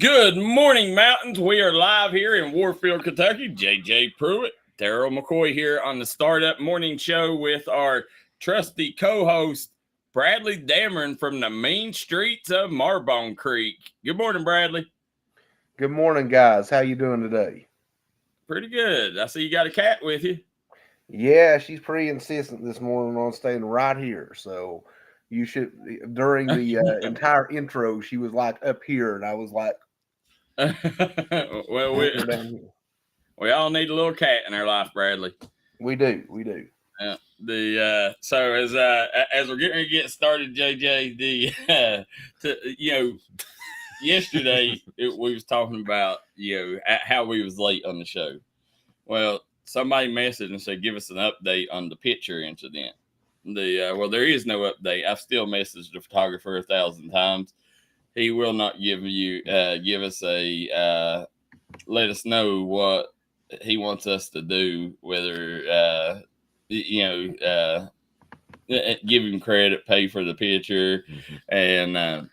Good morning, Mountains. We are live here in Warfield, Kentucky. JJ Pruitt, Darryl McCoy here on the Startup Morning Show with our trusty co-host, Bradley Damron from the mean streets of Marbone Creek. Good morning, Bradley. Good morning, guys. How you doing today? Pretty good. I see you got a cat with you. Yeah, she's pretty insistent this morning on staying right here. So you should, during the entire intro, she was like up here, and I was like, Well, down here. We all need a little cat in our life, Bradley. We do. So as we're getting ready to get started, JJ, yesterday we was talking about how we was late on the show. Well, somebody messaged and said give us an update on the picture incident. Well, there is no update. I've still messaged the photographer 1,000 times. He will not give us a let us know what he wants us to do, whether give him credit, pay for the picture, and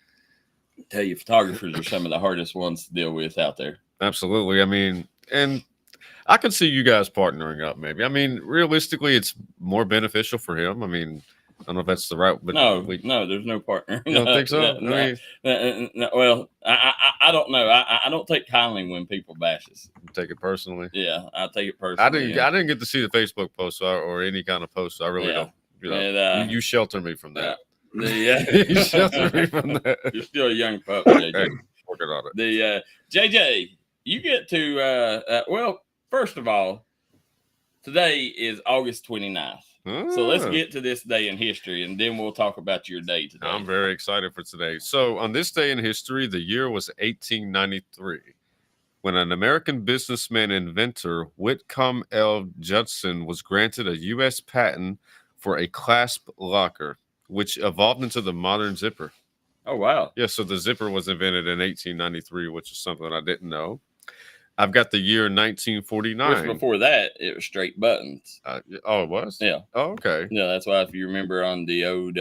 tell you photographers are some of the hardest ones to deal with out there. Absolutely. I mean, and I could see you guys partnering up maybe. I mean, realistically, it's more beneficial for him. I mean, I don't know if that's the right, but no, there's no partner. You don't think so? Well, I don't know. I don't take kindly when people bash us. Take it personally. Yeah, I take it personally. I didn't get to see the Facebook post or any kind of post. So I really don't. You shelter me from that. You shelter me from that. You're still a young pup, JJ. Hey, working on it. JJ, you get to well, first of all, today is August 29th. So let's get to this day in history, and then we'll talk about your day today. I'm very excited for today. So on this day in history, the year was 1893, when an American businessman and inventor, Whitcomb L. Judson, was granted a U.S. patent for a clasp locker, which evolved into the modern zipper. Oh, wow. Yeah, so the zipper was invented in 1893, which is something I didn't know. I've got the year 1949. Just before that, it was straight buttons. It was? Yeah. Oh, okay. Yeah, that's why if you remember on the old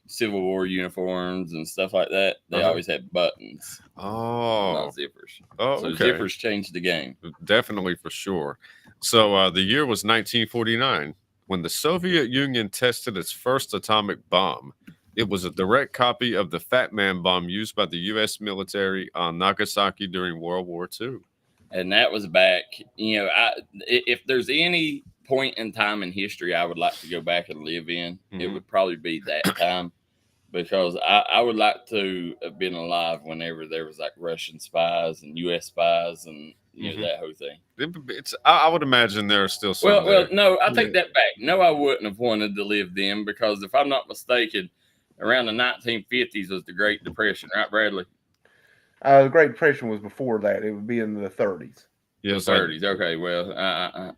Civil War uniforms and stuff like that, they always had buttons. Oh. Not zippers. Oh, so okay. Zippers changed the game. Definitely, for sure. So the year was 1949, when the Soviet Union tested its first atomic bomb. It was a direct copy of the Fat Man bomb used by the U.S. military on Nagasaki during World War II. And that was back, if there's any point in time in history I would like to go back and live in, it would probably be that time, because I would like to have been alive whenever there was like Russian spies and U.S. spies and that whole thing. I would imagine there are still some. Well, no, I take that back. No, I wouldn't have wanted to live then, because if I'm not mistaken, around the 1950s was the Great Depression, right, Bradley? The Great Depression was before that. It would be in the 30s. Yes, 30s. Okay, well,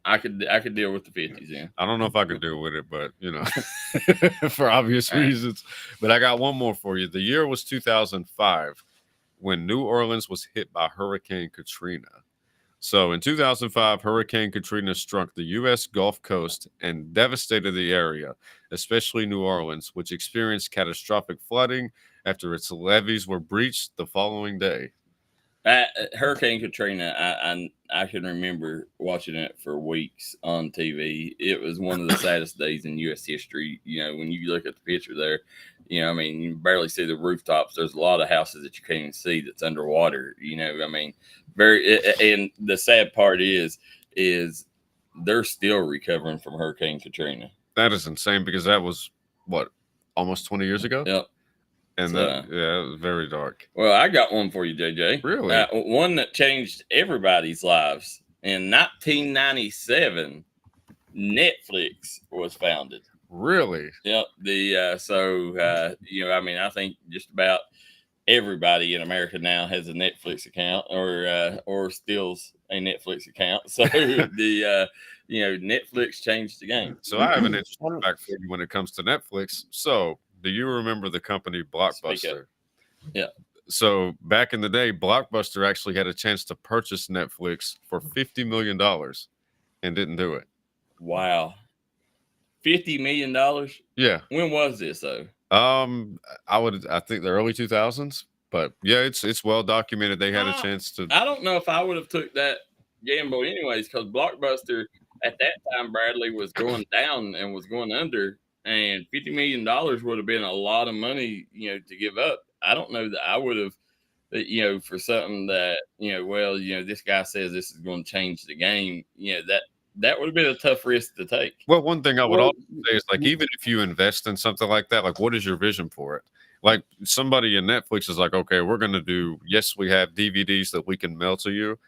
I could deal with the 50s then. I don't know if I could deal with it, but for obvious reasons. But I got one more for you. The year was 2005, when New Orleans was hit by Hurricane Katrina. So in 2005, Hurricane Katrina struck the U.S. Gulf Coast and devastated the area, especially New Orleans, which experienced catastrophic flooding after its levees were breached the following day. Hurricane Katrina, I can remember watching it for weeks on TV. It was one of the saddest days in U.S. history. When you look at the picture there, you barely see the rooftops. There's a lot of houses that you can't even see that's underwater. And the sad part is they're still recovering from Hurricane Katrina. That is insane, because that was almost 20 years ago. Yep. And it was very dark. Well, I got one for you, JJ. Really? One that changed everybody's lives. In 1997, Netflix was founded. Really? Yep. I think just about everybody in America now has a Netflix account or steals a Netflix account. So Netflix changed the game. So I have an interesting fact for you when it comes to Netflix. So do you remember the company Blockbuster? Yeah. So back in the day, Blockbuster actually had a chance to purchase Netflix for $50 million and didn't do it. Wow. $50 million? Yeah. When was this though? I think the early 2000s. But yeah, it's well documented. They had a chance to. I don't know if I would have took that gamble anyways, because Blockbuster at that time, Bradley, was going down and was going under, and $50 million would have been a lot of money, to give up. I don't know that I would have, for something that, this guy says this is going to change the game, that would have been a tough risk to take. Well, one thing I would also say is, like, even if you invest in something like that, like, what is your vision for it? Like, somebody in Netflix is like, okay, we're going to do, yes, we have DVDs that we can mail to you,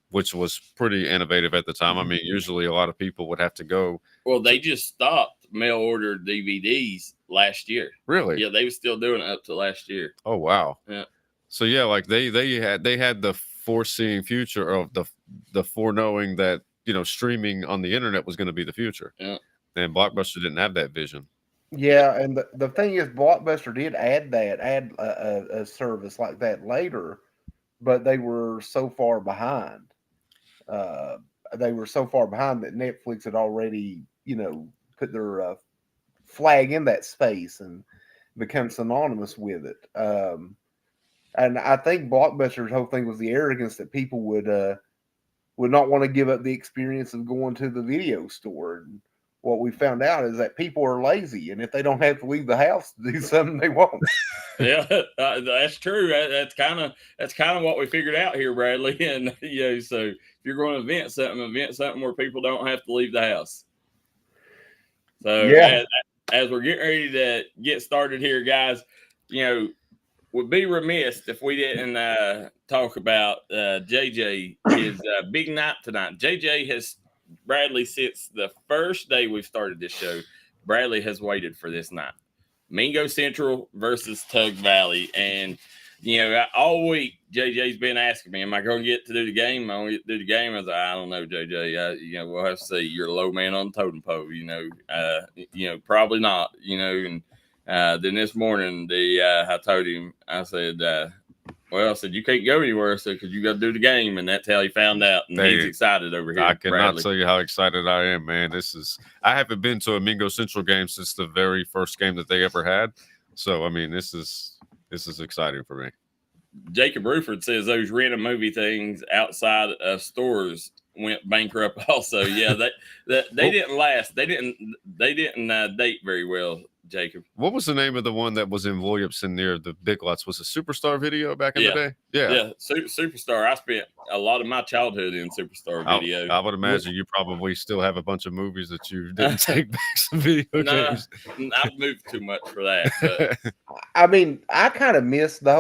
which was pretty innovative at the time. I mean, usually a lot of people would have to go. Well, they just stopped mail order DVDs last year. Really? Yeah, they were still doing it up to last year. Oh, wow. Yeah. So, yeah, like they had the foreseeing future of the foreknowing that, streaming on the internet was going to be the future. Yeah. And Blockbuster didn't have that vision. Yeah, and the thing is, Blockbuster did add a service like that later, but they were so far behind. They were so far behind that Netflix had already, put their flag in that space and become synonymous with it. And I think Blockbuster's whole thing was the arrogance that people would not want to give up the experience of going to the video store. And what we found out is that people are lazy, and if they don't have to leave the house to do something, they won't. Yeah, that's true. That's kind of what we figured out here, Bradley. And so if you're going to invent something where people don't have to leave the house. So yeah. as we're getting ready to get started here, guys, would be remiss if we didn't talk about JJ, his big night tonight. JJ Bradley, since the first day we've started this show, Bradley has waited for this night. Mingo Central versus Tug Valley. And, all week, JJ's been asking me, am I going to get to do the game? Am I going to get to do the game? I was like, I don't know, JJ. We'll have to see. You're a low man on the totem pole, probably not, and then this morning, I told him, I said, you can't go anywhere, because you got to do the game, and that's how he found out, and he's excited over here. I cannot Bradley. tell you how excited I am, man. I haven't been to a Mingo Central game since the very first game that they ever had, so I mean, this is exciting for me. Jacob Ruford says those rent a movie things outside of stores went bankrupt. Also, yeah, they didn't last. They didn't date very well. Jacob, what was the name of the one that was in Williamson near the Big Lots? Was it Superstar Video back in the day? Yeah, Superstar. I spent a lot of my childhood in Superstar Video. I would imagine you probably still have a bunch of movies that you didn't take back some video games. I've moved too much for that. But. I mean, I kind of miss the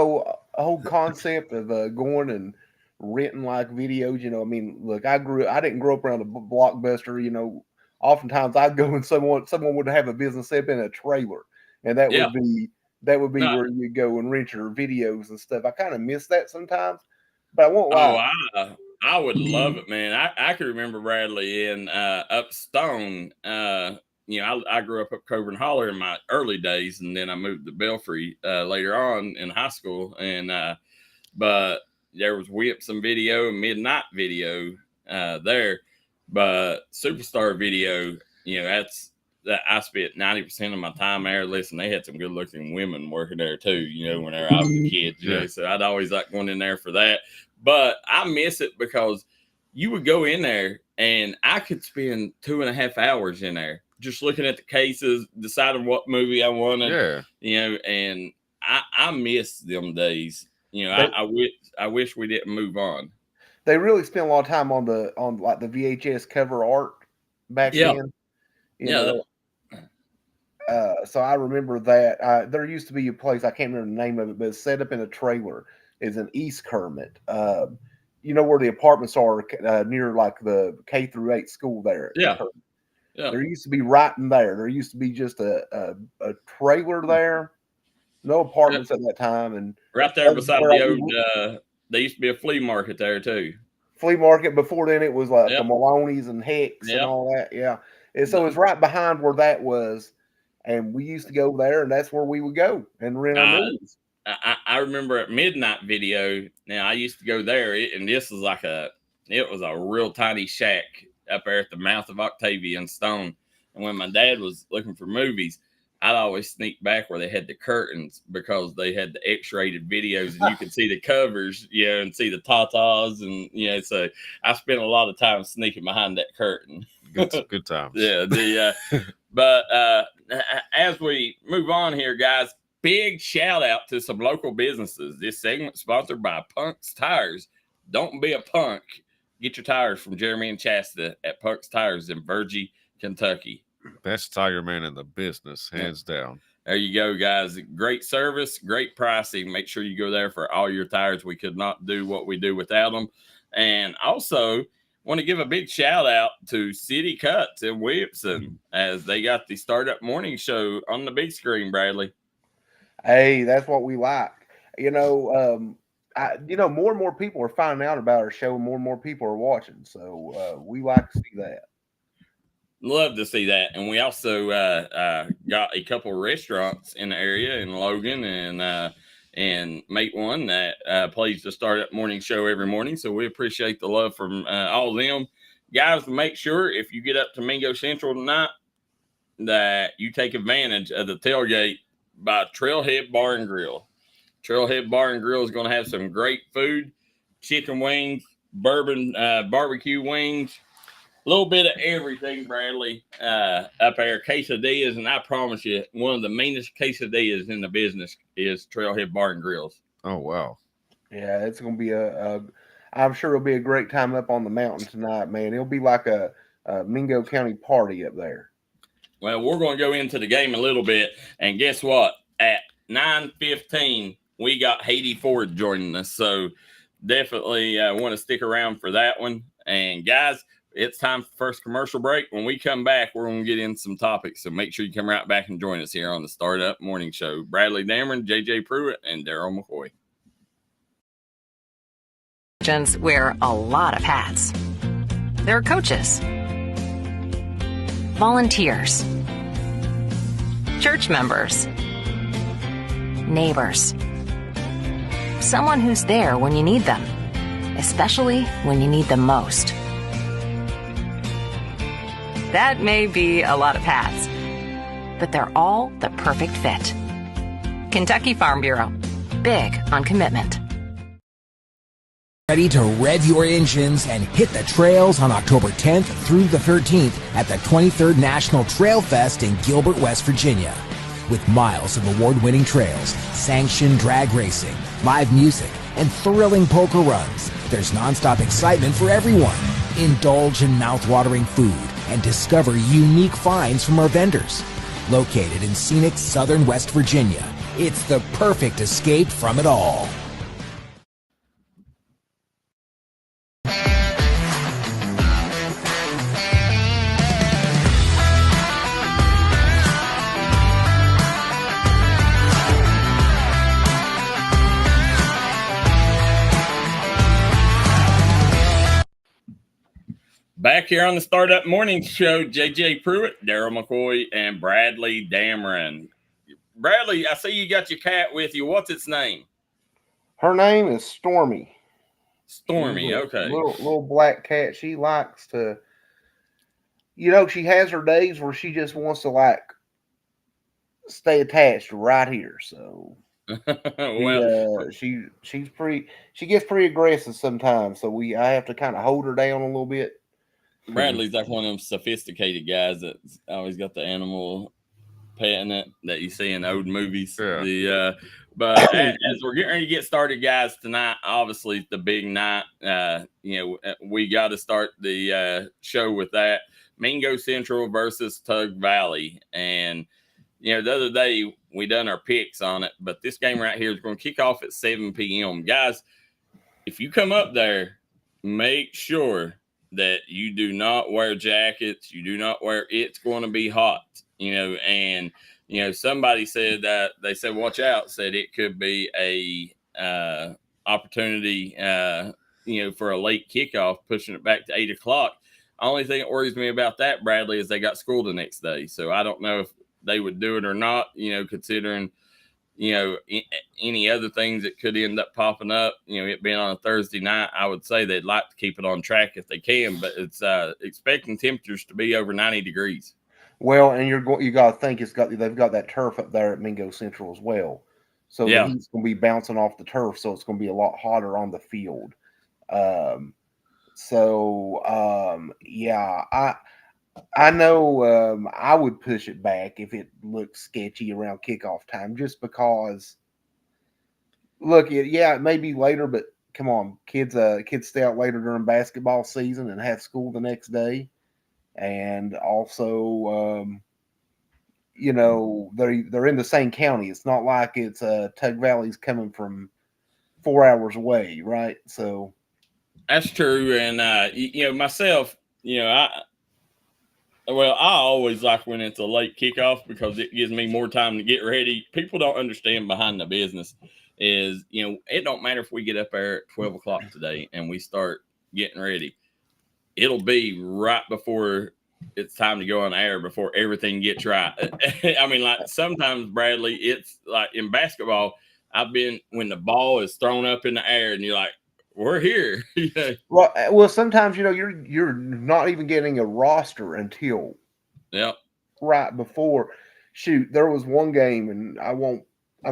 whole concept of going and renting like videos. I mean, look, I didn't grow up around a Blockbuster. Oftentimes I'd go and someone would have a business up in a trailer, and that would be where you go and rent your videos and stuff. I kind of miss that sometimes, but I won't lie. Oh, I would love it, man. I can remember Bradley in up Stone. I grew up Coburn Holler in my early days, and then I moved to Belfry later on in high school. And but there was Whipson Video and Midnight Video there. But Superstar Video, that's that I spent 90% of my time there. Listen, they had some good looking women working there too, whenever I was a kid, so I'd always like going in there for that. But I miss it because you would go in there and I could spend 2.5 hours in there just looking at the cases, deciding what movie I wanted, and I miss them days. I wish we didn't move on. They really spent a lot of time on like the VHS cover art back then. So I remember that there used to be a place, I can't remember the name of it, but it's set up in a trailer. Is in East Kermit. Where the apartments are near like the K-8 school there. Yeah. There used to be right in there. There used to be just a trailer there. No apartments at that time, and right there beside the old. There used to be a flea market there too. Flea market. Before then, it was like the Maloney's and Hex and all that. Yeah, and so it's right behind where that was, and we used to go there, and that's where we would go and rent our movies. I remember at Midnight Video. Now I used to go there, and this was it was a real tiny shack up there at the mouth of Octavia and Stone. And when my dad was looking for movies, I'd always sneak back where they had the curtains because they had the X-rated videos and you could see the covers, and see the tatas and so I spent a lot of time sneaking behind that curtain. Good times. Yeah. But as we move on here, guys, big shout out to some local businesses. This segment sponsored by Punk's Tires. Don't be a punk. Get your tires from Jeremy and Chasta at Punk's Tires in Virgie, Kentucky. Best tire man in the business, hands down. There you go, guys. Great service, great pricing. Make sure you go there for all your tires. We could not do what we do without them. And also, want to give a big shout out to City Cuts in Williamson as they got the Startup Morning Show on the big screen, Bradley. Hey, that's what we like. More and more people are finding out about our show, and more people are watching. So we like to see that. Love to see that. And we also got a couple of restaurants in the area in Logan and Mate One that plays the Startup Morning Show every morning. So we appreciate the love from all of them. Guys, make sure if you get up to Mingo Central tonight that you take advantage of the tailgate by Trailhead Bar and Grill. Trailhead Bar and Grill is going to have some great food, chicken wings, bourbon barbecue wings, a little bit of everything, Bradley, up there, quesadillas, and I promise you, one of the meanest quesadillas in the business is Trailhead Bar and Grills. Oh, wow. Yeah, it's going to be I'm sure it'll be a great time up on the mountain tonight, man. It'll be like a Mingo County party up there. Well, we're going to go into the game a little bit, and guess what? At 9:15, we got Haiti Ford joining us, so definitely want to stick around for that one. And, guys, it's time for first commercial break. When we come back, we're going to get in some topics. So make sure you come right back and join us here on the Startup Morning Show. Bradley Damron, JJ Pruitt, and Darryl McCoy. Wear a lot of hats. They're coaches, volunteers, church members, neighbors, someone who's there when you need them, especially when you need them most. That may be a lot of hats, but they're all the perfect fit. Kentucky Farm Bureau, big on commitment. Ready to rev your engines and hit the trails on October 10th through the 13th at the 23rd National Trail Fest in Gilbert, West Virginia. With miles of award-winning trails, sanctioned drag racing, live music, and thrilling poker runs, there's nonstop excitement for everyone. Indulge in mouth-watering food and discover unique finds from our vendors. Located in scenic southern West Virginia, it's the perfect escape from it all. Back here on the Startup Morning Show, JJ Pruitt, Darryl McCoy, and Bradley Damron. Bradley, I see you got your cat with you. What's its name? Her name is Stormy. Stormy, okay. Little black cat. She likes to, she has her days where she just wants to stay attached right here. So well, she gets pretty aggressive sometimes. So I have to kind of hold her down a little bit. Bradley's like one of them sophisticated guys that's always got the animal petting it that you see in old movies. Yeah. But as we're getting ready to get started, guys, tonight, obviously the big night. We got to start the show with that. Mingo Central versus Tug Valley. And, the other day we done our picks on it, but this game right here is going to kick off at 7 p.m. Guys, if you come up there, make sure that you do not wear jackets. You do not wear, it's going to be hot, and, somebody said that they said, watch out, said it could be a opportunity, for a late kickoff, pushing it back to 8 o'clock. Only thing that worries me about that, Bradley, is they got school the next day. So I don't know if they would do it or not, considering, any other things that could end up popping up, it being on a Thursday night. I would say they'd like to keep it on track if they can, but it's expecting temperatures to be over 90 degrees. Well, and you got to think they've got that turf up there at Mingo Central as well, so the heat's going to be bouncing off the turf, so it's going to be a lot hotter on the field. Yeah, I know I would push it back if it looks sketchy around kickoff time, just because. Look, it may be later, but come on, kids stay out later during basketball season and have school the next day, and also, they're in the same county. It's not like it's Tug Valley's coming from 4 hours away, right? So that's true. And myself, I always like when it's a late kickoff because it gives me more time to get ready. People don't understand behind the business is, it don't matter if we get up there at 12 o'clock today and we start getting ready. It'll be right before it's time to go on air, before everything gets right. I mean, like sometimes, Bradley, it's like in basketball, I've been when the ball is thrown up in the air and you're like, we're here. Well, sometimes you're not even getting a roster until right before. Shoot, there was one game, and I'm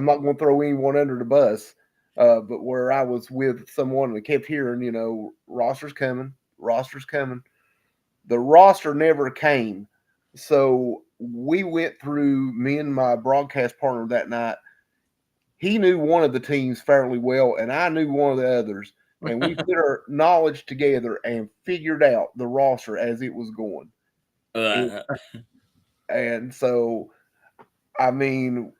not going to throw anyone under the bus, but where I was with someone and I kept hearing, roster's coming. The roster never came, so we went through. Me and my broadcast partner that night. He knew one of the teams fairly well, and I knew one of the others. And we put our knowledge together and figured out the roster as it was going. And so, I mean,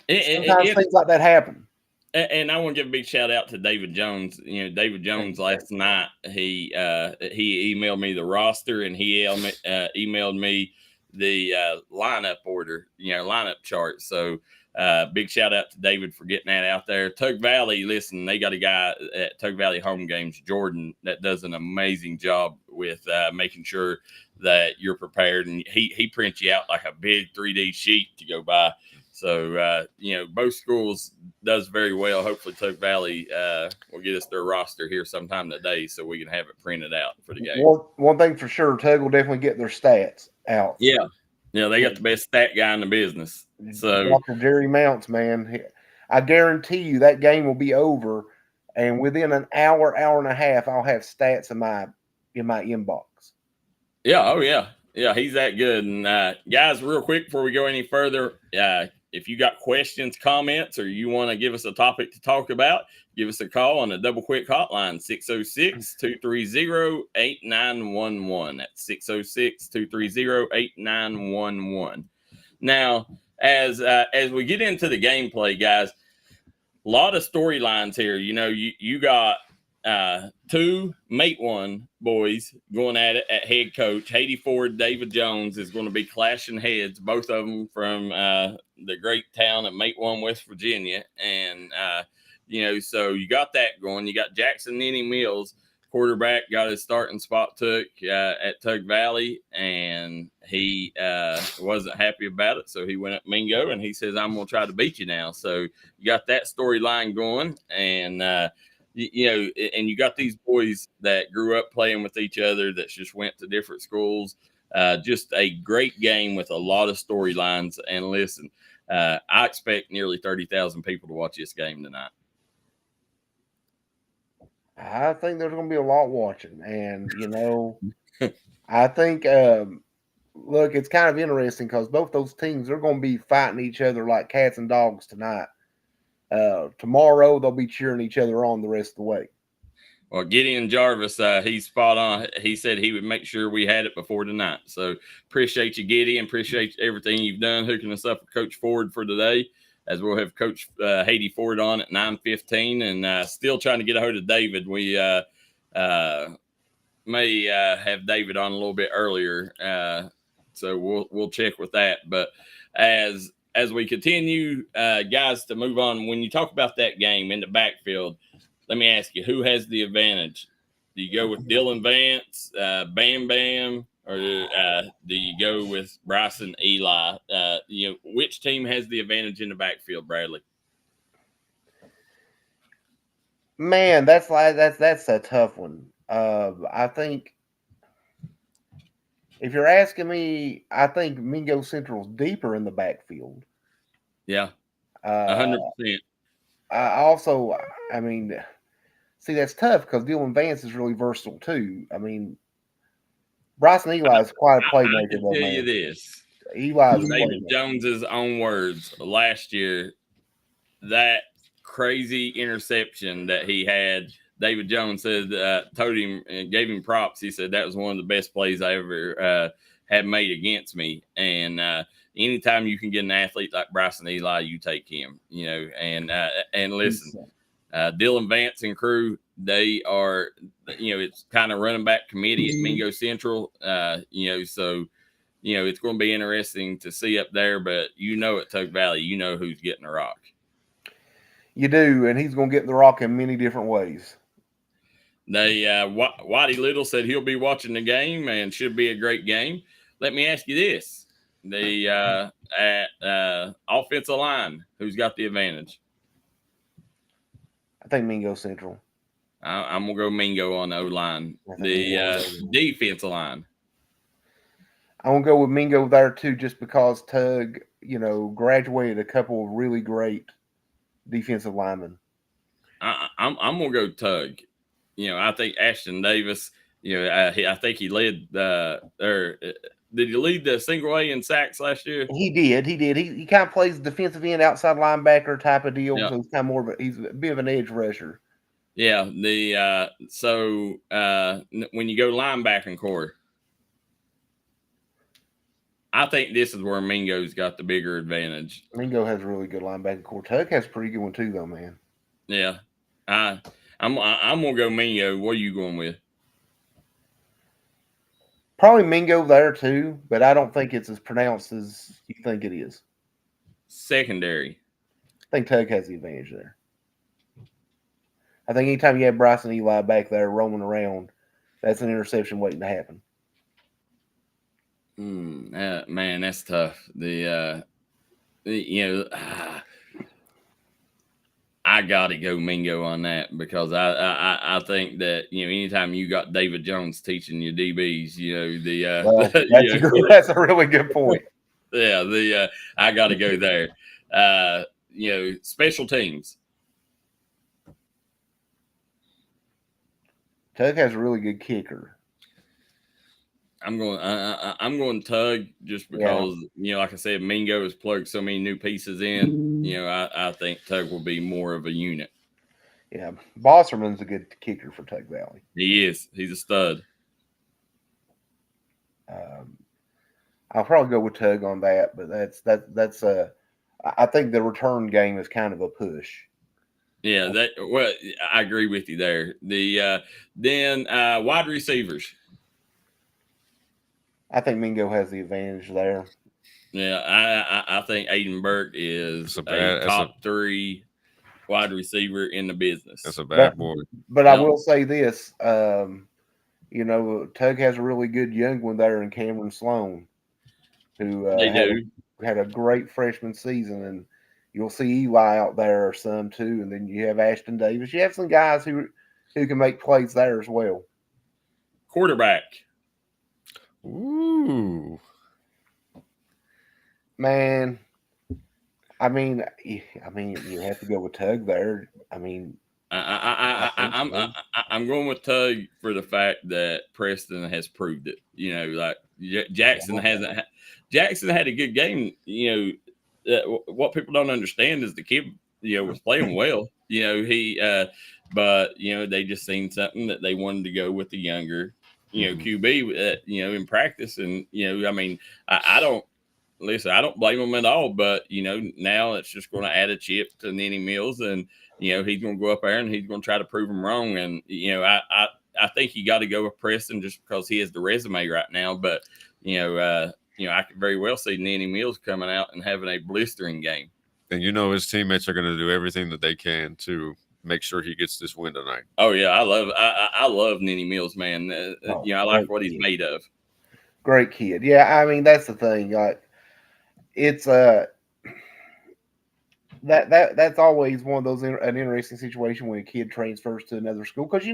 sometimes things like that happen. And I want to give a big shout out to David Jones. David Jones last night, he emailed me the roster and he emailed me the lineup order, lineup chart. So big shout out to David for getting that out there. Tug Valley, listen, they got a guy at Tug Valley Home Games, Jordan, that does an amazing job with making sure that you're prepared. And he prints you out like a big 3D sheet to go by. So, both schools does very well. Hopefully Tug Valley will get us their roster here sometime today so we can have it printed out for the game. One thing for sure, Tug will definitely get their stats out. Yeah, they got the best stat guy in the business. So Dr. Jerry Mounts, man, I guarantee you that game will be over, and within an hour and a half, I'll have stats in my inbox. Yeah, oh yeah. Yeah, he's that good. And guys, real quick before we go any further, if you got questions, comments, or you want to give us a topic to talk about, give us a call on the Double Quick hotline, 606-230-8911. That's 606-230-8911. Now, as we get into the gameplay, guys, a lot of storylines here. You got two Mate One boys going at it at head coach. Haiti Ford, David Jones is going to be clashing heads, both of them from the great town of Mate One, West Virginia. And, so you got that going. You got Jackson Nenny Mills, quarterback, got his starting spot took at Tug Valley, and he wasn't happy about it. So he went up Mingo, and he says, I'm going to try to beat you now. So you got that storyline going, and and you got these boys that grew up playing with each other that just went to different schools. Just a great game with a lot of storylines. And listen, I expect nearly 30,000 people to watch this game tonight. I think there's going to be a lot watching. And, I think, look, it's kind of interesting because both those teams are going to be fighting each other like cats and dogs tonight. Tomorrow they'll be cheering each other on the rest of the way. Well, Gideon Jarvis, he's spot on. He said he would make sure we had it before tonight. So appreciate you, Gideon. Appreciate everything you've done hooking us up with Coach Ford for today, as we'll have Coach Haiti Ford on at 9:15, and still trying to get a hold of David. We may have David on a little bit earlier, so we'll check with that. But as we continue, guys, to move on, when you talk about that game in the backfield, let me ask you, who has the advantage? Do you go with Dylan Vance, Bam Bam, or do you go with Bryson Eli? Which team has the advantage in the backfield, Bradley? Man, that's a tough one. I think If you're asking me, I think Mingo Central's deeper in the backfield. Yeah, Uh, 100%. I also, I mean, see, that's tough because Dylan Vance is really versatile too. I mean, Bryson Eli is quite a I playmaker, can though, tell you man. this. Eli's a David playmaker. Jones's own words last year, that crazy interception that he had, David Jones said, told him and gave him props. He said that was one of the best plays I ever had made against me. And anytime you can get an athlete like Bryson Eli, you take him. And listen, Dylan Vance and crew, they are, it's kind of running back committee at Mingo Central. So it's going to be interesting to see up there. But at Tug Valley, who's getting the rock. You do, and he's going to get the rock in many different ways. Whitey Little said he'll be watching the game and should be a great game. Let me ask you this: the offensive line, who's got the advantage? I think Mingo Central. I'm gonna go Mingo on the O line. The defensive line. I'm gonna go with Mingo there too, just because Tug, graduated a couple of really great defensive linemen. I'm gonna go Tug. I think Ashton Davis. I think he led did he lead the single A in sacks last year? He did. He kind of plays defensive end, outside linebacker type of deal. Yeah. So he's kind of more of he's a bit of an edge rusher. Yeah. When you go linebacking core, I think this is where Mingo's got the bigger advantage. Mingo has a really good linebacking core. Tug has a pretty good one too, though, man. Yeah. I'm gonna go Mingo. What are you going with? Probably Mingo there too, but I don't think it's as pronounced as you think it is. Secondary. I think Tug has the advantage there. I think anytime you have Bryson Eli back there roaming around, that's an interception waiting to happen. Man, that's tough. I got to go Mingo on that because I think that anytime you got David Jones teaching your DBs, that's a really good point. Yeah, I got to go there. Special teams. Tug has a really good kicker. I'm going Tug just because like I said, Mingo has plugged so many new pieces in. I think Tug will be more of a unit. Yeah, Bosserman's a good kicker for Tug Valley. He is. He's a stud. I'll probably go with Tug on that, but that's I think the return game is kind of a push. Yeah, I agree with you there. Then wide receivers. I think Mingo has the advantage there. Yeah, I think Aiden Burke is a top 3 wide receiver in the business. That's a bad boy. But I will say this, Tug has a really good young one there in Cameron Sloan, who had a great freshman season, and you'll see Eli out there some too, and then you have Ashton Davis. You have some guys who can make plays there as well. Quarterback. Ooh, man. I mean, you have to go with Tug there. I mean, I'm going with Tug for the fact that Preston has proved it. Like Jackson hasn't. Jackson had a good game. What people don't understand is the kid, was playing well. But they just seen something that they wanted to go with the younger. QB, in practice. And, I don't blame him at all, but, now it's just going to add a chip to Nenny Mills, and, he's going to go up there and he's going to try to prove him wrong. And, I think you got to go with Preston just because he has the resume right now. But, I could very well see Nenny Mills coming out and having a blistering game. And, his teammates are going to do everything that they can to make sure he gets this win tonight. Oh yeah, I love Nenny Mills, man. I like what he's made of. Great kid. Yeah, I mean that's the thing. Like, it's that's always one of those an interesting situation when a kid transfers to another school because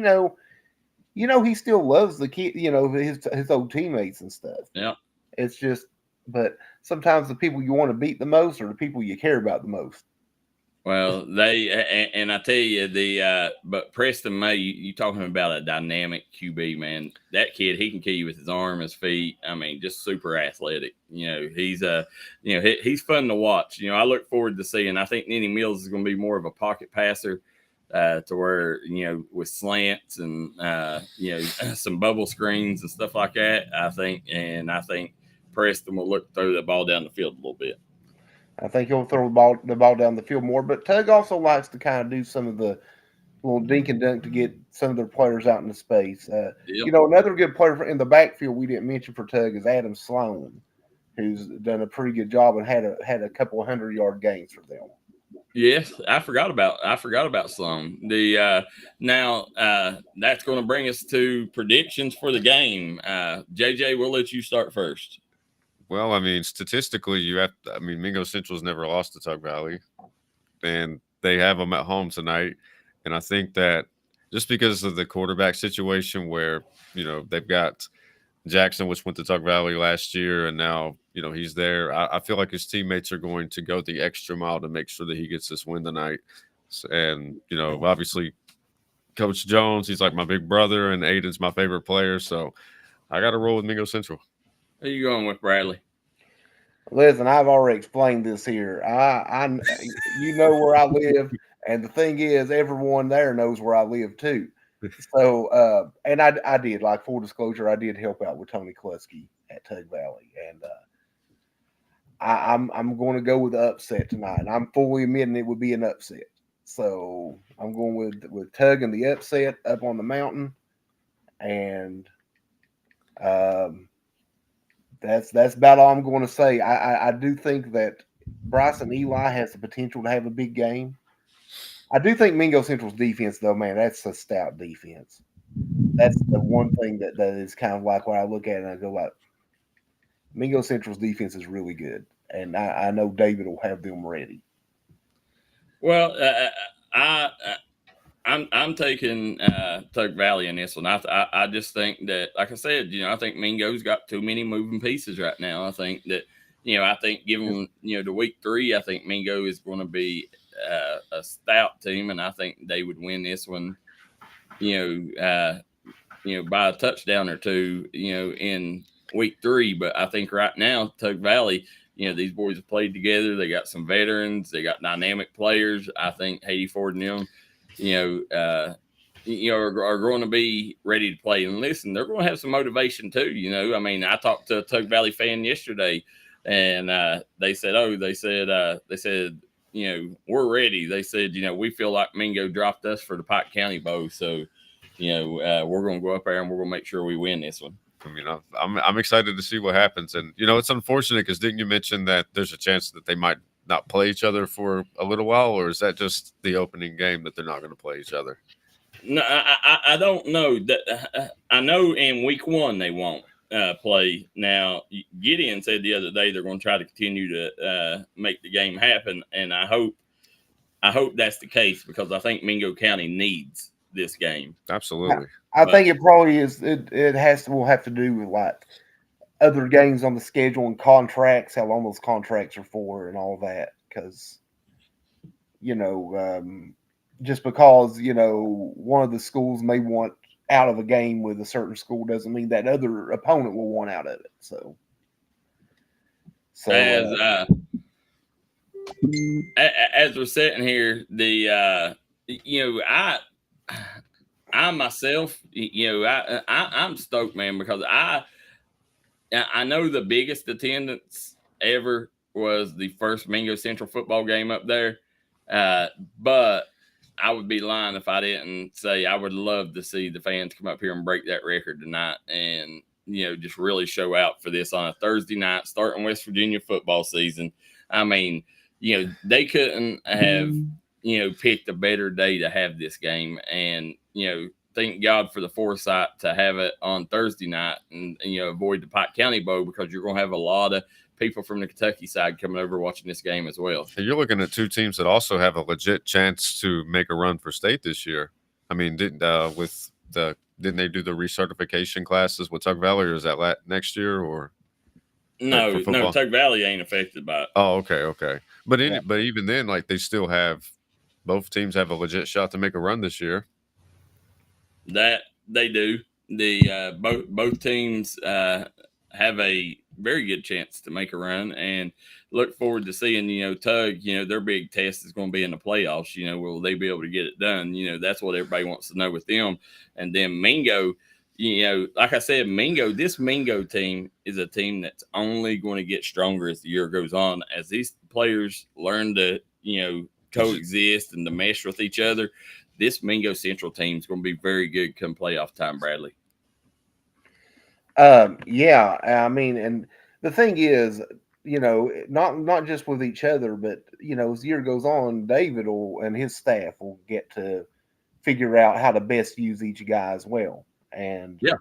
he still loves the kid, his old teammates and stuff. Yeah. It's just, but sometimes the people you want to beat the most are the people you care about the most. Well, and I tell you, but Preston May, you talking about a dynamic QB, man. That kid, he can kill you with his arm, his feet. I mean, just super athletic. He's he's fun to watch. I look forward to seeing. I think Nenny Mills is going to be more of a pocket passer, to where with slants and some bubble screens and stuff like that. I think Preston will look to throw the ball down the field a little bit. I think he'll throw the ball down the field more. But Tug also likes to kind of do some of the little dink and dunk to get some of their players out into space. Yep. Another good player in the backfield we didn't mention for Tug is Adam Sloan, who's done a pretty good job and had a couple of 100-yard gains for them. Yes, I forgot about Sloan. Now that's going to bring us to predictions for the game. JJ, we'll let you start first. Well, I mean, statistically, Mingo Central's never lost to Tug Valley, and they have them at home tonight. And I think that just because of the quarterback situation where, they've got Jackson, which went to Tug Valley last year, and now, he's there. I feel like his teammates are going to go the extra mile to make sure that he gets this win tonight. And, obviously, Coach Jones, he's like my big brother, and Aiden's my favorite player. So I got to roll with Mingo Central. Who are you going with, Bradley? Listen, I've already explained this here. I where I live, and the thing is, everyone there knows where I live too. So, and I did, like, full disclosure, I did help out with Tony Kluski at Tug Valley, and I'm going to go with the upset tonight. I'm fully admitting it would be an upset, so I'm going with Tug and the upset up on the mountain, and That's about all I'm going to say. I do think that Bryson Eli has the potential to have a big game. I do think Mingo Central's defense, though, man, that's a stout defense. That's the one thing that is kind of like when I look at it and I go like, Mingo Central's defense is really good, and I know David will have them ready. Well, I'm taking Tug Valley in this one. I just think that, like I said, I think Mingo's got too many moving pieces right now. I think that, I think given, the week 3, I think Mingo is going to be a stout team, and I think they would win this one, by a touchdown or two, in week 3. But I think right now, Tug Valley, these boys have played together. They got some veterans. They got dynamic players. I think Haiti Ford and them, are going to be ready to play. And listen, they're going to have some motivation too. I mean, I talked to a Tug Valley fan yesterday, and they said, we're ready. They said, we feel like Mingo dropped us for the Pike County Bowl, so we're going to go up there and we're going to make sure we win this one. I mean, I'm excited to see what happens, and it's unfortunate because didn't you mention that there's a chance that they might not play each other for a little while, or is that just the opening game that they're not going to play each other? No, I don't know. I know in week 1 they won't play. Now, Gideon said the other day they're going to try to continue to make the game happen, and I hope that's the case because I think Mingo County needs this game. Absolutely. I think it probably is. Will have to do with like other games on the schedule and contracts, how long those contracts are for, and all that. Because just because one of the schools may want out of a game with a certain school doesn't mean that other opponent will want out of it. So as we're sitting here, I myself, I'm stoked, man, because I know the biggest attendance ever was the first Mingo Central football game up there, but I would be lying if I didn't say I would love to see the fans come up here and break that record tonight and, just really show out for this on a Thursday night, starting West Virginia football season. I mean, they couldn't have, picked a better day to have this game. And, thank God for the foresight to have it on Thursday night and avoid the Pike County Bowl because you're going to have a lot of people from the Kentucky side coming over watching this game as well. You're looking at 2 teams that also have a legit chance to make a run for state this year. I mean, with the didn't they do the recertification classes with Tug Valley, or is that next year or? No, for no, football? Tug Valley ain't affected by it. Oh, okay. But but even then, like they still have both teams have a legit shot to make a run this year. That they do. The both teams have a very good chance to make a run, and look forward to seeing. Tug. Their big test is going to be in the playoffs. Will they be able to get it done? That's what everybody wants to know with them. And then Mingo. Like I said, this Mingo team is a team that's only going to get stronger as the year goes on, as these players learn to, coexist and to mesh with each other. This Mingo Central team is going to be very good come playoff time, Bradley. Yeah, I mean, and the thing is, not just with each other, but as the year goes on, David and his staff will get to figure out how to best use each guy as well. And yeah,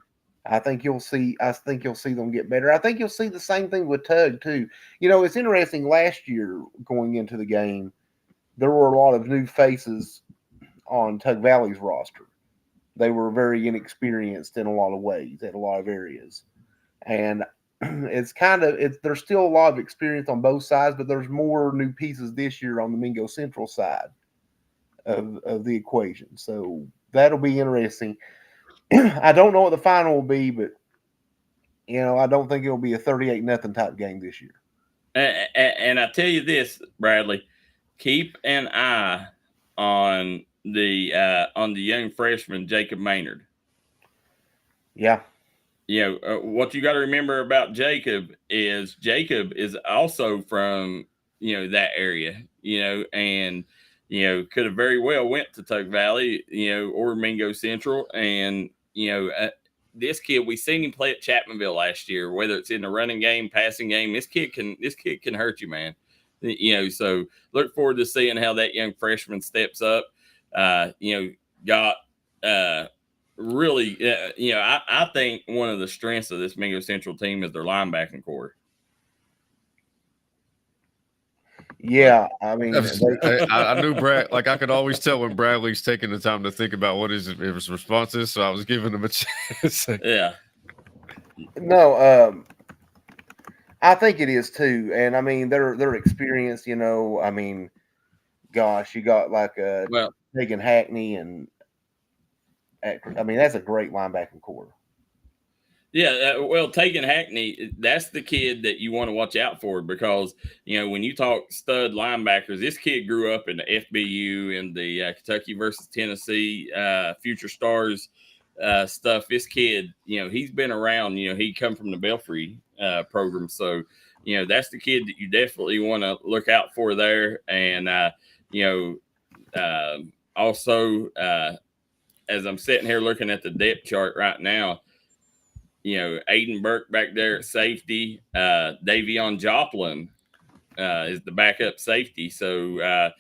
I think you'll see them get better. I think you'll see the same thing with Tug too. It's interesting. Last year, going into the game, there were a lot of new faces on Tug Valley's roster. They were very inexperienced in a lot of ways, in a lot of areas, and there's still a lot of experience on both sides, but there's more new pieces this year on the Mingo Central side of the equation. So that'll be interesting. I don't know what the final will be, but I don't think it'll be a 38-0 type game this year. And I tell you this, Bradley, keep an eye on the young freshman Jacob Maynard. Yeah. What you got to remember about Jacob is also from that area, and could have very well went to Tug Valley, or Mingo Central, and this kid, we seen him play at Chapmanville last year. Whether it's in the running game, passing game, this kid can hurt you, man. So look forward to seeing how that young freshman steps up. Got really, I think one of the strengths of this Mingo Central team is their linebacking core. Yeah, I mean, I knew Brad. Like I could always tell when Bradley's taking the time to think about what his response is, so I was giving him a chance. Yeah. No, I think it is too, and I mean they're experienced. I mean, gosh, you got like Megan Hackney, and I mean that's a great linebacking core. Yeah, Tegan Hackney, that's the kid that you want to watch out for, because, when you talk stud linebackers, this kid grew up in the FBU and the Kentucky versus Tennessee Future Stars stuff. This kid, he's been around, he come from the Belfry program. So, that's the kid that you definitely want to look out for there. And, also, as I'm sitting here looking at the depth chart right now, Aiden Burke back there at safety. Davion Joplin is the backup safety. So,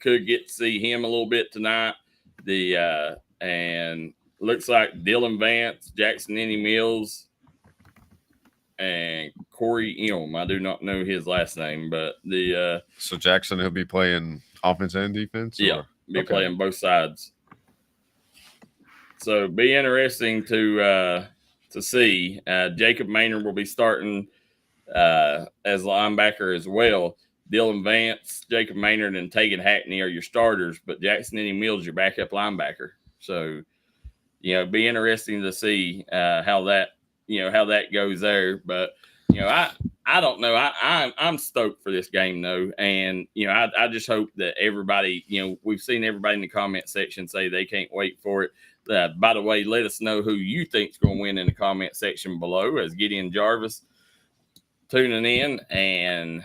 could get to see him a little bit tonight. And looks like Dylan Vance, Jackson Nenny Mills, and Corey Elm. I do not know his last name, but so Jackson, he'll be playing offense and defense? Yeah, playing both sides. So be interesting to see. Jacob Maynard will be starting as linebacker as well. Dylan Vance, Jacob Maynard, and Tegan Hackney are your starters, but Jackson Nenny Mills your backup linebacker. So, be interesting to see how that goes there. But I don't know. I'm stoked for this game though, and I just hope that everybody, we've seen everybody in the comment section say they can't wait for it. By the way, let us know who you think's going to win in the comment section below, as Gideon Jarvis tuning in. And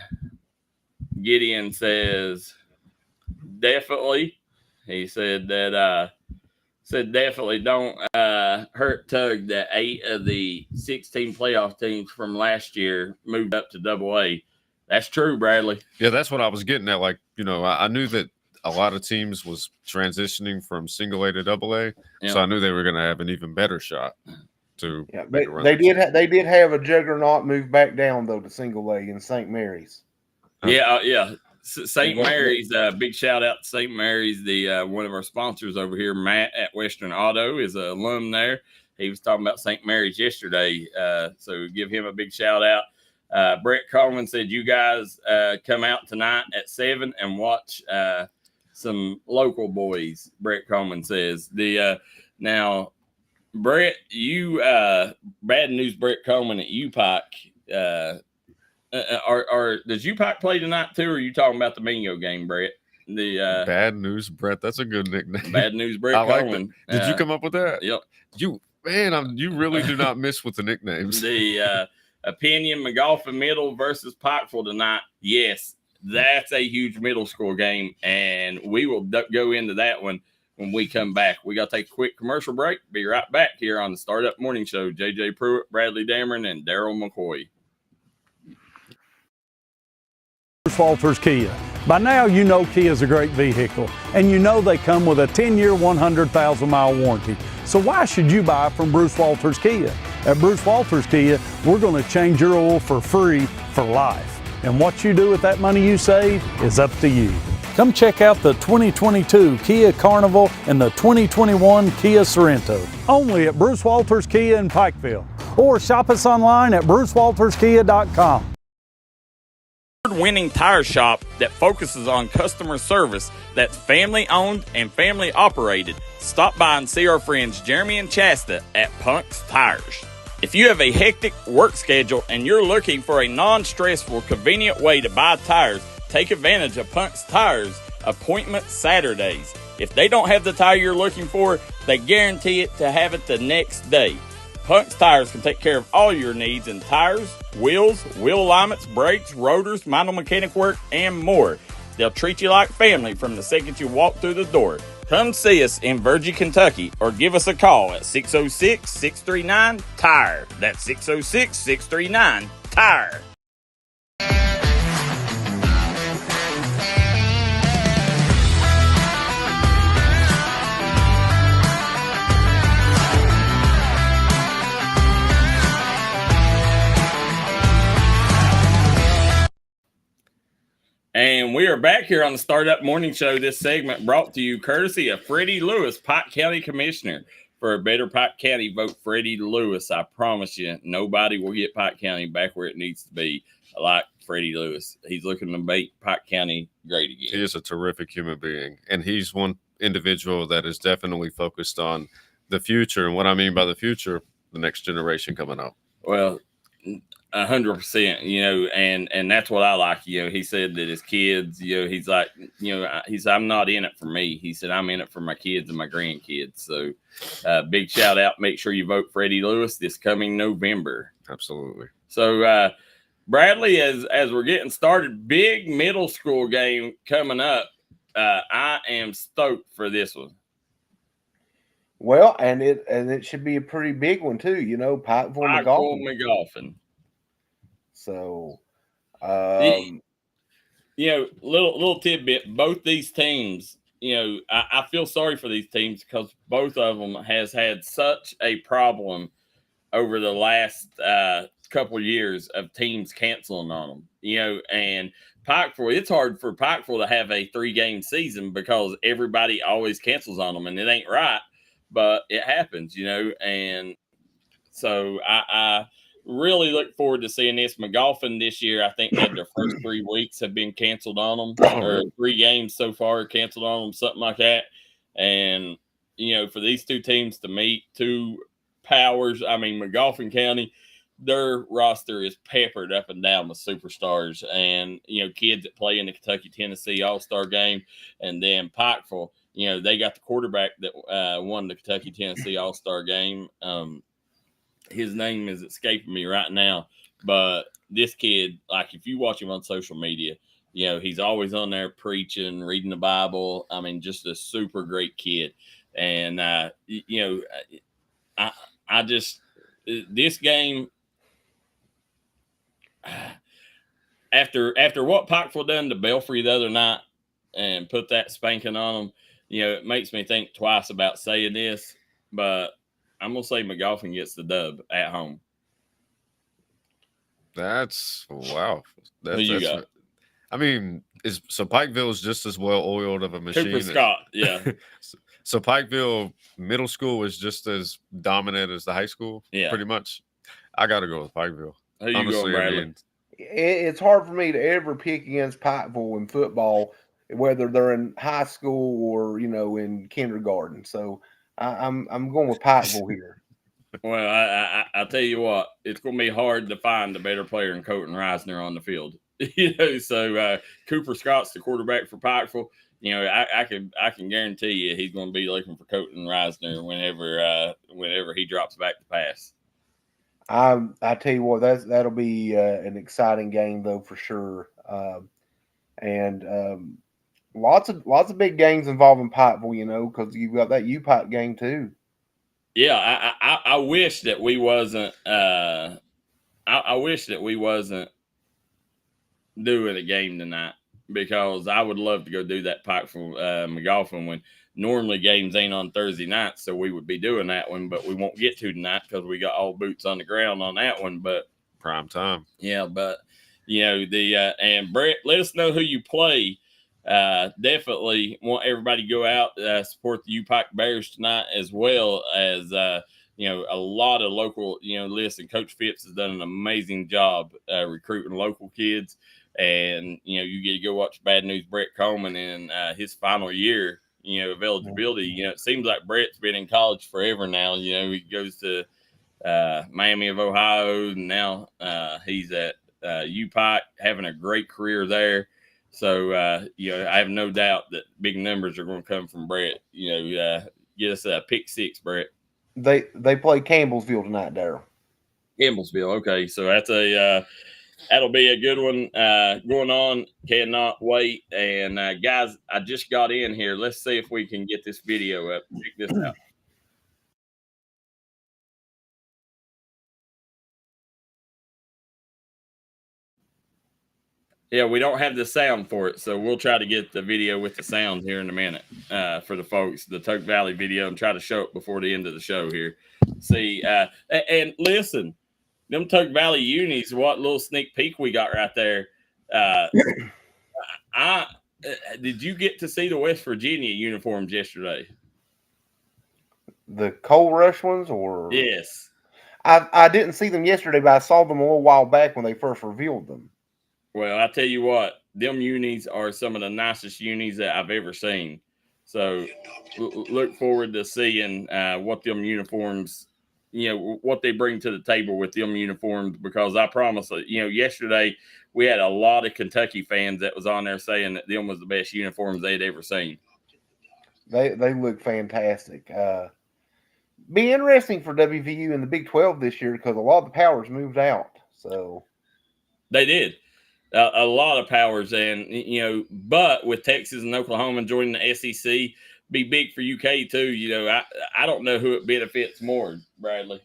Gideon says definitely. He said that definitely don't hurt Tug that 8 of the 16 playoff teams from last year moved up to AA. That's true, Bradley. Yeah, that's what I was getting at. Like, I knew that a lot of teams was transitioning from single A to AA, so I knew they were going to have an even better shot to make a run. They did have a juggernaut move back down though to single A in St. Mary's. Yeah. St. Mary's, big shout out to St. Mary's, the one of our sponsors over here, Matt at Western Auto, is an alum there. He was talking about St. Mary's yesterday, so give him a big shout out. Brett Coleman said, you guys come out tonight at 7 and watch some local boys, Brett Coleman says. Now, Brett, you bad news, Brett Coleman at UPike. Does UPike play tonight too, or are you talking about the bingo game, Brett? The Bad news, Brett. That's a good nickname. Bad news, Brett I Coleman. Like Did you come up with that? Yep. You really do not miss with the nicknames. The opinion, McGoffin Middle versus Pikeville tonight. Yes, that's a huge middle school game, and we will go into that one when we come back. We got to take a quick commercial break. Be right back here on the Startup Morning Show. JJ Pruitt, Bradley Damron, and Darryl McCoy. Walters Kia. By now, you know Kia is a great vehicle, and you know they come with a 10-year, 100,000-mile warranty. So why should you buy from Bruce Walters Kia? At Bruce Walters Kia, we're going to change your oil for free for life. And what you do with that money you save is up to you. Come check out the 2022 Kia Carnival and the 2021 Kia Sorento. Only at Bruce Walters Kia in Pikeville. Or shop us online at brucewalterskia.com. Winning tire shop that focuses on customer service, that's family owned and family operated. Stop by and see our friends Jeremy and Chasta at Punk's Tires. If you have a hectic work schedule and you're looking for a non-stressful, convenient way to buy tires, take advantage of Punk's Tires appointment Saturdays. If they don't have the tire you're looking for, they guarantee it to have it the next day. Punk's Tires can take care of all your needs in tires, wheels, wheel alignments, brakes, rotors, minor mechanic work, and more. They'll treat you like family from the second you walk through the door. Come see us in Virgie, Kentucky, or give us a call at 606-639-TIRE. That's 606-639-TIRE. And we are back here on the Startup Morning Show. This segment brought to you courtesy of Freddie Lewis, Pike County Commissioner. For a better Pike County, vote Freddie Lewis. I promise you, nobody will get Pike County back where it needs to be like Freddie Lewis. He's looking to make Pike County great again. He is a terrific human being, and he's one individual that is definitely focused on the future. And what I mean by the future, the next generation coming up. Well, 100%, and that's what I like. He said that his kids, he's like, he said, I'm not in it for me. He said, I'm in it for my kids and my grandkids. So big shout out. Make sure you vote Freddie Lewis this coming November. Absolutely. So Bradley, as we're getting started, big middle school game coming up. I am stoked for this one. Well, and it should be a pretty big one too, Pikeville McGoffin. So, little tidbit. Both these teams, I feel sorry for these teams because both of them has had such a problem over the last couple of years of teams canceling on them. And Pikeville, it's hard for Pikeville to have a 3-game season because everybody always cancels on them, and it ain't right, but it happens, And so I really look forward to seeing this. McGoffin this year, I think their first 3 weeks have been canceled on them, or 3 games so far canceled on them, something like that. And, for these two teams to meet, two powers, McGoffin County, their roster is peppered up and down with superstars and, kids that play in the Kentucky-Tennessee All-Star game. And then Pikeville, they got the quarterback that won the Kentucky-Tennessee All-Star game. His name is escaping me right now, but this kid, like if you watch him on social media, he's always on there preaching, reading the Bible. Just a super great kid. And, I just, this game, after what Pikeville done to Belfry the other night and put that spanking on them, it makes me think twice about saying this, but I'm going to say McGoffin gets the dub at home. Wow. Who you got? I mean, so Pikeville is just as well oiled of a machine. Cooper Scott, yeah. So Pikeville middle school is just as dominant as the high school, pretty much. I got to go with Pikeville. Who you going, Bradley? I mean, it's hard for me to ever pick against Pikeville in football, whether they're in high school or in kindergarten. So I'm going with Pikeville here. Well, I tell you what, it's going to be hard to find a better player than Colton Reisner on the field. So Cooper Scott's the quarterback for Pikeville. I can guarantee you he's going to be looking for Colton Reisner whenever he drops back to pass. I tell you what, that'll be an exciting game though for sure, and lots of big games involving Pikeville, because you've got that UPike game too. Yeah, I wish that we wasn't. I wish that we wasn't doing a game tonight, because I would love to go do that Pikeville McGoffin when normally games ain't on Thursday nights, so we would be doing that one, but we won't get to tonight because we got all boots on the ground on that one. But prime time. Yeah, but and Brett, let us know who you play. Definitely want everybody to go out support the UPike Bears tonight, as well as a lot of local. Listen, Coach Phipps has done an amazing job recruiting local kids, and you get to go watch Bad News Brett Coleman in his final year of eligibility. It seems like Brett's been in college forever now. He goes to Miami of Ohio, and now he's at UPike, having a great career there. So, I have no doubt that big numbers are going to come from Brett. Get us a pick six, Brett. They play Campbellsville tonight, Darryl. Campbellsville, okay. So that's that'll be a good one going on. Cannot wait. And guys, I just got in here. Let's see if we can get this video up. Check this out. Yeah, we don't have the sound for it, so we'll try to get the video with the sound here in a minute for the folks, the Tuck Valley video, and try to show it before the end of the show here. See, and listen, them Tuck Valley unis, what little sneak peek we got right there. Did you get to see the West Virginia uniforms yesterday? The Coal Rush ones, or? Yes. I didn't see them yesterday, but I saw them a little while back when they first revealed them. Well, I tell you what, them unis are some of the nicest unis that I've ever seen. So look forward to seeing what them uniforms, what they bring to the table with them uniforms, because I promise, yesterday we had a lot of Kentucky fans that was on there saying that them was the best uniforms they'd ever seen. They look fantastic. Be interesting for WVU in the Big 12 this year, because a lot of the powers moved out. So they did. A lot of powers, and but with Texas and Oklahoma joining the SEC, be big for UK too. I don't know who it benefits more, Bradley.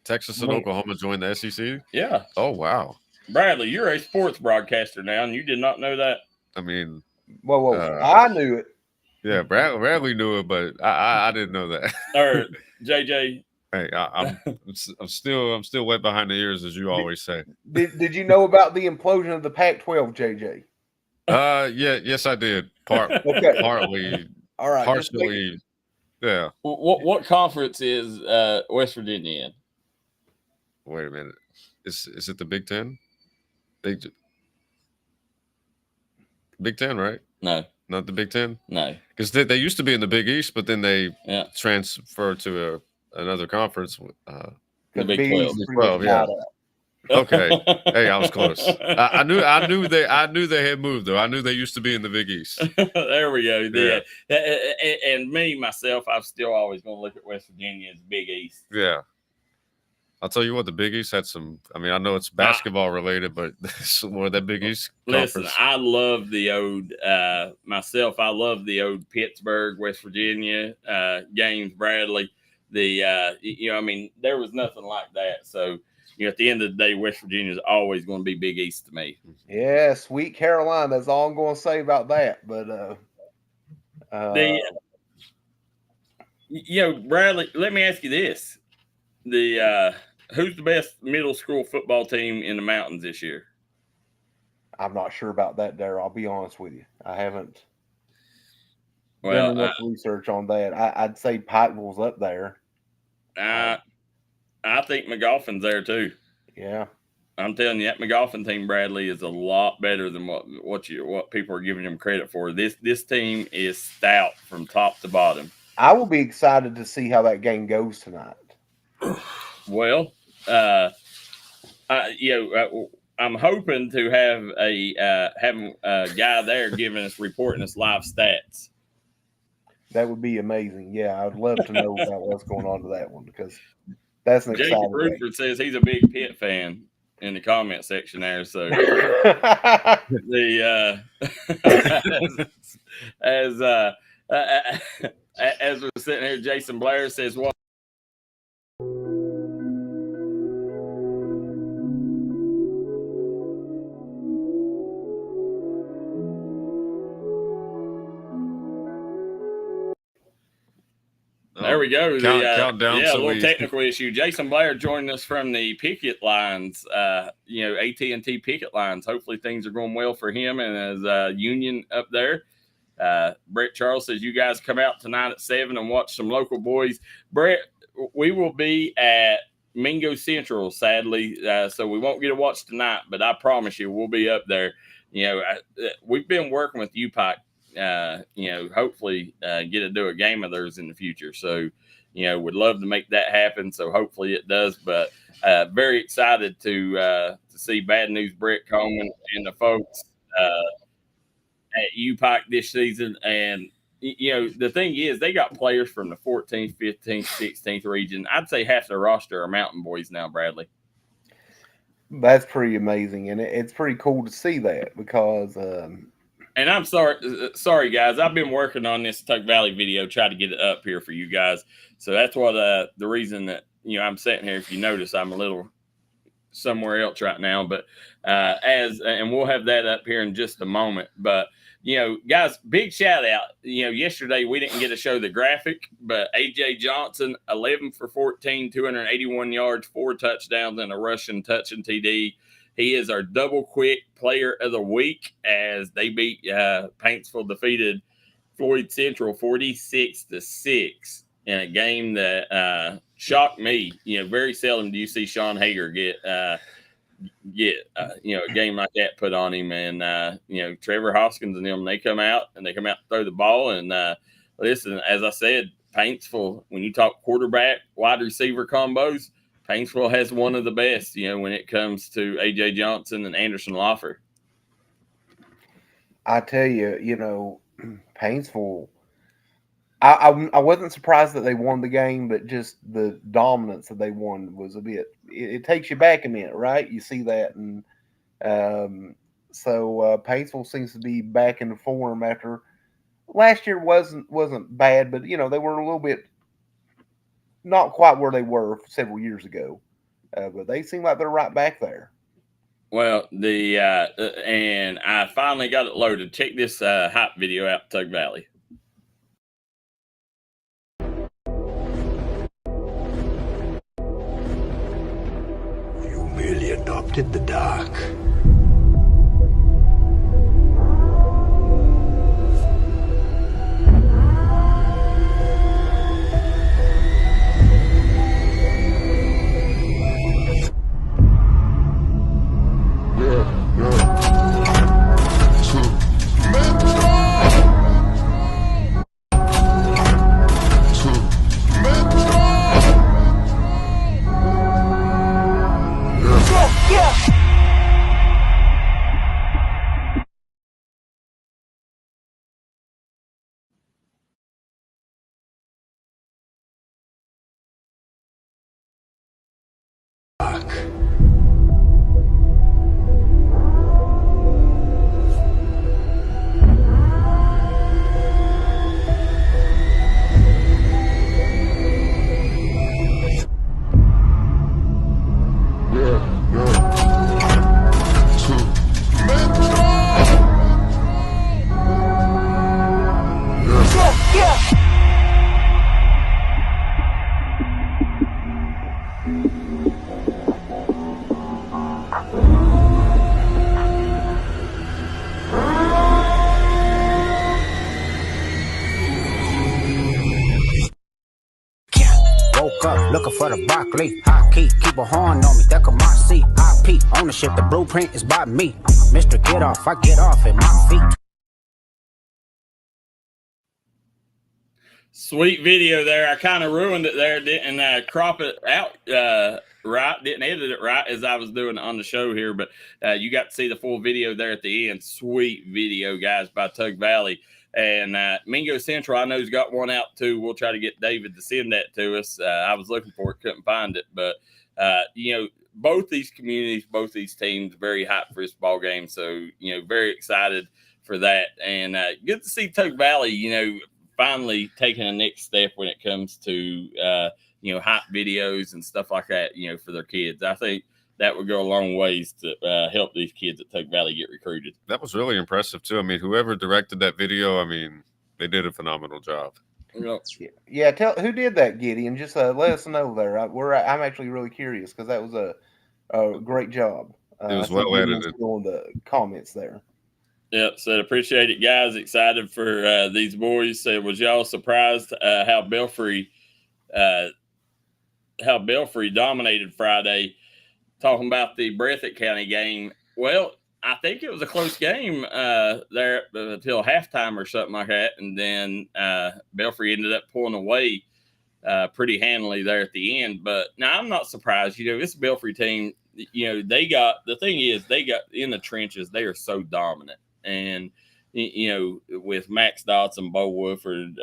Texas and Oklahoma joined the SEC. Yeah. Oh wow, Bradley, you're a sports broadcaster now, and you did not know that. I mean, whoa, I knew it. Yeah, Bradley knew it, but I didn't know that. Or JJ. Hey, I'm still wet behind the ears, as you always say. Did you know about the implosion of the Pac-12, JJ? Yes, I did. Okay. Partly. All right. Partially. Yeah. What conference is West Virginia in? Wait a minute. Is it the Big Ten? Big Ten, right? No. Not the Big Ten? No. Because they used to be in the Big East, but then they transferred to another conference. The Big 12. Big 12, yeah. Okay. Hey, I was close. I knew they had moved, though. I knew they used to be in the Big East. There we go. Yeah. And me, myself, I'm still always going to look at West Virginia as Big East. Yeah. I'll tell you what, the Big East had some. I mean, I know it's basketball related, but more that Big East conference. Listen, I love the old myself. I love the old Pittsburgh, West Virginia games. Bradley, I mean, there was nothing like that. So, at the end of the day, West Virginia is always going to be Big East to me. Yeah, sweet Carolina. That's all I'm going to say about that. But Bradley, let me ask you this: who's the best middle school football team in the mountains this year? I'm not sure about that, Darryl. I'll be honest with you. I haven't Well, done enough research on that. I'd say Pikeville's up there. I think McGoffin's there too. Yeah. I'm telling you, that McGoffin team, Bradley, is a lot better than what people are giving them credit for. This team is stout from top to bottom. I will be excited to see how that game goes tonight. Well, I'm hoping to have a guy there giving us reporting us live stats. That would be amazing. Yeah, I'd love to know about what's going on to that one because that's an Jacob exciting game. Rutherford says he's a big Pitt fan in the comment section there. So as we're sitting here, Jason Blair says, "What?" There we go. Countdown. Yeah, a little technical issue. Jason Blair joined us from the picket lines, AT&T picket lines. Hopefully things are going well for him and his union up there. Brett Charles says, you guys come out tonight at 7 and watch some local boys. Brett, we will be at Mingo Central, sadly, so we won't get to watch tonight, but I promise you we'll be up there. We've been working with UPike. Hopefully get to do a game of theirs in the future. So, would love to make that happen. So hopefully it does, but very excited to see Bad News Brett Coleman and the folks at UPike this season. And, the thing is they got players from the 14th, 15th, 16th region. I'd say half their roster are Mountain Boys now, Bradley. That's pretty amazing. And it's pretty cool to see that because, and I'm sorry, guys. I've been working on this Tuck Valley video, try to get it up here for you guys. So that's what the reason that I'm sitting here. If you notice, I'm a little somewhere else right now. But and we'll have that up here in just a moment. But guys, big shout out. Yesterday we didn't get to show the graphic, but AJ Johnson, 11 for 14, 281 yards, 4 touchdowns, and a rushing touch and TD. He is our double quick player of the week as they beat Paintsville defeated Floyd Central 46-6 in a game that shocked me. Very seldom do you see Sean Hager get a game like that put on him. And Trevor Hoskins and them, they come out to throw the ball. And listen, as I said, Paintsville, when you talk quarterback wide receiver combos, Paintsville has one of the best, when it comes to A.J. Johnson and Anderson Loffer. I tell you, Paintsville, I wasn't surprised that they won the game, but just the dominance that they won was a bit – it takes you back a minute, right? You see that. And so Paintsville seems to be back in form after – last year wasn't bad, but, they were a little bit – not quite where they were several years ago, but they seem like they're right back there. Well, and I finally got it loaded. Check this hype video out, Tug Valley. You merely adopted the dark. Looking for the broccoli, high key, keep a horn on me, that could my seat. IP, ownership, the blueprint is by me. Mr. Get Off, I get off at my feet. Sweet video there. I kind of ruined it there, didn't crop it out right, didn't edit it right as I was doing on the show here, but you got to see the full video there at the end. Sweet video, guys, by Tug Valley. And Mingo Central, I know, has got one out too. We'll try to get David to send that to us. I was looking for it, couldn't find it. But, both these communities, both these teams, very hyped for this ball game. So, very excited for that. And good to see Tug Valley, finally taking a next step when it comes to, hype videos and stuff like that, for their kids. I think that would go a long ways to help these kids at Tug Valley get recruited. That was really impressive, too. I mean, whoever directed that video, they did a phenomenal job. Yeah, tell who did that, Gideon. Just let us know there. I'm actually really curious because that was a great job. It was well edited. On the comments there. Yep, said appreciate it, guys. Excited for these boys. Said, was y'all surprised how Belfry dominated Friday? Talking about the Breathitt County game. Well, I think it was a close game there until halftime or something like that, and then Belfry ended up pulling away pretty handily there at the end. But now I'm not surprised. This Belfry team, they got in the trenches. They are so dominant. And, with Max Dotson, Bo Woodford,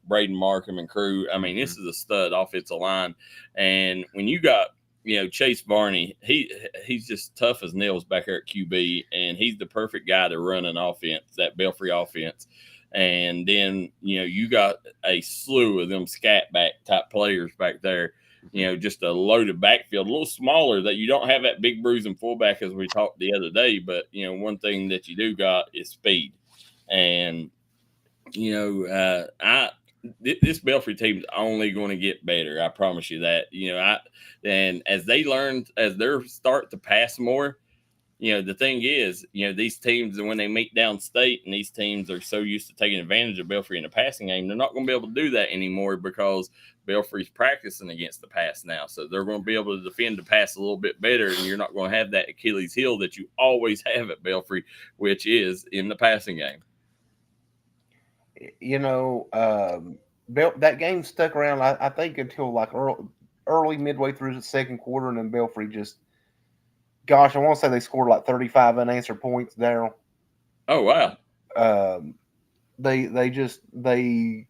Braden Markham, and crew, this is a stud offensive line. And when you got, Chase Varney, he's just tough as nails back there at QB, and he's the perfect guy to run an offense, that Belfry offense. And then, you got a slew of them scat back type players back there, just a loaded backfield, a little smaller, that you don't have that big bruising fullback as we talked the other day. But, one thing that you do got is speed. And, this Belfry team's only going to get better. I promise you that. And as they're starting to pass more, the thing is, these teams, when they meet downstate, and these teams are so used to taking advantage of Belfry in the passing game, they're not going to be able to do that anymore because Belfry's practicing against the pass now. So they're going to be able to defend the pass a little bit better, and you're not going to have that Achilles heel that you always have at Belfry, which is in the passing game. That game stuck around, I think, until like early midway through the second quarter, and then Belfry just, I want to say they scored like 35 unanswered points, Darryl. Oh, wow. They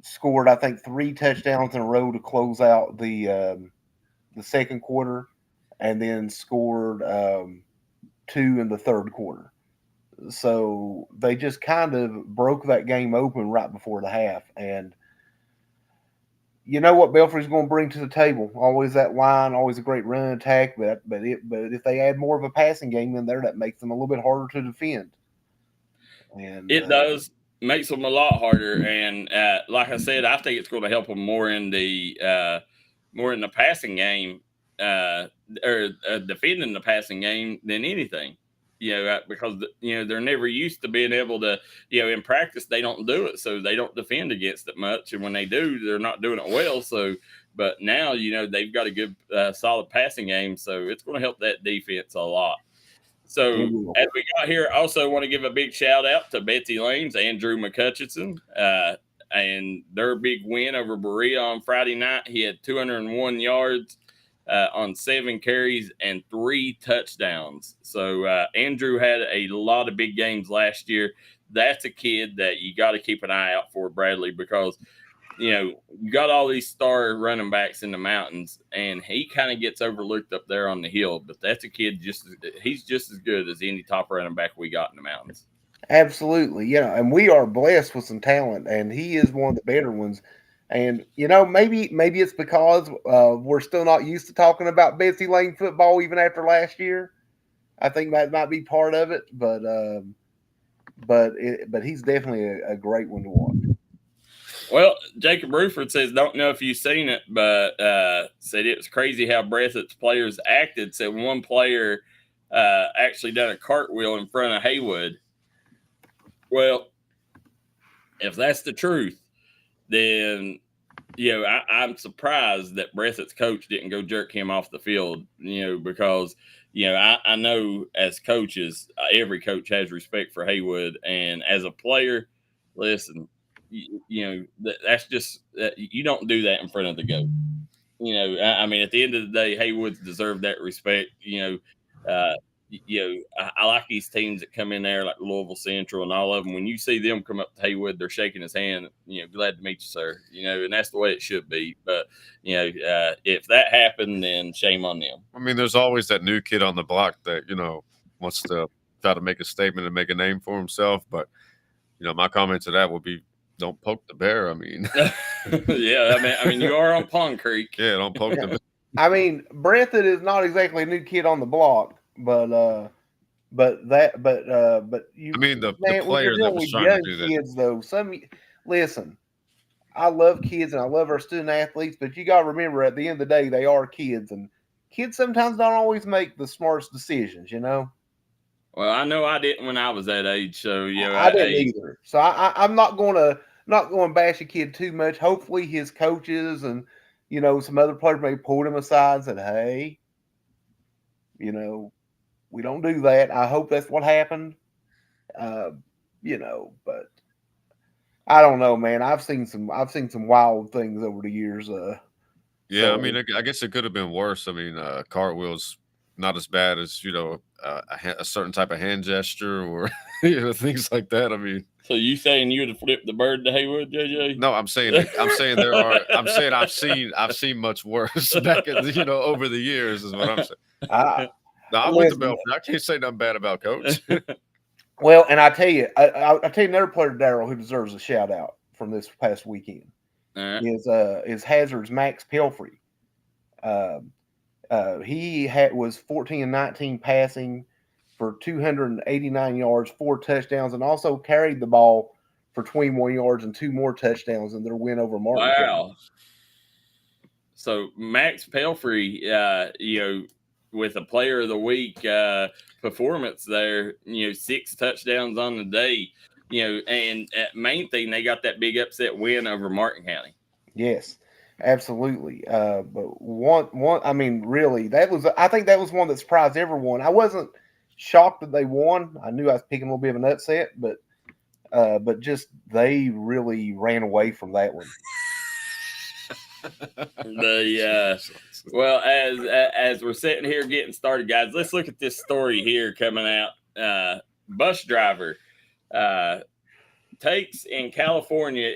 scored, I think, 3 touchdowns in a row to close out the second quarter, and then scored 2 in the third quarter. So they just kind of broke that game open right before the half. And you know what Belfry's going to bring to the table? Always that line, always a great run attack. But if they add more of a passing game in there, that makes them a little bit harder to defend. And it does. Makes them a lot harder. And like I said, I think it's going to help them more in the passing game or defending the passing game than anything. Because they're never used to being able to, in practice they don't do it, so they don't defend against it much, and when they do, they're not doing it well. So, but now they've got a good, solid passing game, so it's going to help that defense a lot. So, as we got here, I also want to give a big shout out to Betsy Lane's Andrew McCutcheon, and their big win over Berea on Friday night. He had 201 yards. On 7 carries and 3 touchdowns. So Andrew had a lot of big games last year. That's a kid that you got to keep an eye out for, Bradley, because you got all these star running backs in the mountains, and he kind of gets overlooked up there on the hill. But that's a kid he's just as good as any top running back we got in the mountains. Absolutely, and we are blessed with some talent, and he is one of the better ones. And, maybe it's because we're still not used to talking about Betsy Lane football even after last year. I think that might be part of it, but he's definitely a great one to watch. Well, Jacob Ruford says, don't know if you've seen it, but said it was crazy how Breathitt's players acted. Said one player actually done a cartwheel in front of Haywood. Well, if that's the truth, then you know, I'm surprised that Breathitt's coach didn't go jerk him off the field, you know, because, you know, I know as coaches, every coach has respect for Haywood. And as a player, listen, you know, that's just, you don't do that in front of the GOAT. You know, I mean, at the end of the day, Haywood's deserved that respect. You know, you know, I like these teams that come in there like Louisville Central and all of them. When you see them come up to Haywood, they're shaking his hand. You know, glad to meet you, sir. You know, and that's the way it should be. But you know, if that happened, then shame on them. I mean, there's always that new kid on the block that, you know, wants to try to make a statement and make a name for himself. But, you know, my comment to that would be, don't poke the bear. I mean, Yeah, I mean, you are on Pond Creek. Yeah, don't poke the bear. I mean, Breathitt is not exactly a new kid on the block, but you. I mean, the player that was trying to do that. Kids, though, listen. I love kids and I love our student athletes, but you got to remember, at the end of the day, they are kids, and kids sometimes don't always make the smartest decisions. You know. Well, I know I didn't when I was that age, so you know, I didn't either. So I'm not going to bash a kid too much. Hopefully, his coaches and, you know, some other players may pull him aside and said, "Hey, you know, we don't do that." I hope that's what happened. You know, but I don't know, man. I've seen some wild things over the years. Yeah, So, I mean, I guess it could have been worse. I mean, cartwheels not as bad as, you know, a certain type of hand gesture or you know, things like that. I mean, so you saying you'd have flipped the bird to Haywood, JJ? No, I'm saying I've seen much worse back in, you know, over the years is what I'm saying. No, I went to Belfast. I can't say nothing bad about Coach. Well, and I tell you, I tell you another player, Darryl, who deserves a shout out from this past weekend is Hazard's Max Pelfrey. He was 14 and 19 passing for 289 yards, 4 touchdowns, and also carried the ball for 21 yards and 2 more touchdowns in their win over Martin. Wow. So Max Pelfrey, you know, with a player of the week performance there, you know, 6 touchdowns on the day, you know, and main thing, they got that big upset win over Martin County. Yes, absolutely. But one, I mean, really, I think that was one that surprised everyone. I wasn't shocked that they won. I knew I was picking a little bit of an upset, but just they really ran away from that one. Well, as we're sitting here getting started, guys, let's look at this story here coming out. Bus driver takes in California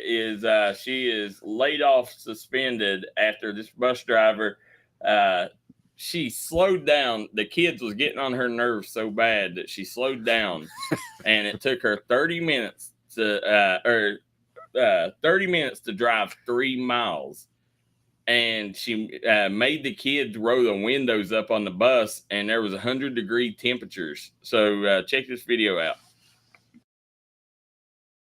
she is laid off, suspended after this bus driver. She slowed down. The kids was getting on her nerves so bad that she slowed down, and it took her 30 minutes to 30 minutes to drive 3 miles. And she made the kids roll the windows up on the bus, and there was 100-degree temperatures. So check this video out.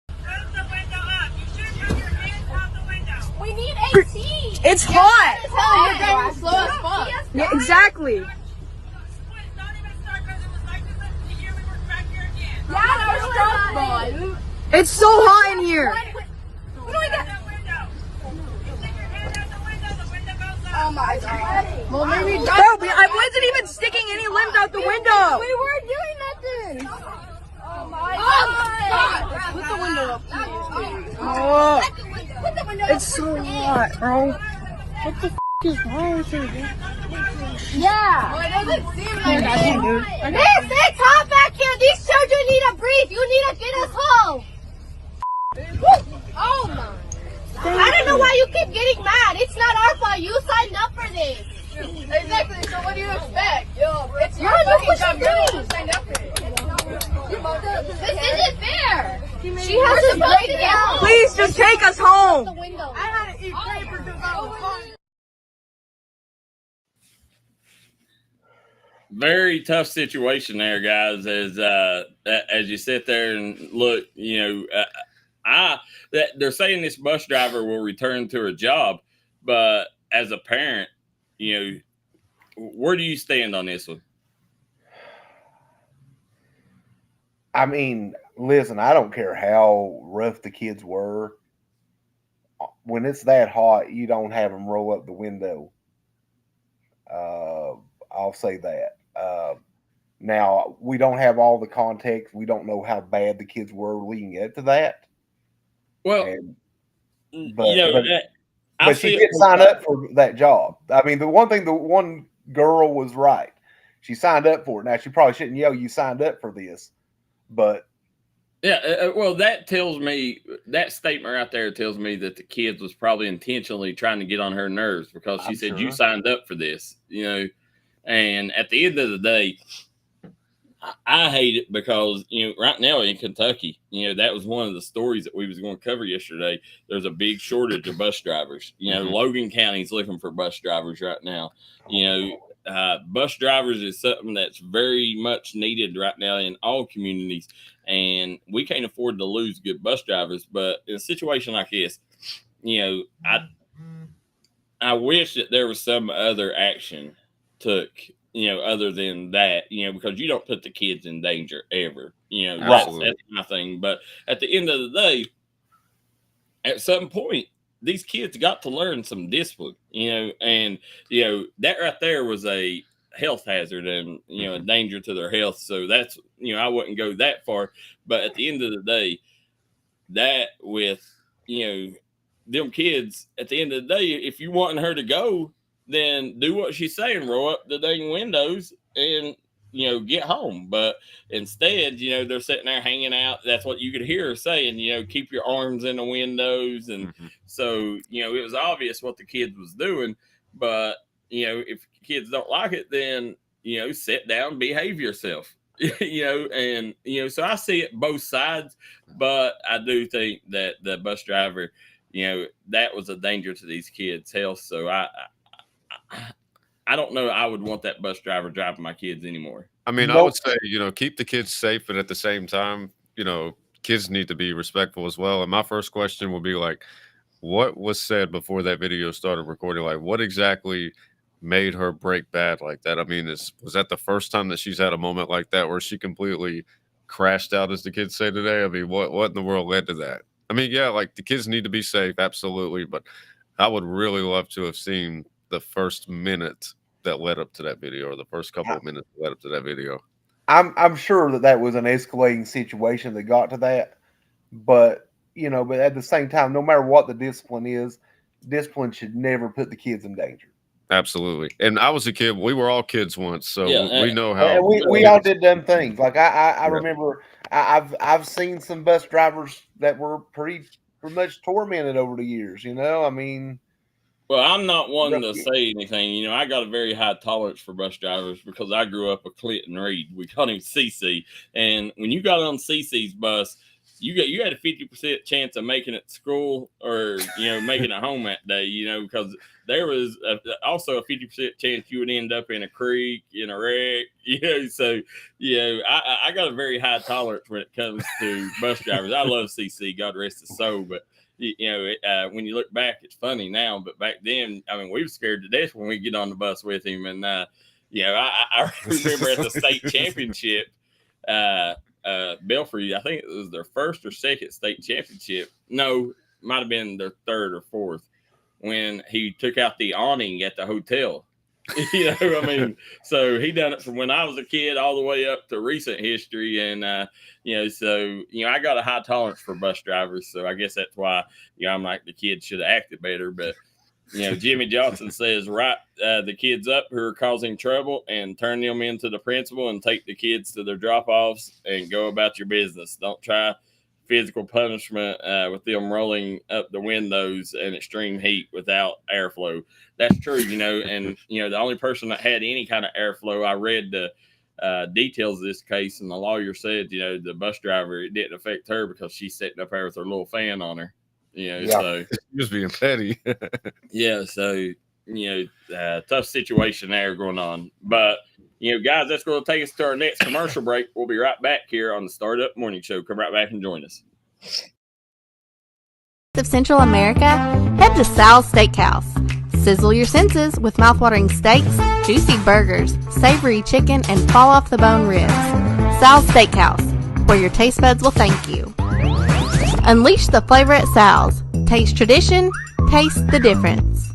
Turn the window up. You should have your hands out the window. We need AC. It's hot. You're driving slow as fuck. Yeah, exactly. Don't even start because it was like this. The year we worked back here again. Yeah, no, stop. It's so hot in here. What do we got? Oh my god. Well, maybe bro, I wasn't even sticking any limbs out the window. We weren't doing nothing. Oh my god. Put the window up. Oh. Put the window up. It's so hot, bro. What the f is wrong with you, dude? Yeah. Well, it doesn't seem like it, dude. It's hot back here. These children need a breathe. You need to get us home. Oh my. I don't know why you keep getting mad. It's not our fault. You signed up for this. Exactly. So what do you expect? Yo, it's your fucking job. You signed up for it. This isn't fair. She has to break it down. Please just take us home. I had to eat paper because I was hungry. Very tough situation there, guys. As you sit there and look, you know, they're saying this bus driver will return to her job, but as a parent, you know, where do you stand on this one? I mean, listen, I don't care how rough the kids were. when it's that hot, you don't have them roll up the window. I'll say that. Now, we don't have all the context. We don't know how bad the kids were leading up to that. Well, but she did sign up for that job. I mean, the one girl was right. She signed up for it. Now, she probably shouldn't yell, "You signed up for this," but well, that statement right there tells me that the kids was probably intentionally trying to get on her nerves because she said, "You signed up for this," and at the end of the day, I hate it because, right now in Kentucky, that was one of the stories that we was going to cover yesterday. There's a big shortage of bus drivers. Logan County's looking for bus drivers right now. Bus drivers is something that's very much needed right now in all communities, and we can't afford to lose good bus drivers. But in a situation like this, I wish that there was some other action took, other than that, because you don't put the kids in danger ever. That's my thing. But at the end of the day, at some point, these kids got to learn some discipline, and, that right there was a health hazard and, a danger to their health. So that's, I wouldn't go that far. But at the end of the day, that with, them kids, at the end of the day, if you want her to go, then do what she's saying, roll up the dang windows and, get home. But instead, they're sitting there hanging out. That's what you could hear her saying, keep your arms in the windows. And so, it was obvious what the kids was doing. But, if kids don't like it, then, sit down, behave yourself, and, so I see it both sides. But I do think that the bus driver, that was a danger to these kids' health. So I don't know. I would want that bus driver driving my kids anymore. I mean, I would say, keep the kids safe, but at the same time, kids need to be respectful as well. And my first question will be like, what was said before that video started recording? Like, what exactly made her break bad like that? I mean, was that the first time that she's had a moment like that where she completely crashed out, as the kids say today? I mean, what in the world led to that? I mean, yeah, like the kids need to be safe, absolutely. But I would really love to have seen the first minute that led up to that video, or the first couple of minutes that led up to that video. I'm sure that was an escalating situation that got to that, but but at the same time, no matter what the discipline is, discipline should never put the kids in danger. Absolutely. And I was a kid. We were all kids once, so we know how. And we all did dumb things. Like I remember, I've seen some bus drivers that were pretty much tormented over the years. I mean. Well, I'm not one to say anything. I got a very high tolerance for bus drivers because I grew up with Clinton Reed. We called him CC. And when you got on CC's bus, you had a 50% chance of making it to school or, making it home that day, because there was also a 50% chance you would end up in a creek, in a wreck, So, I got a very high tolerance when it comes to bus drivers. I love CC, God rest his soul, but when you look back, it's funny now, but back then, I mean, we were scared to death when we get on the bus with him. And, I remember at the state championship, Belfry, I think it was their first or second state championship. No, might have been their third or fourth, when he took out the awning at the hotel. I mean, so he done it from when I was a kid all the way up to recent history. And, I got a high tolerance for bus drivers. So I guess that's why, I'm like, the kids should have acted better. But, Jimmy Johnson says, write the kids up who are causing trouble and turn them into the principal and take the kids to their drop-offs and go about your business. Don't try physical punishment with them rolling up the windows in extreme heat without airflow. That's true, and, the only person that had any kind of airflow, I read the details of this case, and the lawyer said, the bus driver, it didn't affect her because she's sitting up there with her little fan on her, so. Just being petty. Yeah, so, tough situation there going on. But, guys, that's going to take us to our next commercial break. We'll be right back here on the Startup Morning Show. Come right back and join us. Of Central America, head to Sal's Steakhouse. Sizzle your senses with mouthwatering steaks, juicy burgers, savory chicken, and fall-off-the-bone ribs. Sal's Steakhouse, where your taste buds will thank you. Unleash the flavor at Sal's. Taste tradition, taste the difference.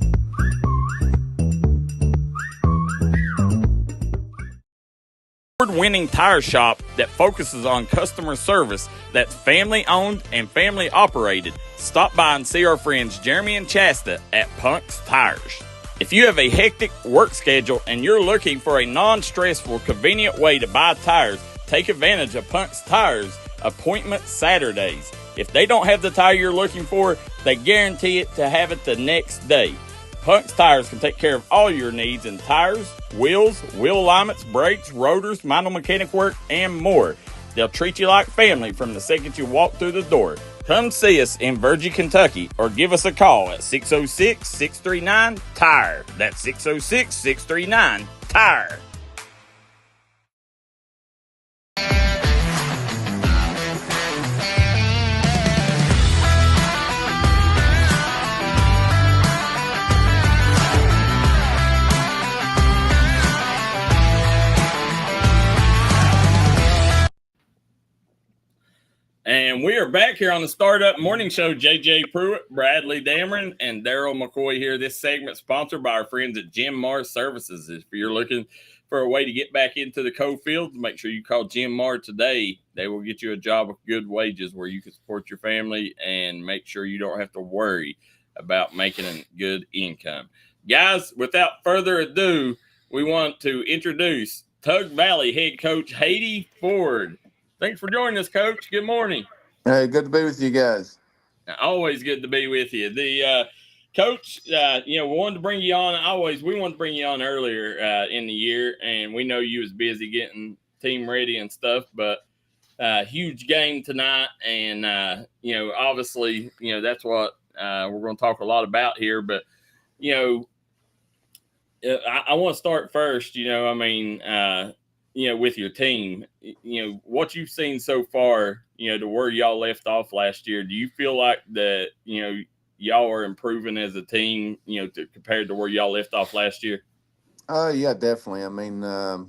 Award-winning tire shop that focuses on customer service that's family-owned and family-operated. Stop by and see our friends Jeremy and Chasta at Punk's Tires. If you have a hectic work schedule and you're looking for a non-stressful, convenient way to buy tires, take advantage of Punk's Tires appointment Saturdays. If they don't have the tire you're looking for, they guarantee it to have it the next day. Punk's Tires can take care of all your needs in tires, wheels, wheel alignments, brakes, rotors, minor mechanic work, and more. They'll treat you like family from the second you walk through the door. Come see us in Virgie, Kentucky, or give us a call at 606-639-TIRE. That's 606-639-TIRE. And we are back here on the Startup Morning Show. JJ Pruitt, Bradley Damron, and Darryl McCoy here. This segment sponsored by our friends at Jim Marr Services. If you're looking for a way to get back into the coal fields, make sure you call Jim Marr today. They will get you a job with good wages where you can support your family and make sure you don't have to worry about making a good income. Guys, without further ado, we want to introduce Tug Valley head coach Haiti Ford. Thanks for joining us, Coach. Good morning. Hey, good to be with you guys. Always good to be with you. The Coach, we wanted to bring you on. We wanted to bring you on earlier in the year, and we know you was busy getting team ready and stuff. But huge game tonight, and obviously, that's what we're going to talk a lot about here. But I want to start first. With your team, what you've seen so far, to where y'all left off last year, do you feel like that, y'all are improving as a team, compared to where y'all left off last year? Yeah, definitely. All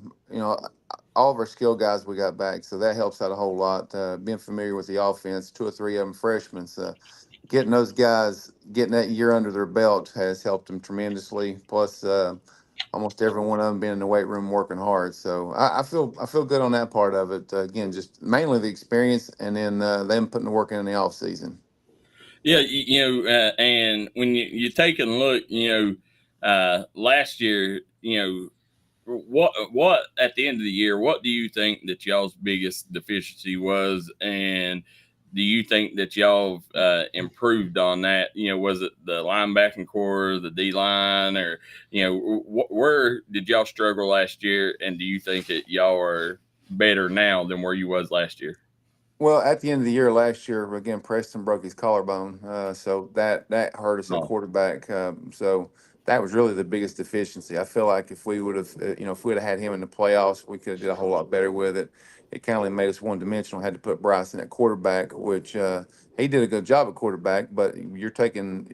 of our skill guys we got back, so that helps out a whole lot. Being familiar with the offense, 2 or 3 of them freshmen, so getting those guys, getting that year under their belt has helped them tremendously. Plus, almost every one of them been in the weight room working hard. So I feel good on that part of it. Again, just mainly the experience, and then them putting the work in the off season. Yeah, and when you take a look, last year, what at the end of the year, what do you think that y'all's biggest deficiency was, and do you think that y'all improved on that? Was it the linebacking core, the D line, or where did y'all struggle last year? And do you think that y'all are better now than where you was last year? Well, at the end of the year last year, again, Preston broke his collarbone, so that hurt us at quarterback. So that was really the biggest deficiency. I feel like if we would have, if we'd have had him in the playoffs, we could have did a whole lot better with it. It kind of made us one-dimensional. Had to put Bryson at quarterback, which he did a good job at quarterback. But you're taking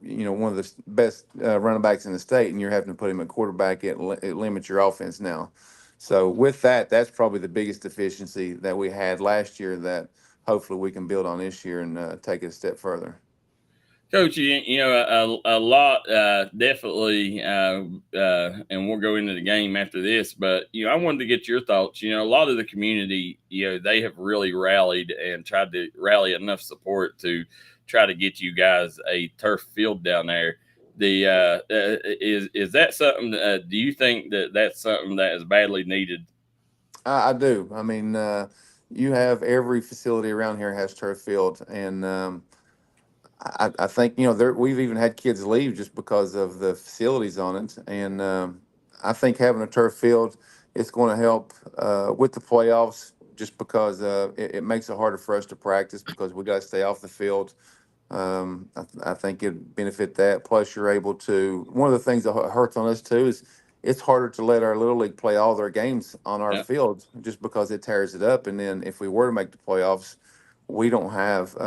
one of the best running backs in the state, and you're having to put him at quarterback. It limits your offense now. So with that, that's probably the biggest deficiency that we had last year that hopefully we can build on this year and take it a step further. Coach, a lot definitely, and we'll go into the game after this. But I wanted to get your thoughts. A lot of the community, they have really rallied and tried to rally enough support to try to get you guys a turf field down there. Is that something? Do you think that that's something that is badly needed? I do. You have every facility around here has turf field, and I think we've even had kids leave just because of the facilities on it, and I think having a turf field is going to help with the playoffs, just because it makes it harder for us to practice because we got to stay off the field. I think it'd benefit that. Plus, you're able to. One of the things that hurts on us too is it's harder to let our little league play all their games on our field just because it tears it up. And then if we were to make the playoffs, we don't have.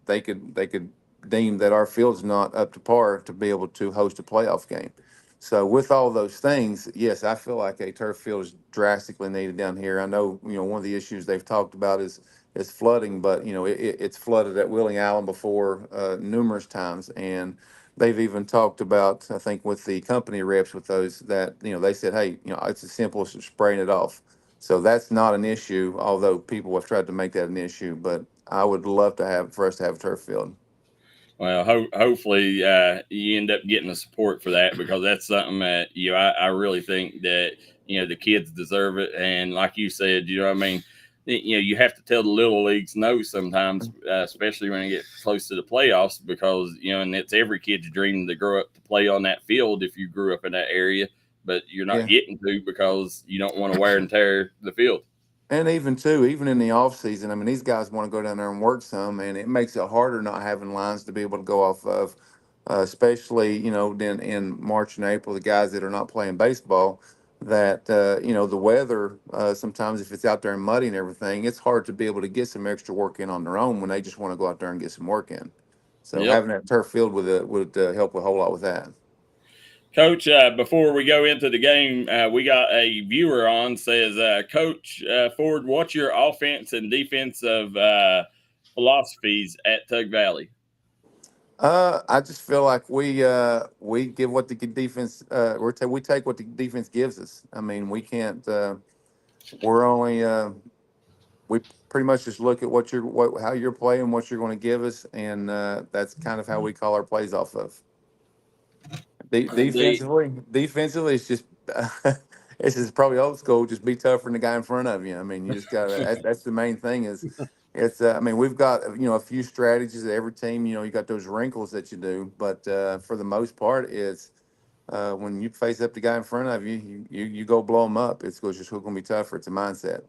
They could deem that our field's not up to par to be able to host a playoff game. So with all those things, yes, I feel like a turf field is drastically needed down here. I know, one of the issues they've talked about is is flooding, but it's flooded at Wheeling Island before numerous times, and they've even talked about, I think, with the company reps with those that they said, hey, it's as simple as spraying it off. So that's not an issue, although people have tried to make that an issue. But I would love for us to have a turf field. Well, hopefully you end up getting the support for that, because that's something that I really think that the kids deserve it. And like you said, I mean, you have to tell the little leagues no sometimes, especially when you get close to the playoffs, because and it's every kid's dream to grow up to play on that field if you grew up in that area, but you're not getting to because you don't want to wear and tear the field. And even in the off season, I mean, these guys want to go down there and work some, and it makes it harder not having lines to be able to go off of, especially then in March and April, the guys that are not playing baseball. That the weather sometimes, if it's out there and muddy and everything, it's hard to be able to get some extra work in on their own when they just want to go out there and get some work in. So having that turf field would help a whole lot with that. Coach, before we go into the game, we got a viewer on, says, Coach Ford, what's your offense and defensive philosophies at Tug Valley? I just feel like we give what the defense we take what the defense gives us. I mean, we can't. We're only we pretty much just look at how you're playing, what you're going to give us, and that's kind of how we call our plays off of. Defensively, it's just it's just probably old school. Just be tougher than the guy in front of you. I mean, you just got to. That's the main thing. It's I mean, we've got a few strategies at every team. You got those wrinkles that you do, but for the most part, it's when you face up the guy in front of you, you go blow them up. It's just who's going to be tougher. It's a mindset.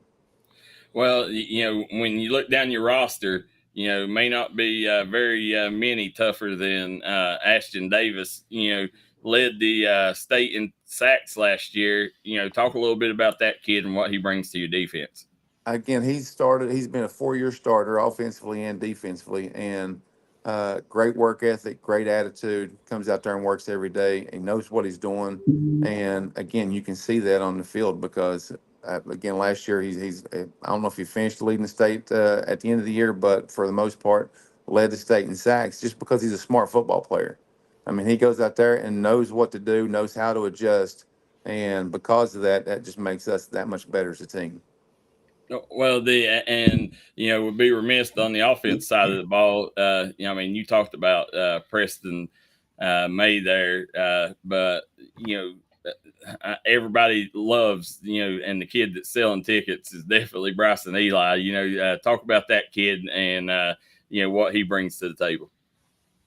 Well, when you look down your roster, may not be very many tougher than Ashton Davis. Led the state in sacks last year. Talk a little bit about that kid and what he brings to your defense. Again, he's been a 4-year starter offensively and defensively, and great work ethic, great attitude, comes out there and works every day. He knows what he's doing. And again, you can see that on the field because again, last year, he's I don't know if he finished leading the state at the end of the year, but for the most part, led the state in sacks just because he's a smart football player. I mean, he goes out there and knows what to do, knows how to adjust. And because of that, that just makes us that much better as a team. Well, we'd be remiss on the offense side of the ball. I mean, you talked about Preston May there, but everybody loves and the kid that's selling tickets is definitely Bryson Eli. Talk about that kid and what he brings to the table.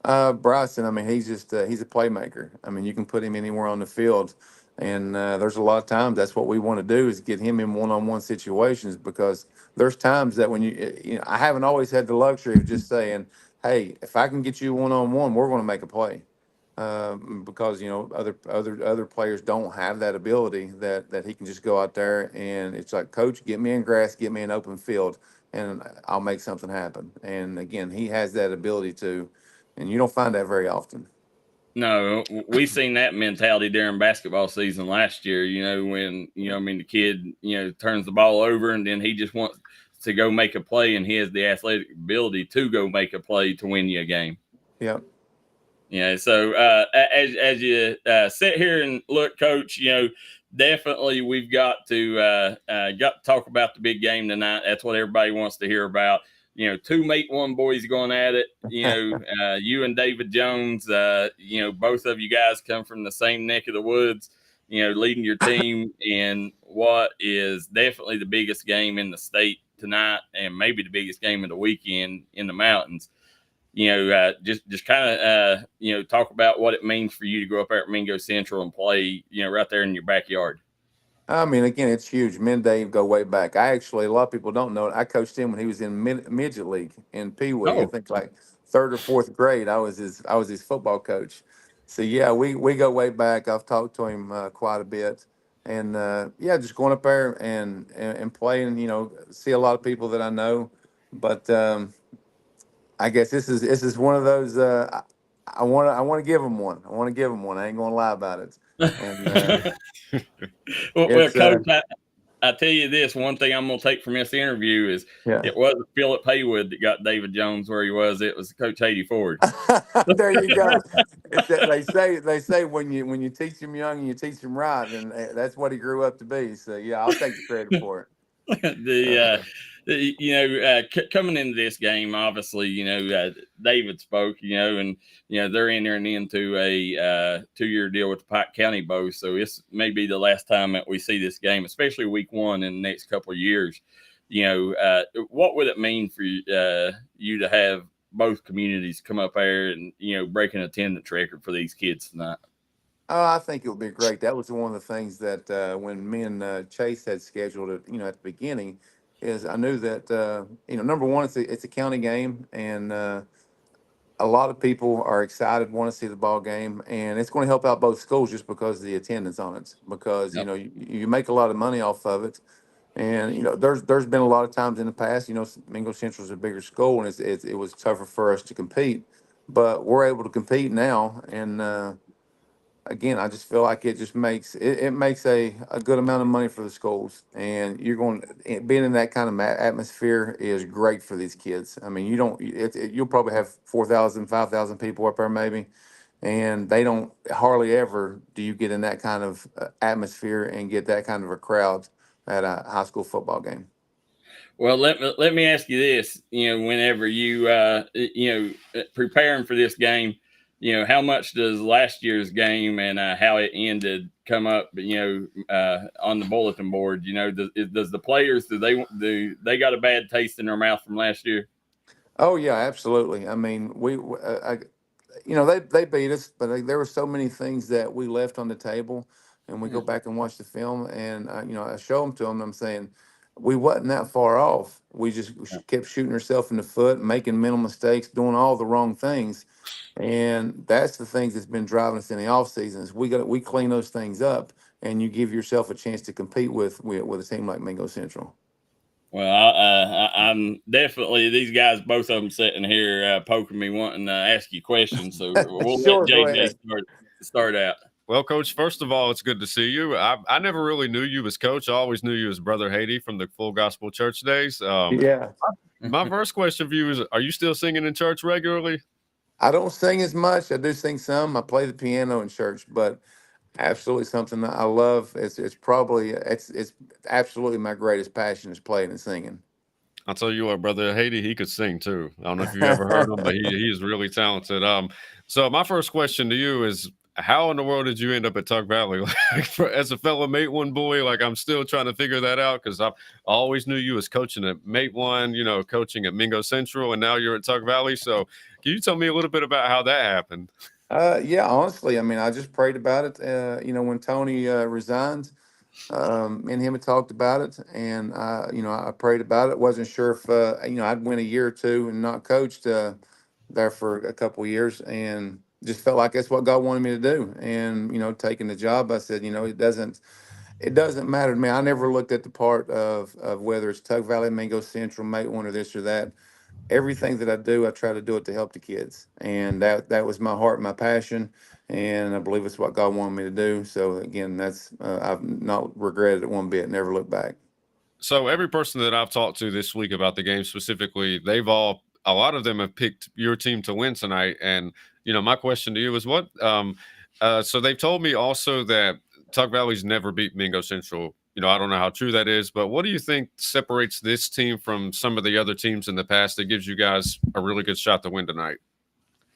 Bryson, I mean, he's a playmaker. I mean, you can put him anywhere on the field. And there's a lot of times that's what we want to do is get him in one-on-one situations because there's times that when I haven't always had the luxury of just saying, hey, if I can get you one-on-one, we're going to make a play. Because, other players don't have that ability that he can just go out there and it's like, coach, get me in grass, get me in open field, and I'll make something happen. And again, he has that ability to, and you don't find that very often. No, we seen that mentality during basketball season last year, when, the kid, turns the ball over and then he just wants to go make a play and he has the athletic ability to go make a play to win you a game. Yep. So as you sit here and look, Coach, definitely we've got to talk about the big game tonight. That's what everybody wants to hear about. Two Mate One boys going at it. You and David Jones. Both of you guys come from the same neck of the woods. Leading your team in what is definitely the biggest game in the state tonight, and maybe the biggest game of the weekend in the mountains. Just kind of talk about what it means for you to go up there at Mingo Central and play. Right there in your backyard. I mean, again, it's huge. Me and Dave go way back. A lot of people don't know it. I coached him when he was in midget league in Pee Wee. I think like 3rd or 4th grade. I was his football coach. So yeah, we go way back. I've talked to him quite a bit, and just going up there and playing. See a lot of people that I know, but I guess this is one of those. I want to give him one. I ain't gonna lie about it. And, Well, Coach, I tell you this, one thing I'm going to take from this interview is Yeah. it wasn't Philip Haywood that got David Jones where he was. It was Coach Haiti Ford. There you go. They say when you teach them young and you teach them right, and that's what he grew up to be. So yeah, I'll take the credit for it. Coming into this game, obviously, David spoke, and they're entering into a 2-year deal with the Pike County Bow, so this may be the last time that we see this game, especially week 1 in the next couple of years. What would it mean for you to have both communities come up there and break an attendance record for these kids tonight? I think it would be great. That was one of the things that when me and Chase had scheduled it, at the beginning, is I knew that number one, it's a county game, and a lot of people are excited, want to see the ball game, and it's going to help out both schools just because of the attendance on it. Because Yep. you make a lot of money off of it, and there's been a lot of times in the past, Mingo Central is a bigger school, and it was tougher for us to compete, but we're able to compete now, and again, I just feel like it just makes it makes a good amount of money for the schools, and being in that kind of atmosphere is great for these kids. I mean, you'll probably have 4,000, 5,000 people up there maybe, and they don't hardly ever do you get in that kind of atmosphere and get that kind of a crowd at a high school football game. Well, let me ask you this: whenever you preparing for this game, how much does last year's game and how it ended come up? On the bulletin board. Does the players do they got a bad taste in their mouth from last year? Oh yeah, absolutely. I mean, they beat us, but there were so many things that we left on the table, and we go back and watch the film, and I show them to them. I'm saying we wasn't that far off. We just kept shooting ourselves in the foot, making mental mistakes, doing all the wrong things, and that's the things that's been driving us in the off seasons. We clean those things up, and you give yourself a chance to compete with a team like Mingo Central. Well, I'm definitely, these guys, both of them sitting here poking me, wanting to ask you questions. So we'll Sure, let JJ start out. Well, Coach, first of all, it's good to see you. I never really knew you as Coach. I always knew you as Brother Haiti from the Full Gospel Church days. Yeah. My first question for you is, are you still singing in church regularly? I don't sing as much. I do sing some. I play the piano in church, but absolutely something that I love. It's absolutely my greatest passion is playing and singing. I'll tell you what, Brother Haiti, he could sing too. I don't know if you ever heard him, but he is really talented. So my first question to you is, how in the world did you end up at Tug Valley? As a fellow Mate One boy, I'm still trying to figure that out, because I always knew you as coaching at Mate One, coaching at Mingo Central, and now you're at Tug Valley. So can you tell me a little bit about how that happened? Yeah, honestly, I mean, I just prayed about it. When Tony resigned, me and him had talked about it, and I prayed about it. Wasn't sure if I'd win a year or two and not coached there for a couple of years, and just felt like that's what God wanted me to do. And taking the job, I said, it doesn't matter to me. I never looked at the part of whether it's Tug Valley, Mingo Central, Mate One, or this or that. Everything that I do, I try to do it to help the kids, and that was my heart, my passion, and I believe it's what God wanted me to do. So again, that's I've not regretted it one bit. Never looked back. So every person that I've talked to this week about the game specifically, a lot of them have picked your team to win tonight. And my question to you is what? So they've told me also that Tug Valley's never beat Mingo Central. I don't know how true that is, but what do you think separates this team from some of the other teams in the past that gives you guys a really good shot to win tonight?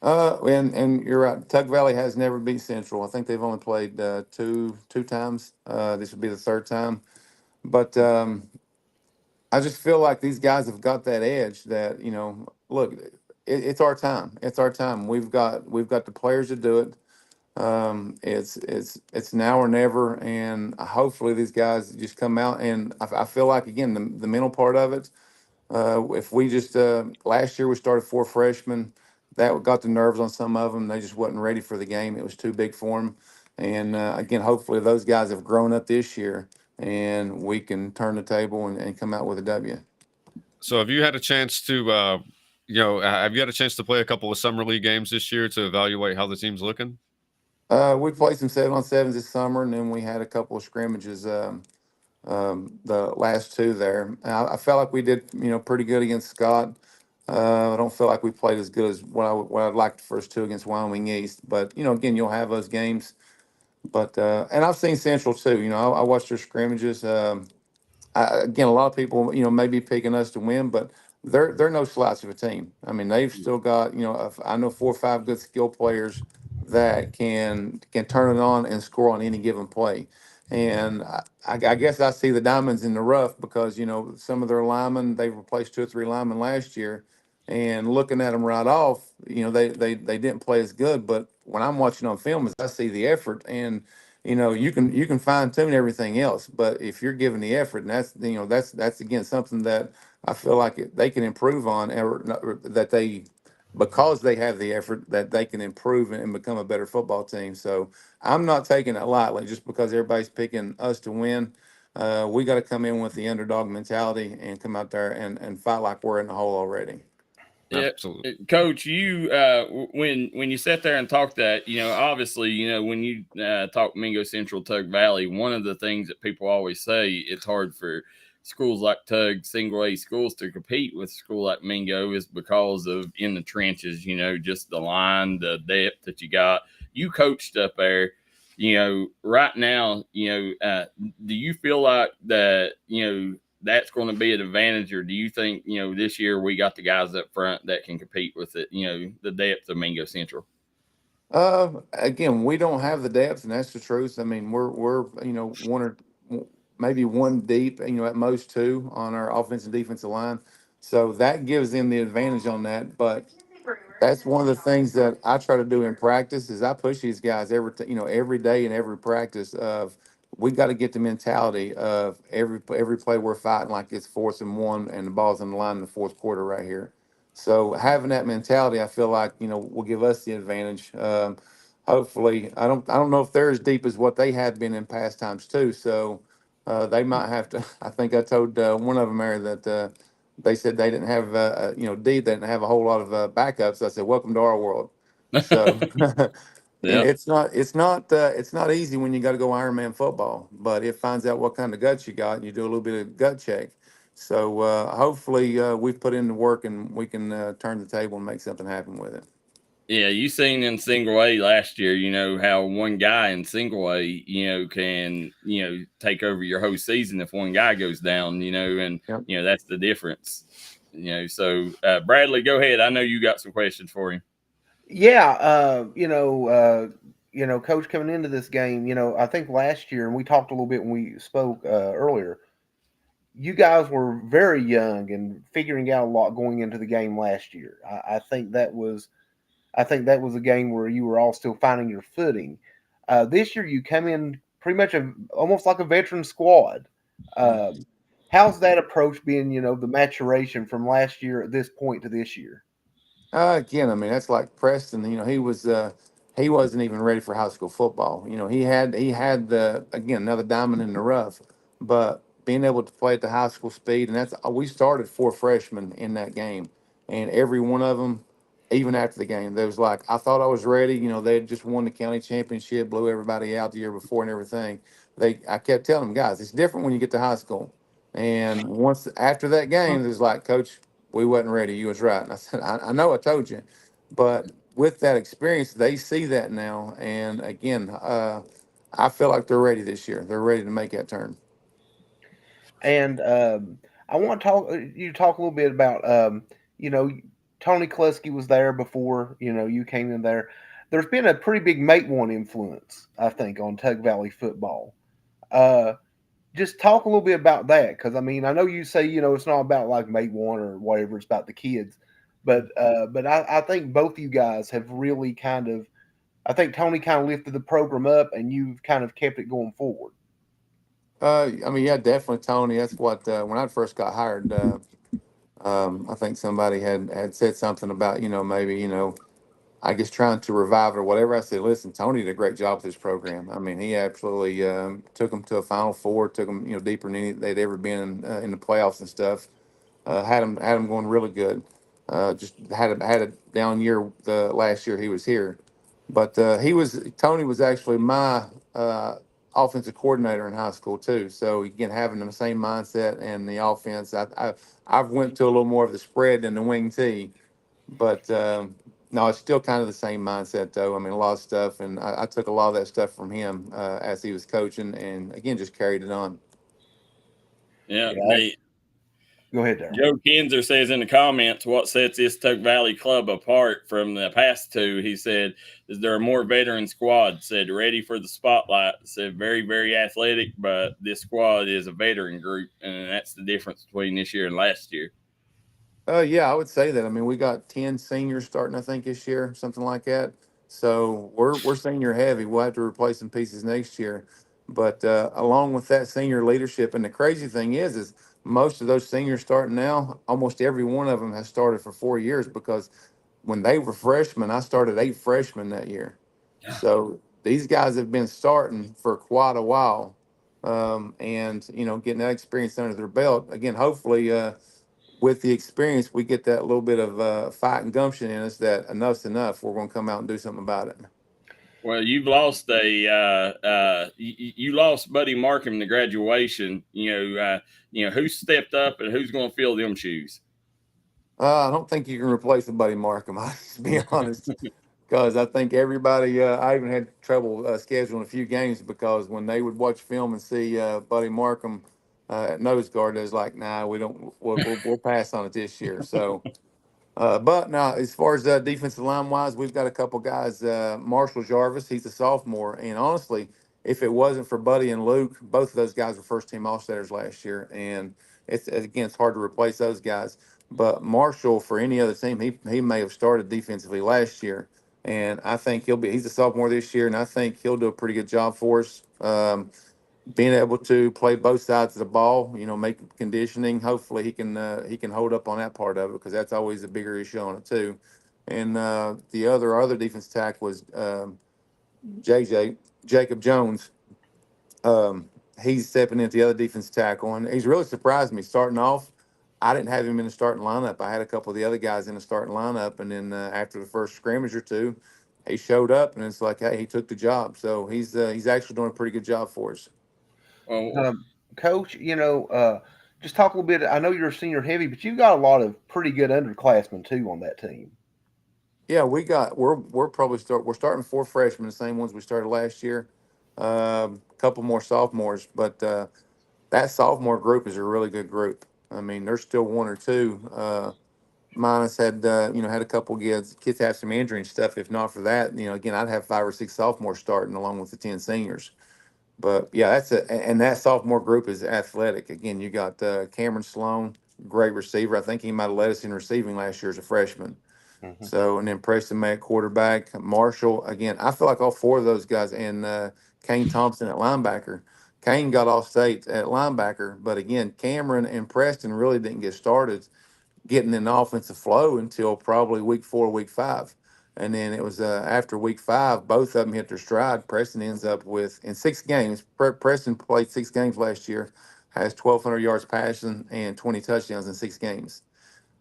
And you're right. Tug Valley has never beat Central. I think they've only played two times. This would be the third time. But I just feel like these guys have got that edge that, look, it's our time. It's our time. We've got the players to do it. It's now or never, and hopefully these guys just come out. And I feel like, again, the mental part of it, if we just last year we started 4 freshmen, that got the nerves on some of them. They just wasn't ready for the game. It was too big for them. And again, hopefully those guys have grown up this year, and we can turn the table and come out with a W. So have you had a chance to play a couple of summer league games this year to evaluate how the team's looking? We played some 7-on-7s this summer, and then we had a couple of scrimmages the last two there. I felt like we did, pretty good against Scott. I don't feel like we played as good as what I'd like the first two against Wyoming East. But again, you'll have those games. But and I've seen Central too. I watched their scrimmages. Again, a lot of people, may be picking us to win, but they're no slouch of a team. I mean, they've still got, I know 4 or 5 good skill players that can turn it on and score on any given play. And I guess I see the diamonds in the rough because some of their linemen, they replaced 2 or 3 linemen last year, and looking at them right off, they didn't play as good. But when I'm watching on film, is I see the effort, and you can fine tune everything else, but if you're giving the effort, and that's again something that I feel like they can improve on, or that because they have the effort, that they can improve and become a better football team. So I'm not taking it lightly just because everybody's picking us to win. We got to come in with the underdog mentality and come out there and fight like we're in the hole already. Yeah, Absolutely. Coach, you when you sat there and talked that, obviously, when you talk Mingo Central, Tug Valley, one of the things that people always say, it's hard for schools like Tug, single A schools, to compete with a school like Mingo is because of in the trenches, just the line, the depth that you got. You coached up there, right now, do you feel like that, that's going to be an advantage, or do you think this year we got the guys up front that can compete with it? The depth of Mingo Central. Again, we don't have the depth, and that's the truth. I mean, we're one or maybe one deep, at most two on our offensive and defensive line, so that gives them the advantage on that. But that's one of the things that I try to do in practice is I push these guys every day in every practice of we got to get the mentality of every play we're fighting like it's 4th and 1 and the ball's on the line in the fourth quarter right here. So having that mentality, I feel like will give us the advantage. Hopefully, I don't know if they're as deep as what they have been in past times too. So they might have to. I think I told one of them there that. They said they didn't have, D didn't have a whole lot of backups. I said, welcome to our world. So Yeah. it's not easy when you got to go Ironman football, but it finds out what kind of guts you got, and you do a little bit of gut check. So hopefully we've put in the work and we can turn the table and make something happen with it. Yeah, you seen in single A last year, how one guy in single A, can, take over your whole season if one guy goes down, and Yep. That's the difference. So Bradley, go ahead. I know you got some questions for him. Yeah, Coach, coming into this game, I think last year, and we talked a little bit when we spoke earlier, you guys were very young and figuring out a lot going into the game last year. I think that was a game where you were all still finding your footing. This year, you come in pretty much almost like a veteran squad. How's that approach been? The maturation from last year at this point to this year. Again, I mean that's like Preston. He wasn't even ready for high school football. He had the again another diamond in the rough, but being able to play at the high school speed, and we started 4 freshmen in that game, and every one of them, even after the game, they was like, I thought I was ready. They had just won the county championship, blew everybody out the year before, and everything. I kept telling them, guys, it's different when you get to high school. And once after that game, it was like, Coach, we wasn't ready. You was right. And I said, I know I told you, but with that experience, they see that now. And again, I feel like they're ready this year. They're ready to make that turn. And I want to talk a little bit about Tony Kluski was there before you came in there. There's been a pretty big Mate One influence, I think, on Tug Valley football. Just talk a little bit about that, because I mean, I know you say it's not about like Mate One or whatever; it's about the kids. But I think both you guys have really I think Tony kind of lifted the program up, and you've kind of kept it going forward. I mean, yeah, definitely, Tony. That's what when I first got hired, I think somebody had said something about maybe I guess trying to revive it or whatever. I said, listen, Tony did a great job with this program. I mean, he absolutely took them to a Final Four, took them deeper than they'd ever been in the playoffs and stuff. Had them going really good. Just had a down year the last year he was here, but Tony was actually my offensive coordinator in high school too. So again, having the same mindset and the offense, I've went to a little more of the spread than the wing tee, but no, it's still kind of the same mindset though. I mean, a lot of stuff, and I took a lot of that stuff from him as he was coaching, and again, just carried it on. Yeah, Go ahead, Darryl. Joe Kinzer says in the comments, what sets this Tuck Valley club apart from the past two? He said, is there a more veteran squad? Said, ready for the spotlight. Said, very, very athletic, but this squad is a veteran group, and that's the difference between this year and last year. Yeah, I would say that. I mean, we got 10 seniors starting, I think, this year, something like that. So we're senior heavy. We'll have to replace some pieces next year. But along with that senior leadership, and the crazy thing is most of those seniors starting now, almost every one of them has started for 4 years, because when they were freshmen, I started 8 freshmen that year. So these guys have been starting for quite a while, and getting that experience under their belt. Again, hopefully. With the experience, we get that little bit of fight and gumption in us that enough's enough. We're going to come out and do something about it. Well, you've lost you lost Buddy Markham to graduation. Who stepped up and who's going to fill them shoes? I don't think you can replace Buddy Markham. I'll just be honest, because I think everybody. I even had trouble scheduling a few games, because when they would watch film and see Buddy Markham at nose guard, it was like, nah, we don't. We'll pass on it this year. So. But now, as far as defensive line wise, we've got a couple guys. Marshall Jarvis, he's a sophomore, and honestly, if it wasn't for Buddy and Luke, both of those guys were first team All-Staters last year, and it's hard to replace those guys. But Marshall, for any other team, he may have started defensively last year, and I think he's a sophomore this year, and I think he'll do a pretty good job for us. Being able to play both sides of the ball, make conditioning. Hopefully he can hold up on that part of it, because that's always a bigger issue on it too. And the other defense tackle was Jacob Jones. He's stepping into the other defense tackle, and he's really surprised me starting off. I didn't have him in the starting lineup. I had a couple of the other guys in the starting lineup, and then after the first scrimmage or two, he showed up, and it's like, hey, he took the job. So he's actually doing a pretty good job for us. Coach, just talk a little bit. I know you're a senior heavy, but you've got a lot of pretty good underclassmen too on that team. Yeah, we're starting 4 freshmen, the same ones we started last year. A couple more sophomores, but that sophomore group is a really good group. I mean, there's still 1 or 2. Minus had a couple kids have some injury and stuff. If not for that, again, I'd have 5 or 6 sophomores starting along with the 10 seniors. But yeah, and that sophomore group is athletic. Again, you got Cameron Sloan, great receiver. I think he might have led us in receiving last year as a freshman. Mm-hmm. So, and then Preston May at quarterback, Marshall. Again, I feel like all 4 of those guys, and Kane Thompson at linebacker. Kane got all state at linebacker, but again, Cameron and Preston really didn't get started getting in the offensive flow until probably week 4, week 5. And then it was after week 5, both of them hit their stride. Preston ends up with, in 6 games, Preston played 6 games last year, has 1,200 yards passing and 20 touchdowns in 6 games.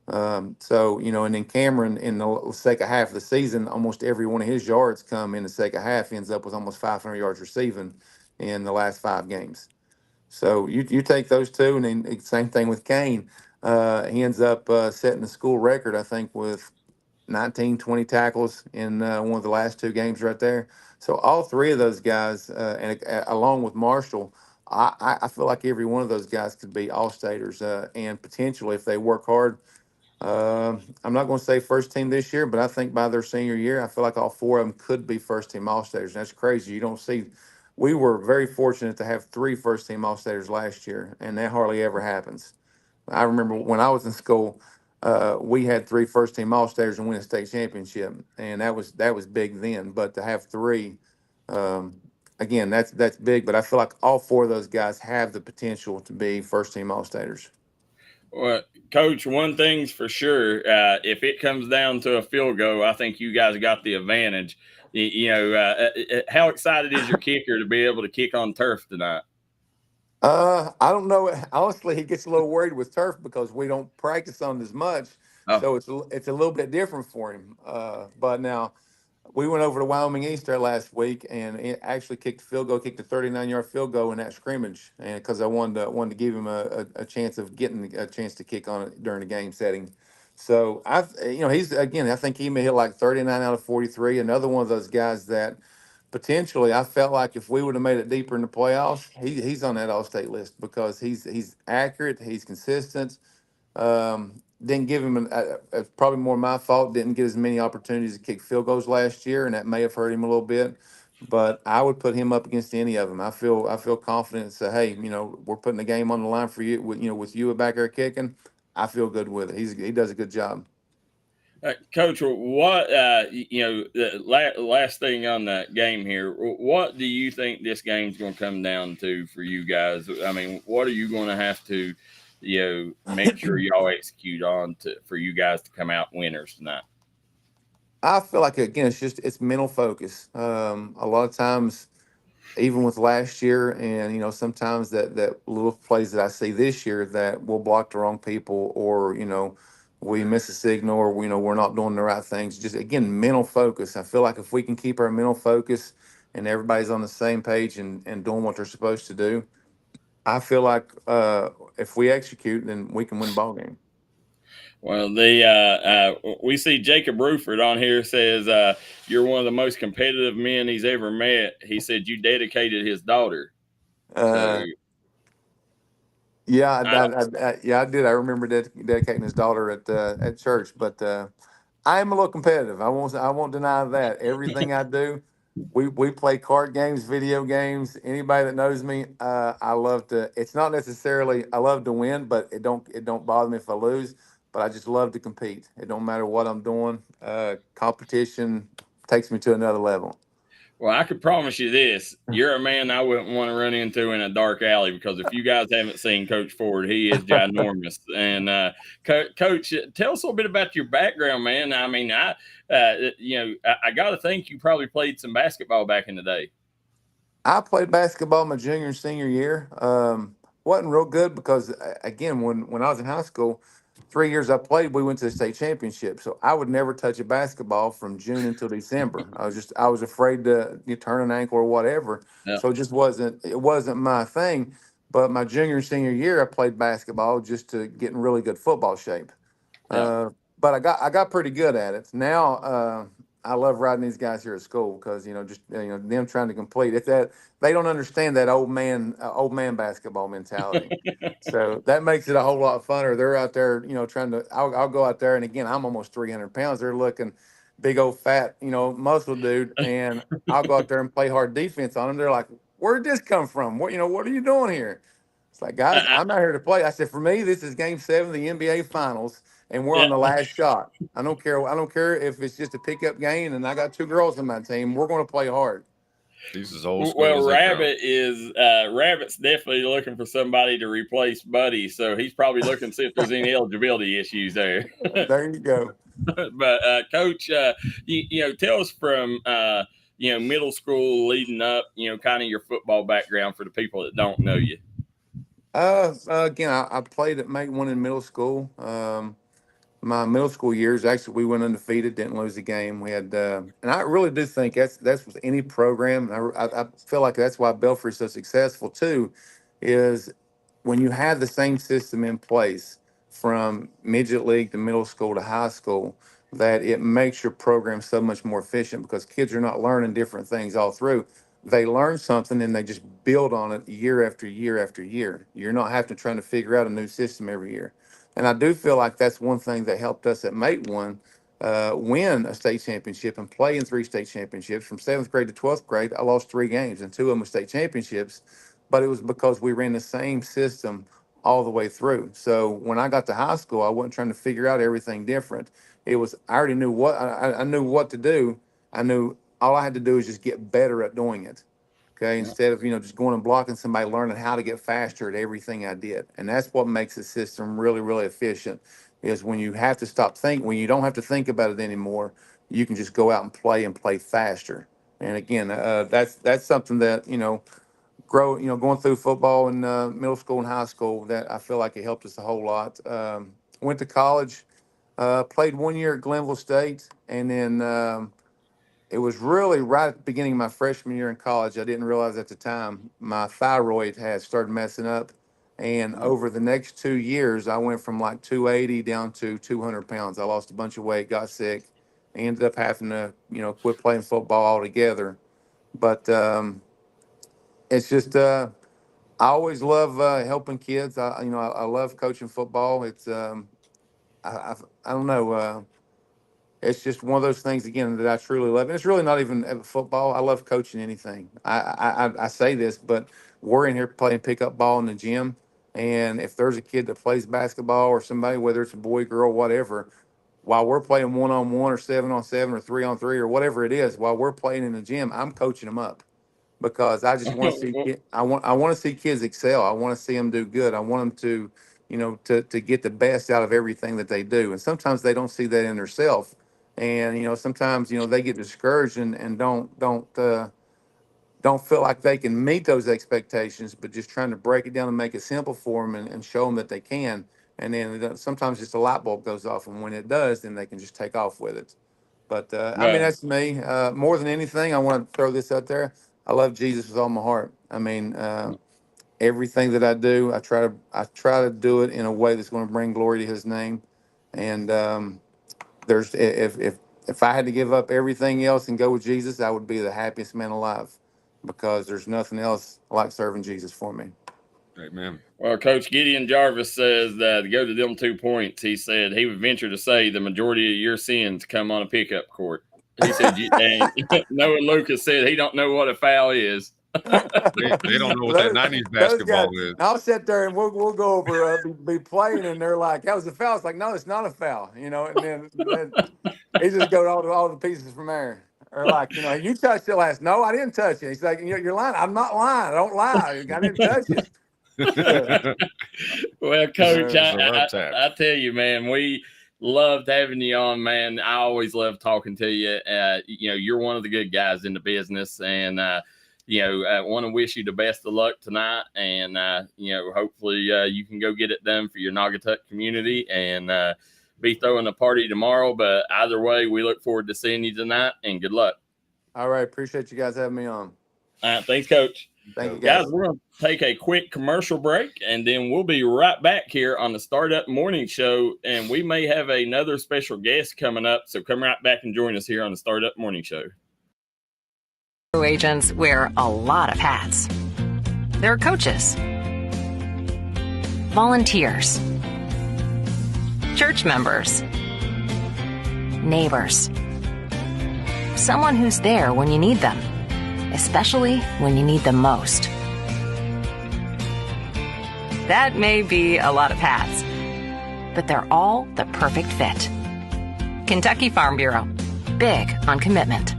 And then Cameron in the second half of the season, almost every one of his yards come in the second half, ends up with almost 500 yards receiving in the last 5 games. So you take those 2, and then same thing with Kane. He ends up setting the school record, I think, with 19, 20 tackles in one of the last 2 games right there. So all 3 of those guys, and along with Marshall, I feel like every one of those guys could be All-Staters, and potentially, if they work hard, I'm not going to say first team this year, but I think by their senior year, I feel like all 4 of them could be first team All-Staters. That's crazy. You don't see. We were very fortunate to have 3 first team All-Staters last year, and that hardly ever happens. I remember when I was in school, we had 3 first team All-Staters and win a state championship, and that was big then. But to have 3, again, that's big. But I feel like all 4 of those guys have the potential to be first team All-Staters. Well, Coach, one thing's for sure. If it comes down to a field goal, I think you guys got the advantage. How excited is your kicker to be able to kick on turf tonight? I don't know. Honestly, he gets a little worried with turf because we don't practice on it as much. So it's a little bit different for him. But now we went over to Wyoming East there last week, and it actually kicked a 39-yard field goal in that scrimmage, and because I wanted to give him a chance of getting a chance to kick on it during the game setting. So he's again, I think he may hit like 39 out of 43. Another one of those guys that potentially I felt like if we would have made it deeper in the playoffs, he's on that all-state list because he's accurate, he's consistent. Didn't give him probably more my fault. Didn't get as many opportunities to kick field goals last year, and that may have hurt him a little bit. But I would put him up against any of them. I feel confident and say, hey, we're putting the game on the line for you. With you back there kicking, I feel good with it. He does a good job. Coach, what the last thing on that game here? What do you think this game's going to come down to for you guys? I mean, what are you going to have to, make sure y'all execute on for you guys to come out winners tonight? I feel like again, it's mental focus. A lot of times, even with last year, and sometimes that little plays that I see this year that we'll block the wrong people, or we miss a signal, or we're not doing the right things. Just again, mental focus. I feel like if we can keep our mental focus and everybody's on the same page and doing what they're supposed to do, I feel like if we execute, then we can win the ball game. Well, we see Jacob Ruford on here says you're one of the most competitive men he's ever met. He said you dedicated his daughter. Yeah, I did. I remember dedicating his daughter at church. But I am a little competitive. I won't deny that. Everything I do, we play card games, video games. Anybody that knows me, I love to. It's not necessarily I love to win, but it don't bother me if I lose. But I just love to compete. It don't matter what I'm doing. Competition takes me to another level. Well, I could promise you this. You're a man I wouldn't want to run into in a dark alley, because if you guys haven't seen Coach Ford, he is ginormous. And Coach, tell us a little bit about your background, man. I mean, I got to think you probably played some basketball back in the day. I played basketball my junior and senior year. Wasn't real good because, again, when I was in high school, 3 years I played, we went to the state championship. So I would never touch a basketball from June until December. I was afraid to turn an ankle or whatever. Yeah. So it wasn't my thing. But my junior and senior year, I played basketball just to get in really good football shape. Yeah. But I got pretty good at it. Now I love riding these guys here at school because them trying to complete it. That they don't understand that old man basketball mentality. So that makes it a whole lot funner. They're out there, trying to. I'll go out there, and again, I'm almost 300 pounds. They're looking big old fat, muscle dude, and I'll go out there and play hard defense on them. They're like, "Where'd this come from? What are you doing here?" It's like, guys, I'm not here to play. I said, for me, this is Game 7 of the NBA Finals. And we're on the last shot. I don't care if it's just a pickup game and I got 2 girls on my team. We're going to play hard. This is old school. Well, Rabbit's definitely looking for somebody to replace Buddy, so he's probably looking to see if there's any eligibility issues there. There you go. But Coach, tell us from middle school leading up, kind of your football background for the people that don't know you. Again, I played at Make One in middle school. My middle school years, actually, we went undefeated, didn't lose a game. We had, and I really do think that's with any program. I feel like that's why Belfry's so successful too, is when you have the same system in place from midget league to middle school to high school, that it makes your program so much more efficient because kids are not learning different things all through. They learn something and they just build on it year after year after year. You're not having to try to figure out a new system every year. And I do feel like that's one thing that helped us at Mate One win a state championship and play in 3 state championships. From 7th grade to 12th grade, I lost 3 games, and 2 of them were state championships. But it was because we ran the same system all the way through. So when I got to high school, I wasn't trying to figure out everything different. It was I already knew what I knew what to do. I knew all I had to do is just get better at doing it. Okay, instead of just going and blocking somebody, learning how to get faster at everything I did, and that's what makes the system really, really efficient. Is when you have to stop thinking, when you don't have to think about it anymore, you can just go out and play faster. And again, that's something that going through football in middle school and high school, that I feel like it helped us a whole lot. Went to college, played 1 year at Glenville State, and then it was really right at the beginning of my freshman year in college. I didn't realize at the time my thyroid had started messing up. And over the next 2 years, I went from like 280 down to 200 pounds. I lost a bunch of weight, got sick, ended up having to, quit playing football altogether. But it's just, I always love helping kids. I love coaching football. It's, I don't know. It's just one of those things again that I truly love. And it's really not even football. I love coaching anything. I say this, but we're in here playing pickup ball in the gym. And if there's a kid that plays basketball or somebody, whether it's a boy, girl, whatever, while we're playing 1-on-1 or 7-on-7 or 3-on-3 or whatever it is, while we're playing in the gym, I'm coaching them up because I just want to see. I want to see kids excel. I want to see them do good. I want them to, to get the best out of everything that they do. And sometimes they don't see that in themselves. And sometimes they get discouraged and don't feel like they can meet those expectations, but just trying to break it down and make it simple for them and show them that they can. And then sometimes just a light bulb goes off, and when it does, then they can just take off with it. But I mean, that's me. More than anything, I want to throw this out there. I love Jesus with all my heart. I mean, everything that I do, I try to do it in a way that's going to bring glory to His name. And there's if I had to give up everything else and go with Jesus, I would be the happiest man alive, because there's nothing else like serving Jesus for me. Amen. Well, Coach Gideon Jarvis says that to go to them 2 points, he said he would venture to say the majority of your sins come on a pickup court. He said, and Noah Lucas said he don't know what a foul is. They don't know what that 90s basketball is. I'll sit there and we'll go over, be playing, and they're like, that was a foul. It's like, no, it's not a foul, and then he just go to all the pieces from there. Or like, you touched it last. No, I didn't touch it. He's like, you're lying. I'm not lying. I don't lie. I didn't touch it. Well, Coach, I tell you, man, we loved having you on, man. I always love talking to you. You're one of the good guys in the business, and I want to wish you the best of luck tonight. And hopefully you can go get it done for your Naugatuck community and be throwing a party tomorrow. But either way, we look forward to seeing you tonight, and good luck. All right, appreciate you guys having me on. All right, thanks, Coach. Thank you, guys. We're going to take a quick commercial break, and then we'll be right back here on the Startup Morning Show, and we may have another special guest coming up, so come right back and join us here on the Startup Morning Show. Agents wear a lot of hats. They're coaches, volunteers, church members, neighbors, someone who's there when you need them, especially when you need them most. That may be a lot of hats, but they're all the perfect fit. Kentucky Farm Bureau, big on commitment.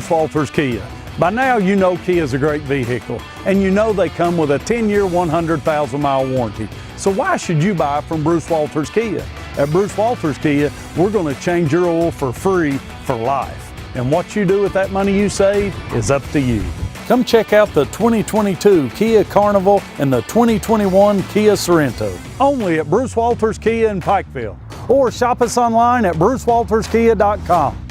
Walters Kia. By now, you know Kia is a great vehicle, and you know they come with a 10-year, 100,000-mile warranty. So why should you buy from Bruce Walters Kia? At Bruce Walters Kia, we're going to change your oil for free for life. And what you do with that money you save is up to you. Come check out the 2022 Kia Carnival and the 2021 Kia Sorento. Only at Bruce Walters Kia in Pikeville. Or shop us online at brucewalterskia.com.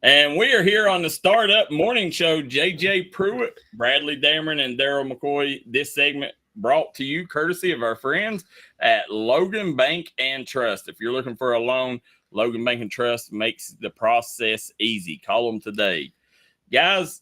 And we are here on the Startup Morning Show. JJ Pruitt, Bradley Damron, and Darryl McCoy. This segment brought to you courtesy of our friends at Logan Bank and Trust. If you're looking for a loan, Logan Bank and Trust makes the process easy. Call them today. Guys,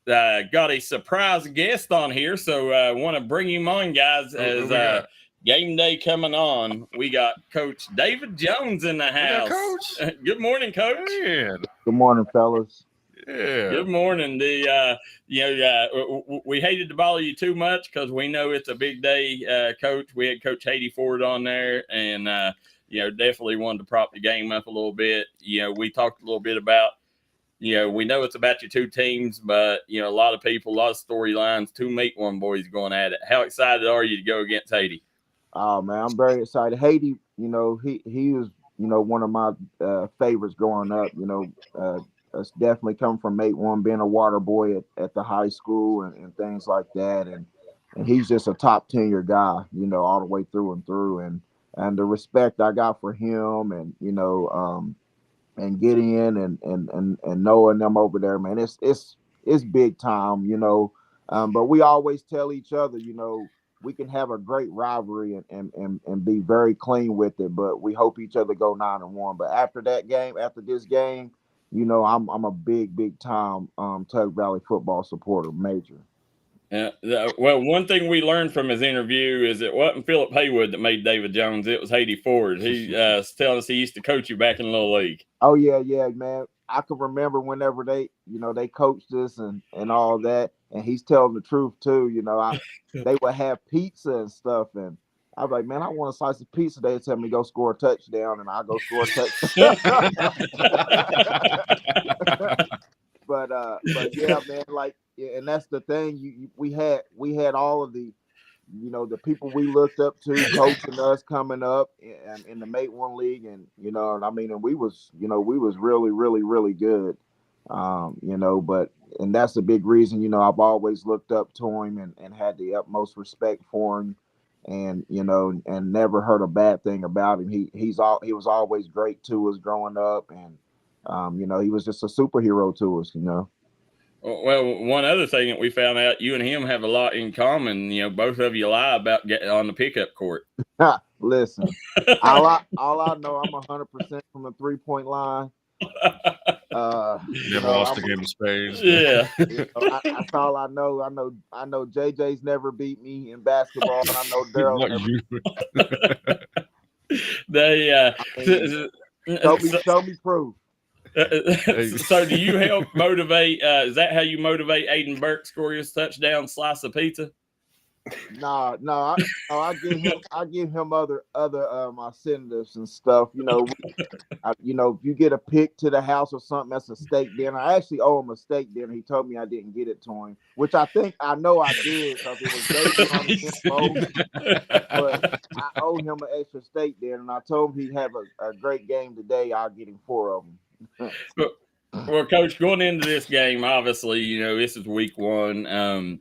got a surprise guest on here, so I want to bring him on, guys, as game day coming on. We got Coach David Jones in the house. Coach. Good morning, Coach. Man. Good morning, fellas. Yeah. Good morning. We hated to bother you too much because we know it's a big day, Coach. We had Coach Haiti Ford on there, and definitely wanted to prop the game up a little bit. We talked a little bit about. We know it's about your two teams, but a lot of people, a lot of storylines. Two Meat One boys going at it. How excited are you to go against Haiti? Oh man, I'm very excited. Haiti, he was, one of my favorites growing up. Us definitely coming from Mate One, being a water boy at the high school and things like that, and he's just a top tenure guy, all the way through and through, and the respect I got for him, and Gideon and Noah and them over there, man, it's big time, but we always tell each other, we can have a great rivalry and be very clean with it, but we hope each other go 9-1. But after this game, I'm a big time Tug Valley football supporter, major. Well, one thing we learned from his interview is it wasn't Philip Haywood that made David Jones. It was Haiti Ford. He was telling us he used to coach you back in the little league. Oh yeah, man. I can remember whenever they coached us and all that, and he's telling the truth too. They would have pizza and stuff, and I was like, man, I want a slice of pizza. They tell me go score a touchdown, and I go score a touchdown. But yeah, man, and that's the thing. We had all of the, the people we looked up to coaching us coming up in the Mate One League, and and we was really, really, really good. And that's a big reason, I've always looked up to him and had the utmost respect for him, and and never heard a bad thing about him. He was always great to us growing up, and he was just a superhero to us. Well, one other thing that we found out, you and him have a lot in common. Both of you lie about getting on the pickup court. Listen, all I know, I'm 100% from the 3-point line. Never lost a game of spades. Yeah, that's all I know. I know JJ's never beat me in basketball, and I know Darryl never. Show me proof. So do you help motivate? Is that how you motivate Aiden Burke score his touchdown slice of pizza? No, I give him other incentives and stuff. If you get a pick to the house or something, that's a steak dinner. I actually owe him a steak dinner. He told me I didn't get it to him, which I know I did because it was David on the info. But I owe him an extra steak dinner, and I told him he'd have a great game today. I'll get him 4 of them. Well, Coach, going into this game, obviously, this is week 1. A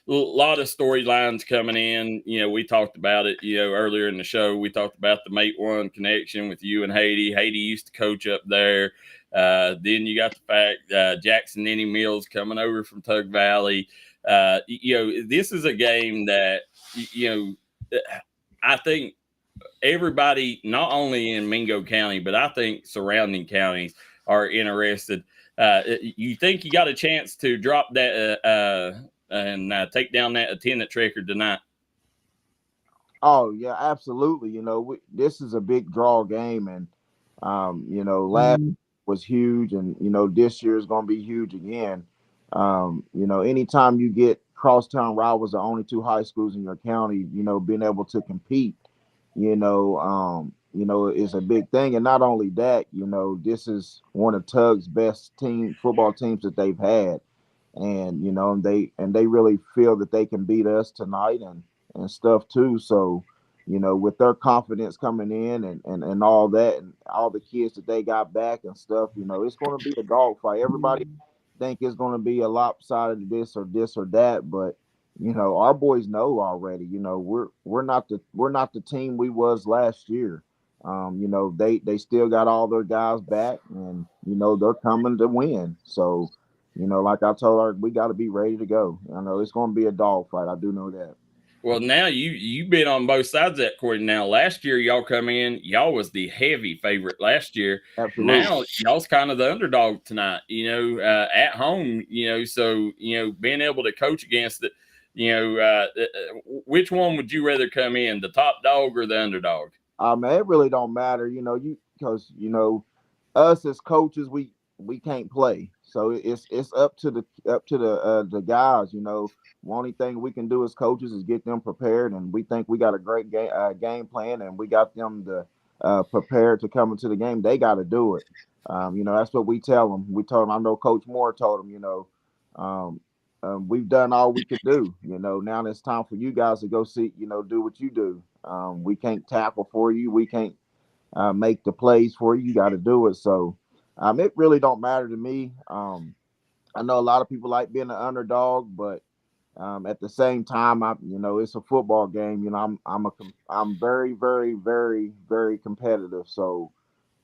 lot of storylines coming in. We talked about it, earlier in the show. We talked about the Mate One connection with you and Haiti. Haiti used to coach up there. Then you got the fact Jackson Nenny Mills coming over from Tug Valley. This is a game that, I think everybody, not only in Mingo County, but I think surrounding counties are interested. You think you got a chance to drop that and take down that attendance record tonight? Oh yeah, absolutely. This is a big draw game, and last was huge, and this year is going to be huge again. Anytime you get crosstown rivals, the only 2 high schools in your county, being able to compete, is a big thing. And not only that, this is one of Tug's best football teams that they've had. And, they really feel that they can beat us tonight and stuff too. So, with their confidence coming in and all that, and all the kids that they got back and stuff, it's going to be a dogfight. Everybody think it's going to be a lopsided this or that, but our boys know already. We're not the team we was last year. They still got all their guys back, and they're coming to win. So, like I told her, we got to be ready to go. I know it's going to be a dogfight. I do know that. Well, now you've been on both sides of that coin. Now, last year y'all come in, y'all was the heavy favorite last year. Absolutely. Now y'all's kind of the underdog tonight. At home. So being able to coach against it. Which one would you rather come in, the top dog or the underdog? Man, it really don't matter, because us as coaches, we can't play, so it's up to the guys. The only thing we can do as coaches is get them prepared, and we think we got a great game plan, and we got them prepared to come into the game. They got to do it. That's what we tell them. We told them. I know Coach Moore told them. we've done all we could do. Now it's time for you guys to go see, do what you do. We can't tackle for you. We can't make the plays for you. You got to do it. So it really don't matter to me. I know a lot of people like being an underdog, but at the same time, it's a football game. I'm very, very, very, very competitive. So,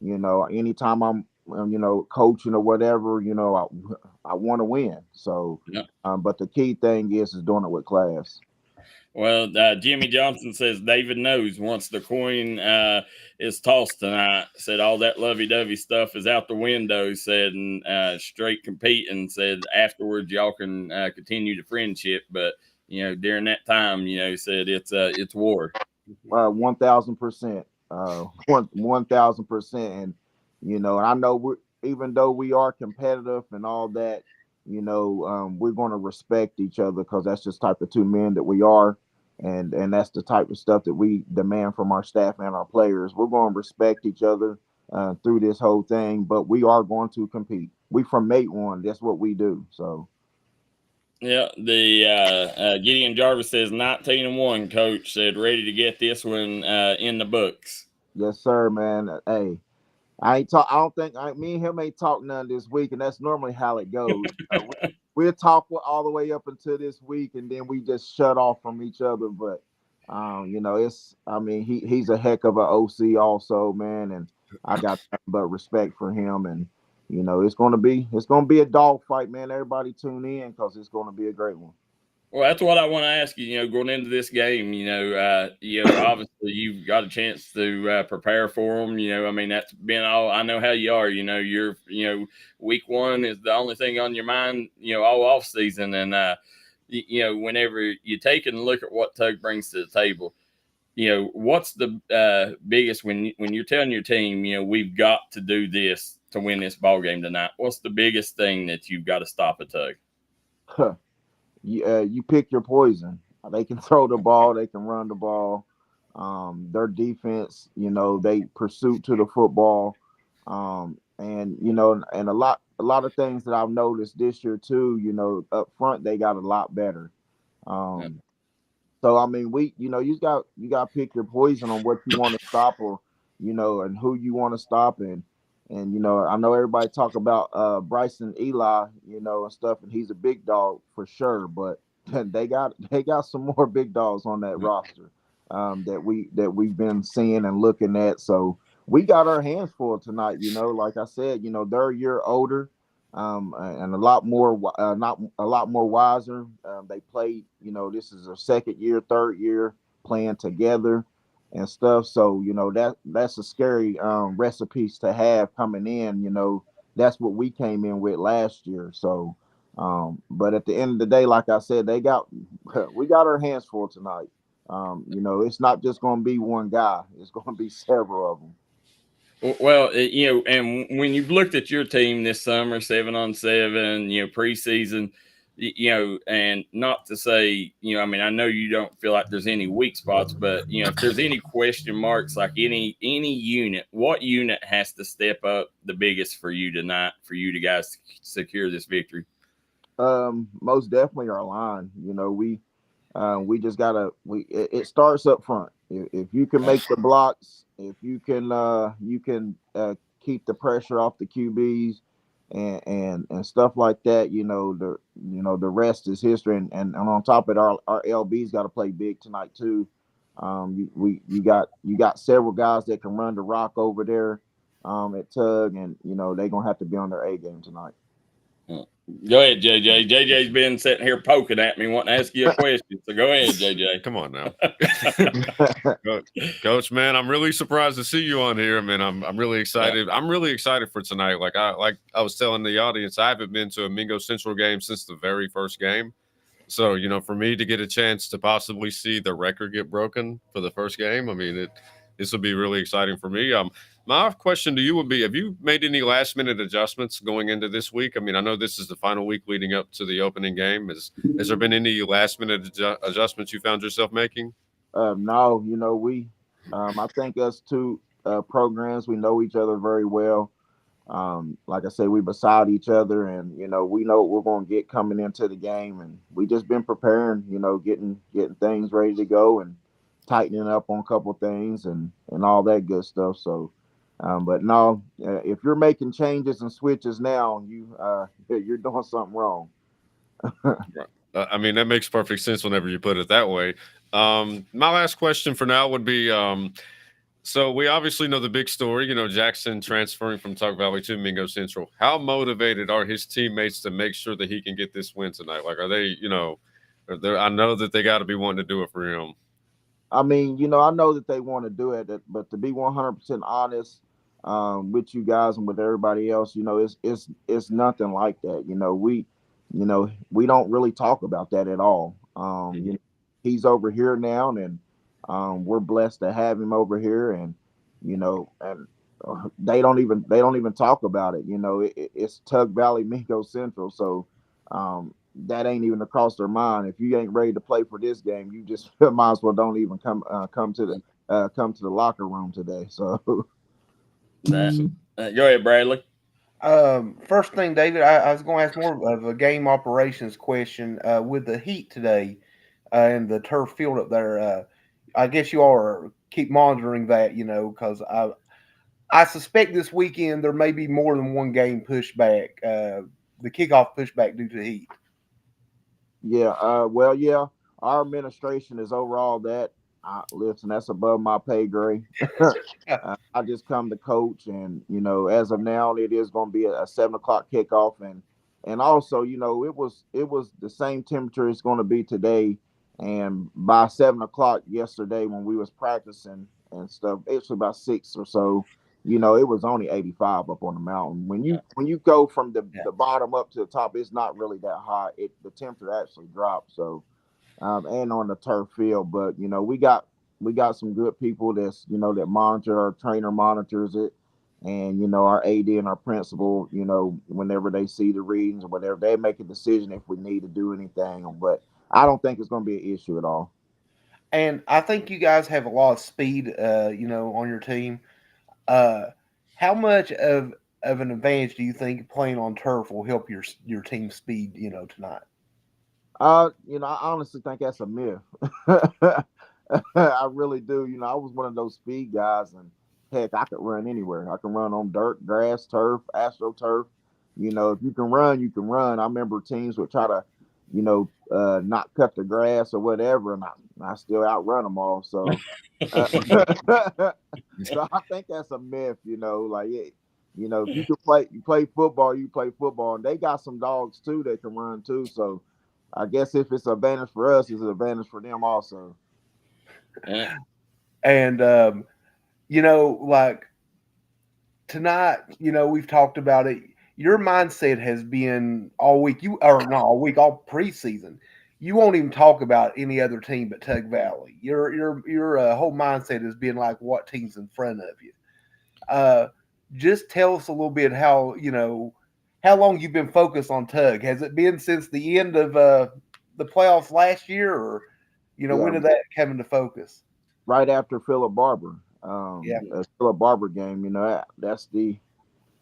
anytime I'm, coaching or whatever, I want to win. So, Yeah. but the key thing is doing it with class. Well, Jimmy Johnson says David knows once the coin is tossed tonight. Said all that lovey-dovey stuff is out the window. Said and straight competing. Said afterwards y'all can continue the friendship, but during that time, said it's war. 1,000%, 1,000%, and and I know even though we are competitive and all that, we're going to respect each other because that's just type of two men that we are. And that's the type of stuff that we demand from our staff and our players. We're going to respect each other through this whole thing, but we are going to compete. We from Mate One. That's what we do. So, yeah. The Gideon Jarvis says 19-1. Coach said ready to get this one in the books. Yes, sir, man. Hey, I don't think me and him ain't talked none this week, and that's normally how it goes. We'll talk all the way up until this week, and then we just shut off from each other. But he's a heck of an OC also, man, and I got nothing but respect for him. And it's gonna be a dog fight, man. Everybody tune in because it's gonna be a great one. Well, that's what I want to ask you. Going into this game, obviously you've got a chance to prepare for them. That's been all. I know how you are. You're week one is the only thing on your mind. All off season, and whenever you take and look at what Tug brings to the table, what's the biggest when you're telling your team, we've got to do this to win this ball game tonight. What's the biggest thing that you've got to stop at Tug? You pick your poison. They can throw the ball, they can run the ball. Their defense, they pursue to the football, and a lot of things that I've noticed this year too. Up front they got a lot better. So you got to pick your poison on what you want to stop, or and who you want to stop, and I know everybody talk about Bryson Eli, and stuff, and he's a big dog for sure, but they got some more big dogs on that roster that we've been seeing and looking at. So we got our hands full tonight. Like I said, they're a year older, and a lot more not a lot more wiser. They played, this is their second year, third year playing together and stuff. So, that's a scary recipes to have coming in. That's what we came in with last year. So, but at the end of the day, like I said, we got our hands full tonight. It's not just going to be one guy. It's going to be several of them. Well, and when you've looked at your team this summer, 7-on-7, preseason, and not to say, I know you don't feel like there's any weak spots, but, if there's any question marks, like any unit, what unit has to step up the biggest for you tonight, for you to guys secure this victory? Most definitely our line. We just gotta. It starts up front. If you can make the blocks, if you can keep the pressure off the QBs and stuff like that, the rest is history. And on top of it, our LB's got to play big tonight too. You got several guys that can run the rock over there at Tug, and they're gonna have to be on their A game tonight. Go ahead, JJ. JJ's been sitting here poking at me, wanting to ask you a question. So go ahead, JJ. Come on now, Coach. Man, I'm really surprised to see you on here, man. I'm really excited. I'm really excited for tonight. Like I was telling the audience, I haven't been to a Mingo Central game since the very first game. So for me to get a chance to possibly see the record get broken for the first game, this will be really exciting for me. My question to you would be, have you made any last-minute adjustments going into this week? I know this is the final week leading up to the opening game. Has there been any last-minute adjustments you found yourself making? No, I think us two programs, we know each other very well. Like I said, we beside each other, and we know what we're going to get coming into the game, and we just been preparing, getting things ready to go and tightening up on a couple things and all that good stuff. So, but no, if you're making changes and switches now, you're doing something wrong. I mean, that makes perfect sense whenever you put it that way. My last question for now would be, so we obviously know the big story, Jackson transferring from Tug Valley to Mingo Central. How motivated are his teammates to make sure that he can get this win tonight? Like, are they, I know that they got to be wanting to do it for him. I mean, I know that they want to do it, but to be 100% honest with you guys and with everybody else, it's nothing like that. We don't really talk about that at all. He's over here now, and we're blessed to have him over here, and they don't even talk about it. It's Tug Valley Mingo Central, so that ain't even across their mind. If you ain't ready to play for this game, you just might as well don't even come to the locker room today. So go ahead, Bradley. First thing, David, I was going to ask more of a game operations question. With the heat today and the turf field up there, I guess you all keep monitoring that, because I suspect this weekend there may be more than one game pushed back, the kickoff pushed back due to heat. Yeah, well, yeah, our administration is over all that. Listen, that's above my pay grade. I just come to coach, and as of now, it is going to be a 7:00 kickoff, and also, it was the same temperature it's going to be today, and by 7:00 yesterday when we was practicing and stuff, it's about 6 or so. It was only 85 up on the mountain. When you go from the bottom up to the top, it's not really that hot. The temperature actually drops. So, and on the turf field, but we got some good people that monitor. Our trainer monitors it, and our AD and our principal, whenever they see the readings or whatever, they make a decision if we need to do anything. But I don't think it's going to be an issue at all. And I think you guys have a lot of speed, on your team. How much of an advantage do you think playing on turf will help your team speed, tonight? I honestly think that's a myth. I really do. I was one of those speed guys, and heck, I could run anywhere. I can run on dirt, grass, turf, astroturf. If you can run, you can run. I remember teams would try to, not cut the grass or whatever, and I still outrun them all. So, so I think that's a myth. If you can play football, you play football, and they got some dogs too that can run too. So, I guess if it's an advantage for us, it's an advantage for them also. Yeah. And like tonight, we've talked about it. Your mindset has been all week. Not all week, all preseason. You won't even talk about any other team but Tug Valley. Your whole mindset has been like what team's in front of you. Just tell us a little bit how long you've been focused on Tug. Has it been since the end of the playoffs last year, or when did that come into focus? Right after Philip Barber. Philip Barber game.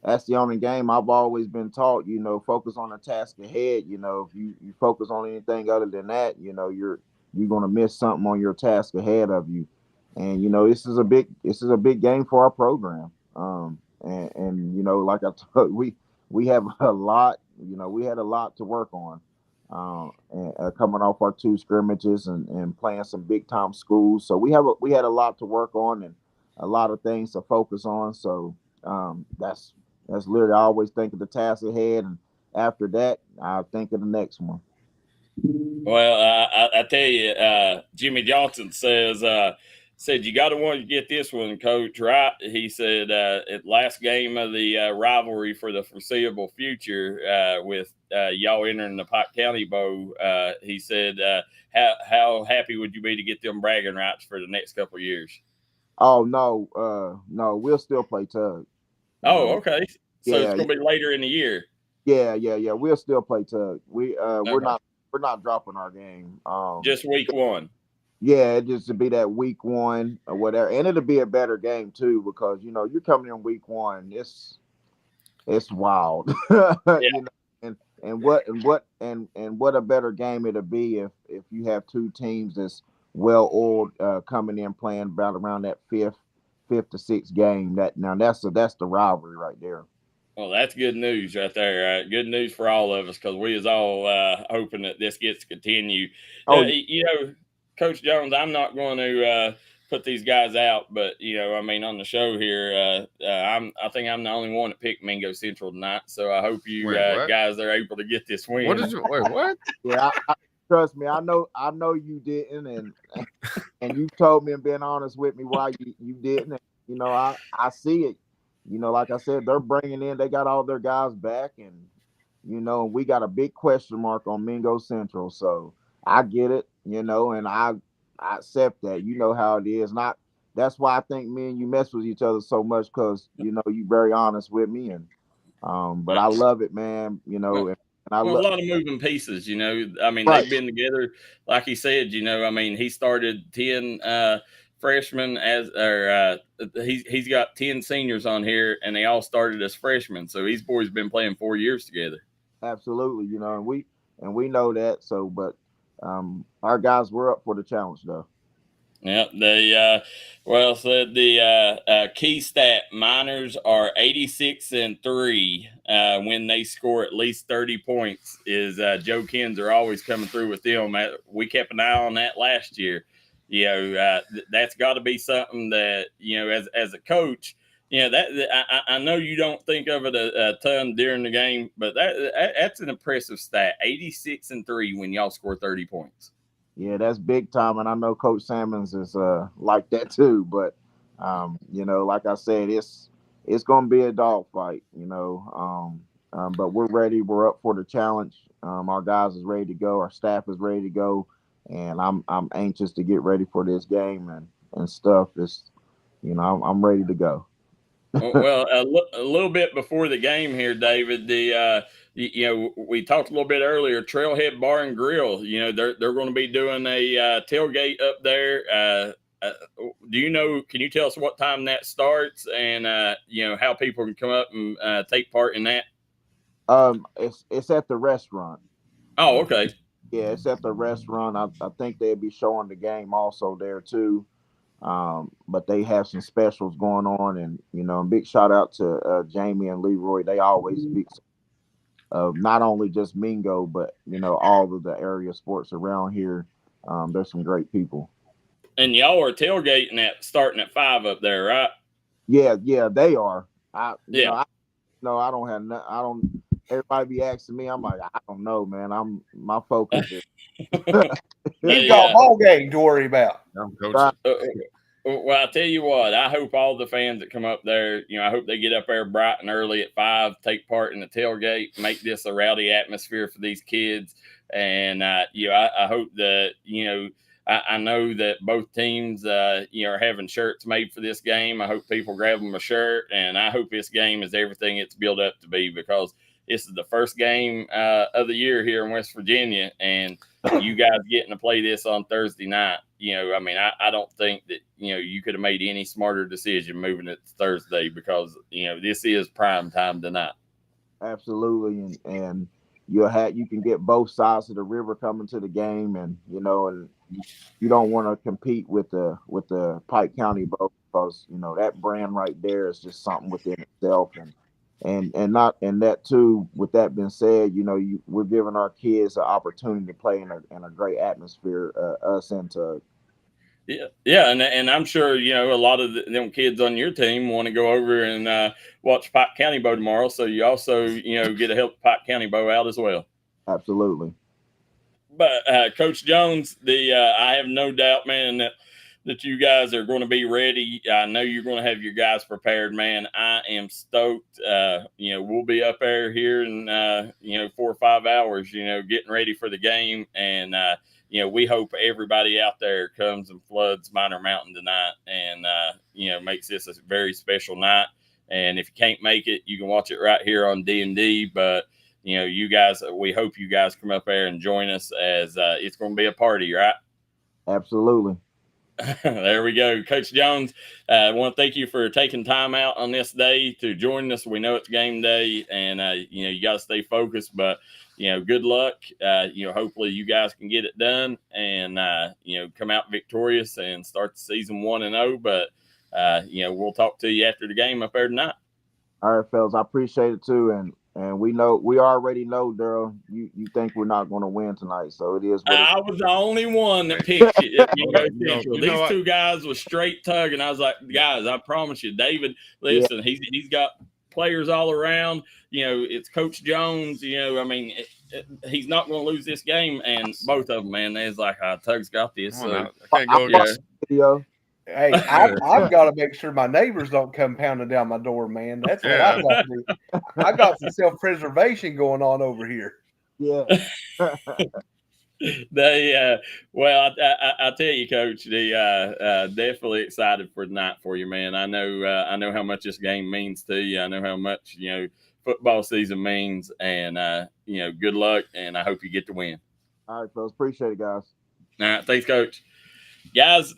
That's the only game I've always been taught. Focus on the task ahead. If you focus on anything other than that, you're gonna miss something on your task ahead of you. And this is a big game for our program. And like I told we have a lot. We had a lot to work on. And coming off our 2 scrimmages and playing some big time schools, so we had a lot to work on and a lot of things to focus on. So that's literally, I always think of the task ahead, and after that, I think of the next one. Well, I tell you, Jimmy Johnson said you got to want to get this one, Coach. Right? He said at last game of the rivalry for the foreseeable future with y'all entering the Pike County Bowl. He said, how happy would you be to get them bragging rights for the next couple of years? Oh no, we'll still play Tug. Oh, okay. So it's gonna be later in the year. Yeah. We'll still play Tug. We're not dropping our game. Just week 1. Yeah, just to be that week 1 or whatever, and it'll be a better game too because you're coming in week 1. it's wild. Yeah. You know, and what a better game it'll be if you have two teams that's well oiled coming in playing about around that fifth to sixth game. That's the rivalry right there. Well, that's good news right there. Good news for all of us because we is all hoping that this gets to continue. Oh, You know, Coach Jones, I'm not going to put these guys out, but you know, I mean, on the show here, I think I'm the only one that picked Mingo Central tonight. So I hope you guys are able to get this win. What did you wait? What? Yeah, trust me, I know you didn't, and you told me and been honest with me why you didn't. And, you know, I see it. You know, like I said, they're bringing in. They got all their guys back, and you know, we got a big question mark on Mingo Central. So I get it, you know, and I accept that. You know how it is. That's why I think me and you mess with each other so much because you know you very honest with me, and but I love it, man. You know, and I a lot of moving pieces. You know, I mean, Right. they've been together, like he said. You know, I mean, he started 10 freshmen he's got 10 seniors on here, and they all started as freshmen. So these boys been playing 4 years together. Absolutely, you know, and we know that. So, but our guys were up for the challenge, though. Yeah, they said the key stat: Miners are 86-3 when they score at least 30 points. Is Joe Kins are always coming through with them. We kept an eye on that last year. You know, that's got to be something that, you know, as a coach, you know, that I know you don't think of it a ton during the game, but that's an impressive stat. 86-3 when y'all score 30 points. Yeah, that's big time, and I know Coach Salmons is like that too. But you know, like I said, it's gonna be a dogfight, you know. But we're ready. We're up for the challenge. Our guys is ready to go. Our staff is ready to go, and I'm anxious to get ready for this game and stuff. It's, you know, I'm ready to go. Well, a little bit before the game here, David. You know, we talked a little bit earlier. Trailhead Bar and Grill. You know, they're going to be doing a tailgate up there. Do you know? Can you tell us what time that starts, and you know how people can come up and take part in that? It's at the restaurant. Oh, okay. Yeah, it's at the restaurant. I think they'll be showing the game also there too. But they have some specials going on, and you know, big shout out to Jamie and Leroy. They always speak of not only just Mingo, but you know, all of the area sports around here. There's some great people. And y'all are tailgating starting at 5 up there, right? Yeah, they are. I don't have no, I don't. Everybody be asking me. I'm like, I don't know, man. My focus is. He's got a ball game to worry about. Well, I tell you what, I hope all the fans that come up there, you know, I hope they get up there bright and early at 5, take part in the tailgate, make this a rowdy atmosphere for these kids. And, you know, I hope that, you know, I know that both teams, you know, are having shirts made for this game. I hope people grab them a shirt, and I hope this game is everything it's built up to be, because this is the first game of the year here in West Virginia, and you guys getting to play this on Thursday night. You know, I mean, I don't think that, you know, you could have made any smarter decision moving it to Thursday, because, you know, this is prime time tonight. Absolutely, and you can get both sides of the river coming to the game, and you know, and you don't want to compete with the Pike County boat, because you know that brand right there is just something within itself, and that too. With that being said, you know, we're giving our kids an opportunity to play in a great atmosphere. Us and Tug. Yeah, and I'm sure, you know, a lot of them kids on your team want to go over and watch Pike County Bow tomorrow, so you also, you know, get to help Pike County Bow out as well. Absolutely. But Coach Jones, I have no doubt, man, that you guys are going to be ready. I know you're going to have your guys prepared, man. I am stoked. You know, we'll be up there here in, you know, 4 or 5 hours, you know, getting ready for the game. And, you know, we hope everybody out there comes and floods Minor Mountain tonight and, you know, makes this a very special night. And if you can't make it, you can watch it right here on D&D. But, you know, you guys, we hope you guys come up there and join us, as it's going to be a party, right? Absolutely. There we go. Coach Jones, I want to thank you for taking time out on this day to join us. We know it's game day, and, you got to stay focused, but, good luck. Hopefully you guys can get it done and, come out victorious and start the season 1-0. But, we'll talk to you after the game up there tonight. All right, fellas, I appreciate it too, and we already know, Darryl, you think we're not going to win tonight, so it is. I was the only one that picked it. These two guys was straight tugging. I was like, guys, I promise you, David. Listen, he's got players all around. It's Coach Jones. He's not going to lose this game, and both of them, man, they was like, Tug's got this. So I can't go video. Hey, I've got to make sure my neighbors don't come pounding down my door, man. That's what I've got to do. I got some self-preservation going on over here. Yeah. I tell you, Coach, definitely excited for tonight for you, man. I know how much this game means to you. I know how much football season means, and good luck, and I hope you get the win. All right, fellas, appreciate it, guys. All right, thanks, Coach. Guys,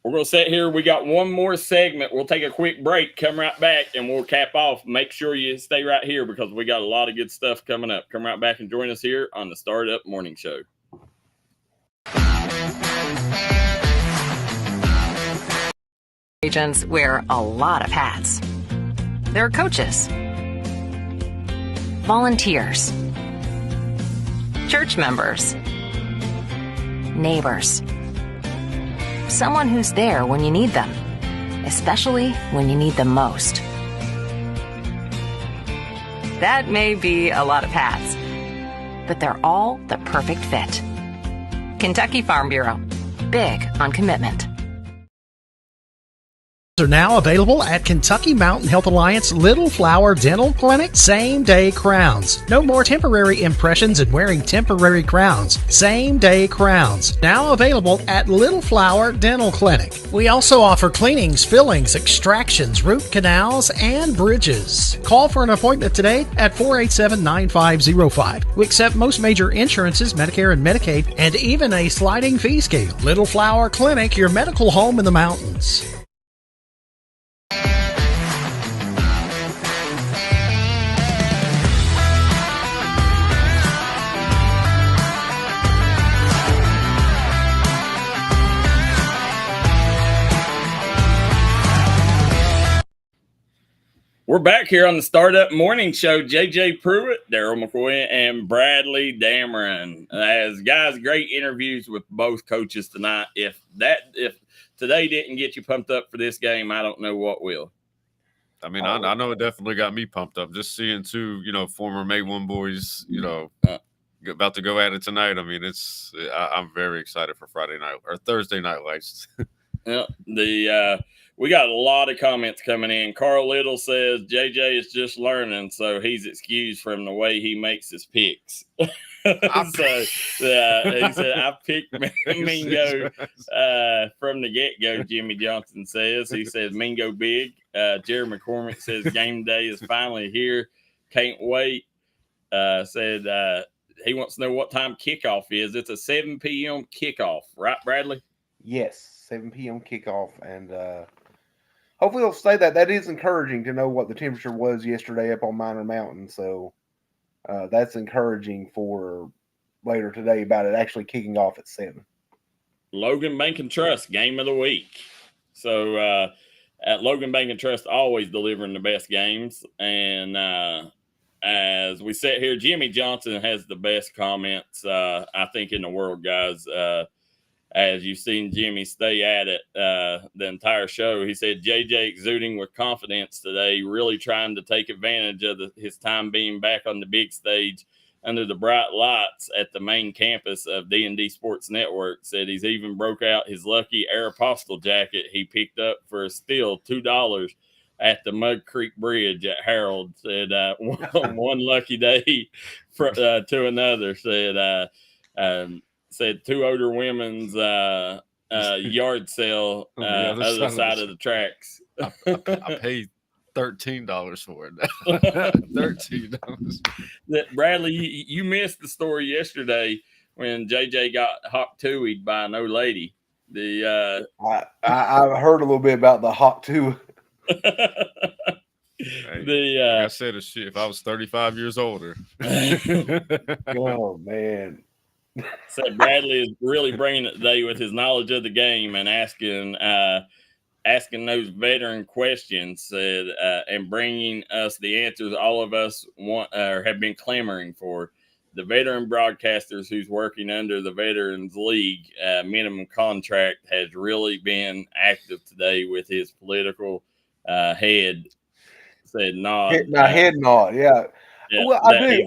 we're going to sit here. We got one more segment. We'll take a quick break, come right back, and we'll cap off. Make sure you stay right here because we got a lot of good stuff coming up. Come right back and join us here on the Startup Morning Show. Agents wear a lot of hats. There are coaches, volunteers, church members, neighbors, someone who's there when you need them, especially when you need them most. That may be a lot of hats, but they're all the perfect fit. Kentucky Farm Bureau, big on commitment. Are now available at Kentucky Mountain Health Alliance Little Flower Dental Clinic. Same day crowns. No more temporary impressions and wearing temporary crowns. Same day crowns. Now available at Little Flower Dental Clinic. We also offer cleanings, fillings, extractions, root canals, and bridges. Call for an appointment today at 487-9505. We accept most major insurances, Medicare and Medicaid, and even a sliding fee scale. Little Flower Clinic, your medical home in the mountains. We're back here on the Startup Morning Show. JJ Pruitt, Darryl McCoy, and Bradley Damron. As guys, great interviews with both coaches tonight. If today didn't get you pumped up for this game, I don't know what will. I mean, I know it definitely got me pumped up just seeing two, former May 1 boys, about to go at it tonight. I mean, I'm very excited for Friday night or Thursday night lights. Yeah, we got a lot of comments coming in. Carl Little says JJ is just learning, so he's excused from the way he makes his picks. He said, I picked Mingo from the get-go, Jimmy Johnson says. He says, Mingo big. Jerry McCormick says, game day is finally here. Can't wait. Said he wants to know what time kickoff is. It's a 7 p.m. kickoff, right, Bradley? Yes, 7 p.m. kickoff, and hopefully they'll stay that. That is encouraging to know what the temperature was yesterday up on Minor Mountain. So that's encouraging for later today about it actually kicking off at 7. Logan Bank and Trust, game of the week. So at Logan Bank and Trust, always delivering the best games. And as we sit here, Jimmy Johnson has the best comments, I think, in the world, guys. As you've seen Jimmy stay at it the entire show. He said, JJ exuding with confidence today, really trying to take advantage of his time being back on the big stage under the bright lights at the main campus of D&D Sports Network. Said he's even broke out his lucky Aeropostale jacket he picked up for a steal $2 at the Mud Creek Bridge at Harold. Said one lucky day to another. Said two older women's yard sale other side of the tracks. I paid $13 for it. $13. Bradley, you missed the story yesterday when JJ got hawk-tooied by an old lady. The I heard a little bit about the Hawk 2. Like I said, if I was 35 years older. Oh man. Said Bradley is really bringing it today with his knowledge of the game and asking those veteran questions, said, and bringing us the answers all of us want or have been clamoring for. The veteran broadcasters who's working under the Veterans League minimum contract has really been active today with his political head. Said nod. My head nod, yeah. Well, I do.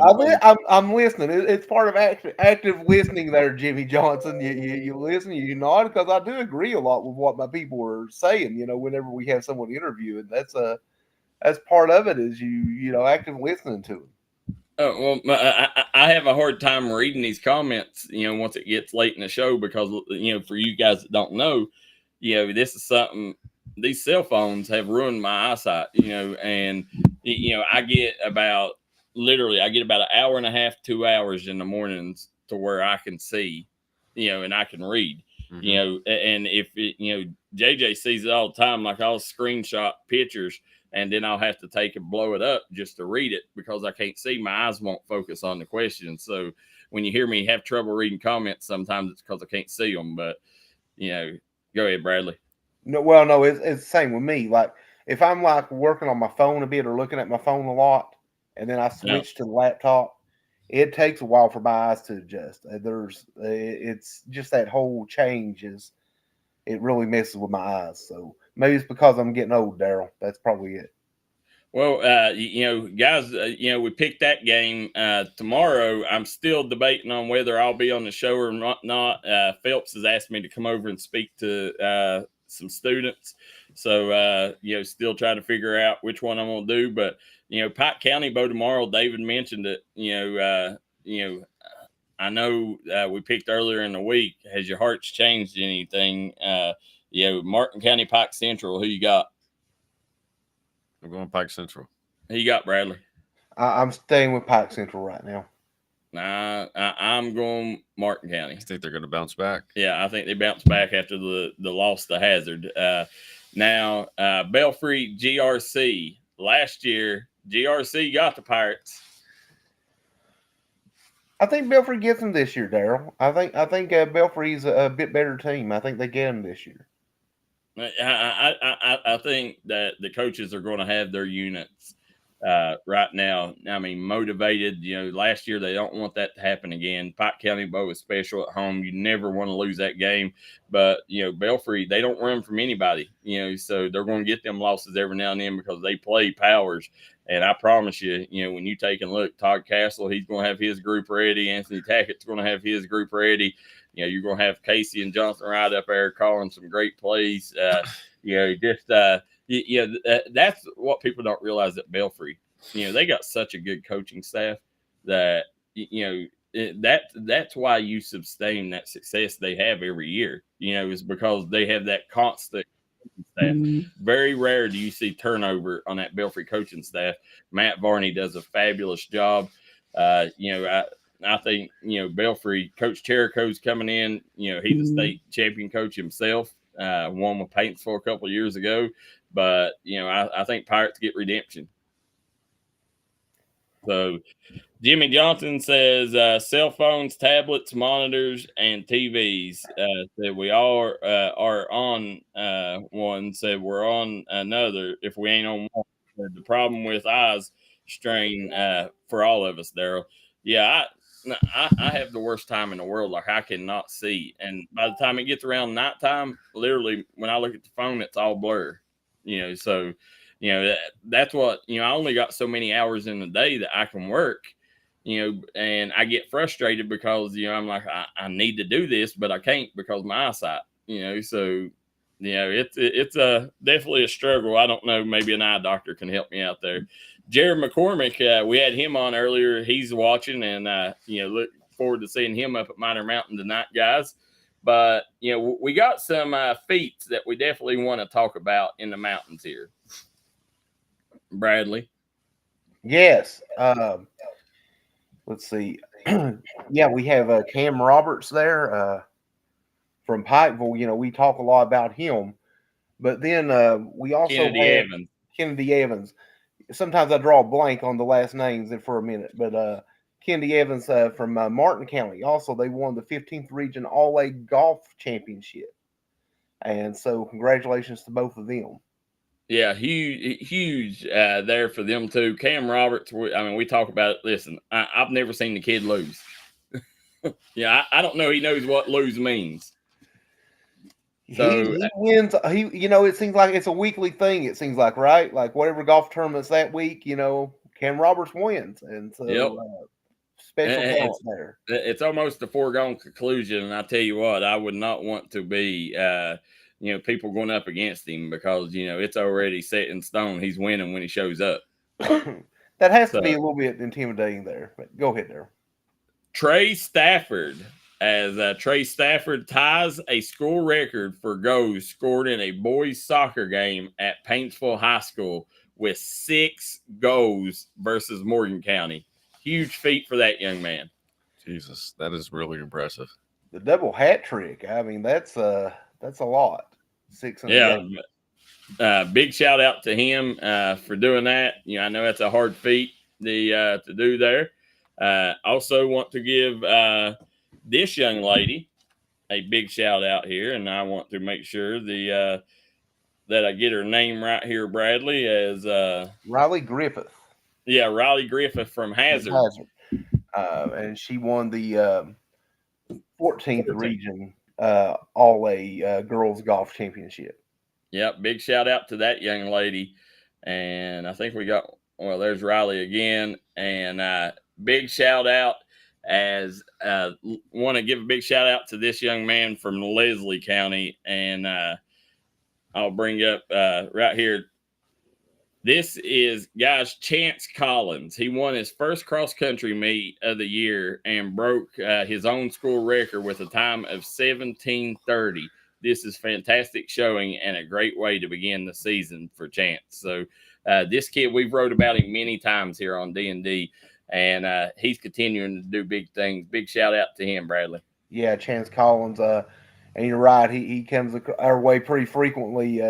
I'm listening. It's part of active listening there, Jimmy Johnson. You listen, you nod, because I do agree a lot with what my people are saying. Whenever we have someone interviewing, that's part of it. Is active listening to them. Well, I have a hard time reading these comments, once it gets late in the show, because, for you guys that don't know, this is something, these cell phones have ruined my eyesight, and, I get about an hour and a half, 2 hours in the mornings to where I can see, and I can read, and if JJ sees it all the time, like I'll screenshot pictures and then I'll have to take and blow it up just to read it because I can't see. My eyes won't focus on the questions. So when you hear me have trouble reading comments, sometimes it's because I can't see them. But, go ahead, Bradley. No, it's the same with me. Like if I'm like working on my phone a bit or looking at my phone a lot, and then I switch to the laptop, it takes a while for my eyes to adjust. It's just that whole change it really messes with my eyes. So maybe it's because I'm getting old, Darryl. That's probably it. Well, guys, we picked that game tomorrow. I'm still debating on whether I'll be on the show or not. Phelps has asked me to come over and speak to some students. So, still trying to figure out which one I'm going to do. But, Pike County, Bo tomorrow, David mentioned it, I know we picked earlier in the week. Has your hearts changed anything? Martin County, Pike Central, who you got? I'm going Pike Central. Who you got, Bradley? I'm staying with Pike Central right now. Nah, I'm going Martin County. You think they're going to bounce back? Yeah, I think they bounce back after the loss to Hazard. Now, Belfry, GRC. Last year, GRC got the Pirates. I think Belfry gets them this year, Darryl. I think Belfry's a bit better team. I think they get them this year. I think that the coaches are going to have their units right now. I mean, motivated. Last year they don't want that to happen again. Pike County Bo is special at home. You never want to lose that game. But Belfry, they don't run from anybody. So they're going to get them losses every now and then because they play Powers. And I promise you, when you take and look, Todd Castle, he's going to have his group ready. Anthony Tackett's going to have his group ready. You're going to have Casey and Johnson right up there calling some great plays. That's what people don't realize at Belfry. They got such a good coaching staff that, that's why you sustain that success they have every year, is because they have that constant staff. Very rare do you see turnover on that Belfry coaching staff. Matt Varney does a fabulous job. I think, Belfry, Coach Cherico's coming in. He's a state champion coach himself. Won with Paintsville a couple of years ago. But, I think Pirates get redemption. So, Jimmy Johnson says cell phones, tablets, monitors, and TVs. Said we all are on one. Said we're on another. If we ain't on one, said the problem with eyes strain for all of us, Darryl. Yeah, I have the worst time in the world. Like I cannot see, and by the time it gets around nighttime, literally when I look at the phone, it's all blur. So that's what I only got so many hours in the day that I can work. And I get frustrated because, I'm like, I need to do this, but I can't because of my eyesight, so, it's definitely a struggle. I don't know. Maybe an eye doctor can help me out there. Jared McCormick, we had him on earlier. He's watching and, look forward to seeing him up at Minor Mountain tonight, guys. But, we got some feats that we definitely want to talk about in the mountains here. Bradley. Yes. Let's see. Yeah, we have Cam Roberts there. from Pikeville. You know, we talk a lot about him, but then we also have Kennedy Evans. Sometimes I draw a blank on the last names for a minute, but Kennedy Evans from Martin County. Also, they won the 15th Region All-A Golf Championship. And so congratulations to both of them. Yeah, huge there for them too. Cam Roberts, we talk about it. Listen, I've never seen the kid lose. Yeah, I don't know he knows what lose means. So he wins. It seems like it's a weekly thing. It seems like, right? Like whatever golf tournaments that week, Cam Roberts wins. And so special talent there. It's almost a foregone conclusion. And I tell you what, I would not want to be people going up against him because, it's already set in stone. He's winning when he shows up. That has to be a little bit intimidating there. But go ahead there. Trey Stafford, as Trey Stafford ties a school record for goals scored in a boys soccer game at Paintsville High School with 6 goals versus Morgan County. Huge feat for that young man. Jesus, that is really impressive. The double hat trick. I mean, that's a lot. 6 in a game. Big shout out to him for doing that. I know that's a hard feat to do there. Also want to give this young lady a big shout out here, and I want to make sure that I get her name right here, Bradley, as Riley Griffith. Yeah, Riley Griffith from Hazard. And she won the 14th Region All-A Girls Golf Championship. Yep, big shout out to that young lady. And I think there's Riley again. And big shout out want to give a big shout out to this young man from Leslie County. And I'll bring up right here. This is, guys, Chance Collins. He won his first cross-country meet of the year and broke his own school record with a time of 17:30. This is fantastic showing and a great way to begin the season for Chance. So this kid, we've wrote about him many times here on D&D, and he's continuing to do big things. Big shout-out to him, Bradley. Yeah, Chance Collins. And you're right, he comes our way pretty frequently,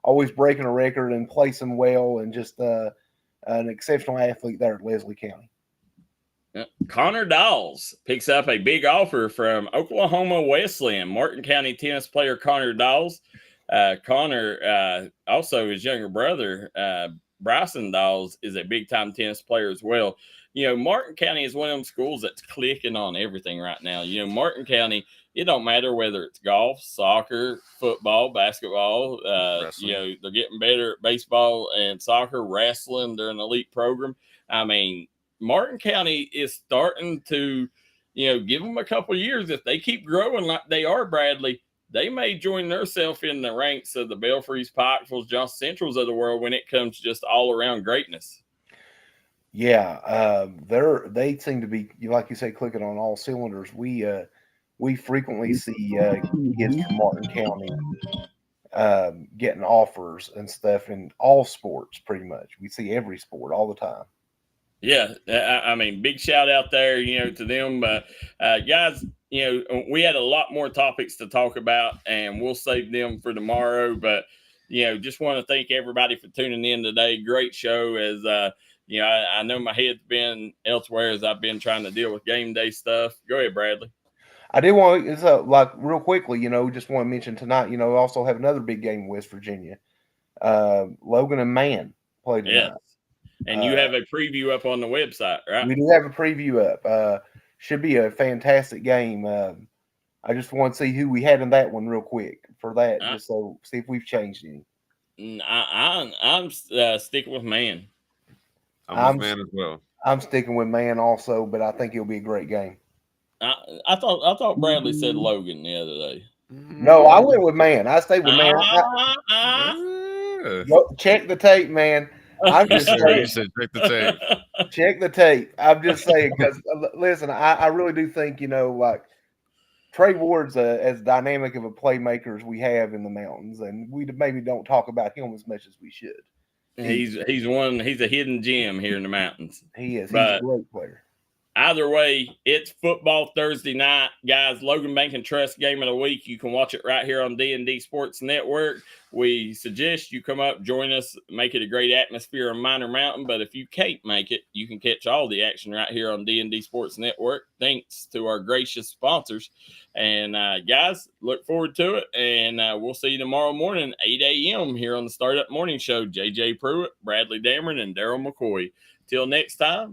always breaking a record and placing well, and just an exceptional athlete there at Leslie County. Connor Dawes picks up a big offer from Oklahoma Wesleyan. Martin County tennis player Connor Dawes. Connor, also his younger brother, Bryson Dawes, is a big-time tennis player as well. Martin County is one of them schools that's clicking on everything right now. Martin County, it don't matter whether it's golf, soccer, football, basketball. They're getting better at baseball and soccer, wrestling. They're an elite program. I mean, Martin County is starting to, give them a couple of years. If they keep growing like they are, Bradley, they may join themselves in the ranks of the Belfries, Pikeville's, Johnson Centrals of the world when it comes to just all-around greatness. Yeah, they seem to be, like you say, clicking on all cylinders. We frequently see kids from Martin County getting offers and stuff in all sports, pretty much. We see every sport all the time. Yeah, I mean, big shout out there, to them. Guys, we had a lot more topics to talk about, and we'll save them for tomorrow. But, just want to thank everybody for tuning in today. Great show. As I know my head's been elsewhere as I've been trying to deal with game day stuff. Go ahead, Bradley. I did want to, real quickly, just want to mention tonight, we also have another big game in West Virginia. Logan and Mann played tonight. Yes. And you have a preview up on the website, right? We do have a preview up. Should be a fantastic game. I just want to see who we had in that one real quick for that, just so see if we've changed any. I'm sticking with Mann. I'm with Mann as well. I'm sticking with Mann also, but I think it'll be a great game. I thought Bradley said Logan the other day. No, I went with Mann. I stayed with Mann. Check the tape, man. I'm just saying. Check the tape. Check the tape. I'm just saying because listen, I really do think Trey Ward's as dynamic of a playmaker as we have in the mountains, and we maybe don't talk about him as much as we should. He's a hidden gem here in the mountains. He is. He's a great player. Either way, it's football Thursday night, guys. Logan Bank and Trust Game of the Week. You can watch it right here on D&D Sports Network. We suggest you come up, join us, make it a great atmosphere on Minor Mountain. But if you can't make it, you can catch all the action right here on D&D Sports Network. Thanks to our gracious sponsors. And guys, look forward to it. And we'll see you tomorrow morning, 8 a.m. here on the Startup Morning Show. JJ Pruitt, Bradley Damron, and Darryl McCoy. Till next time.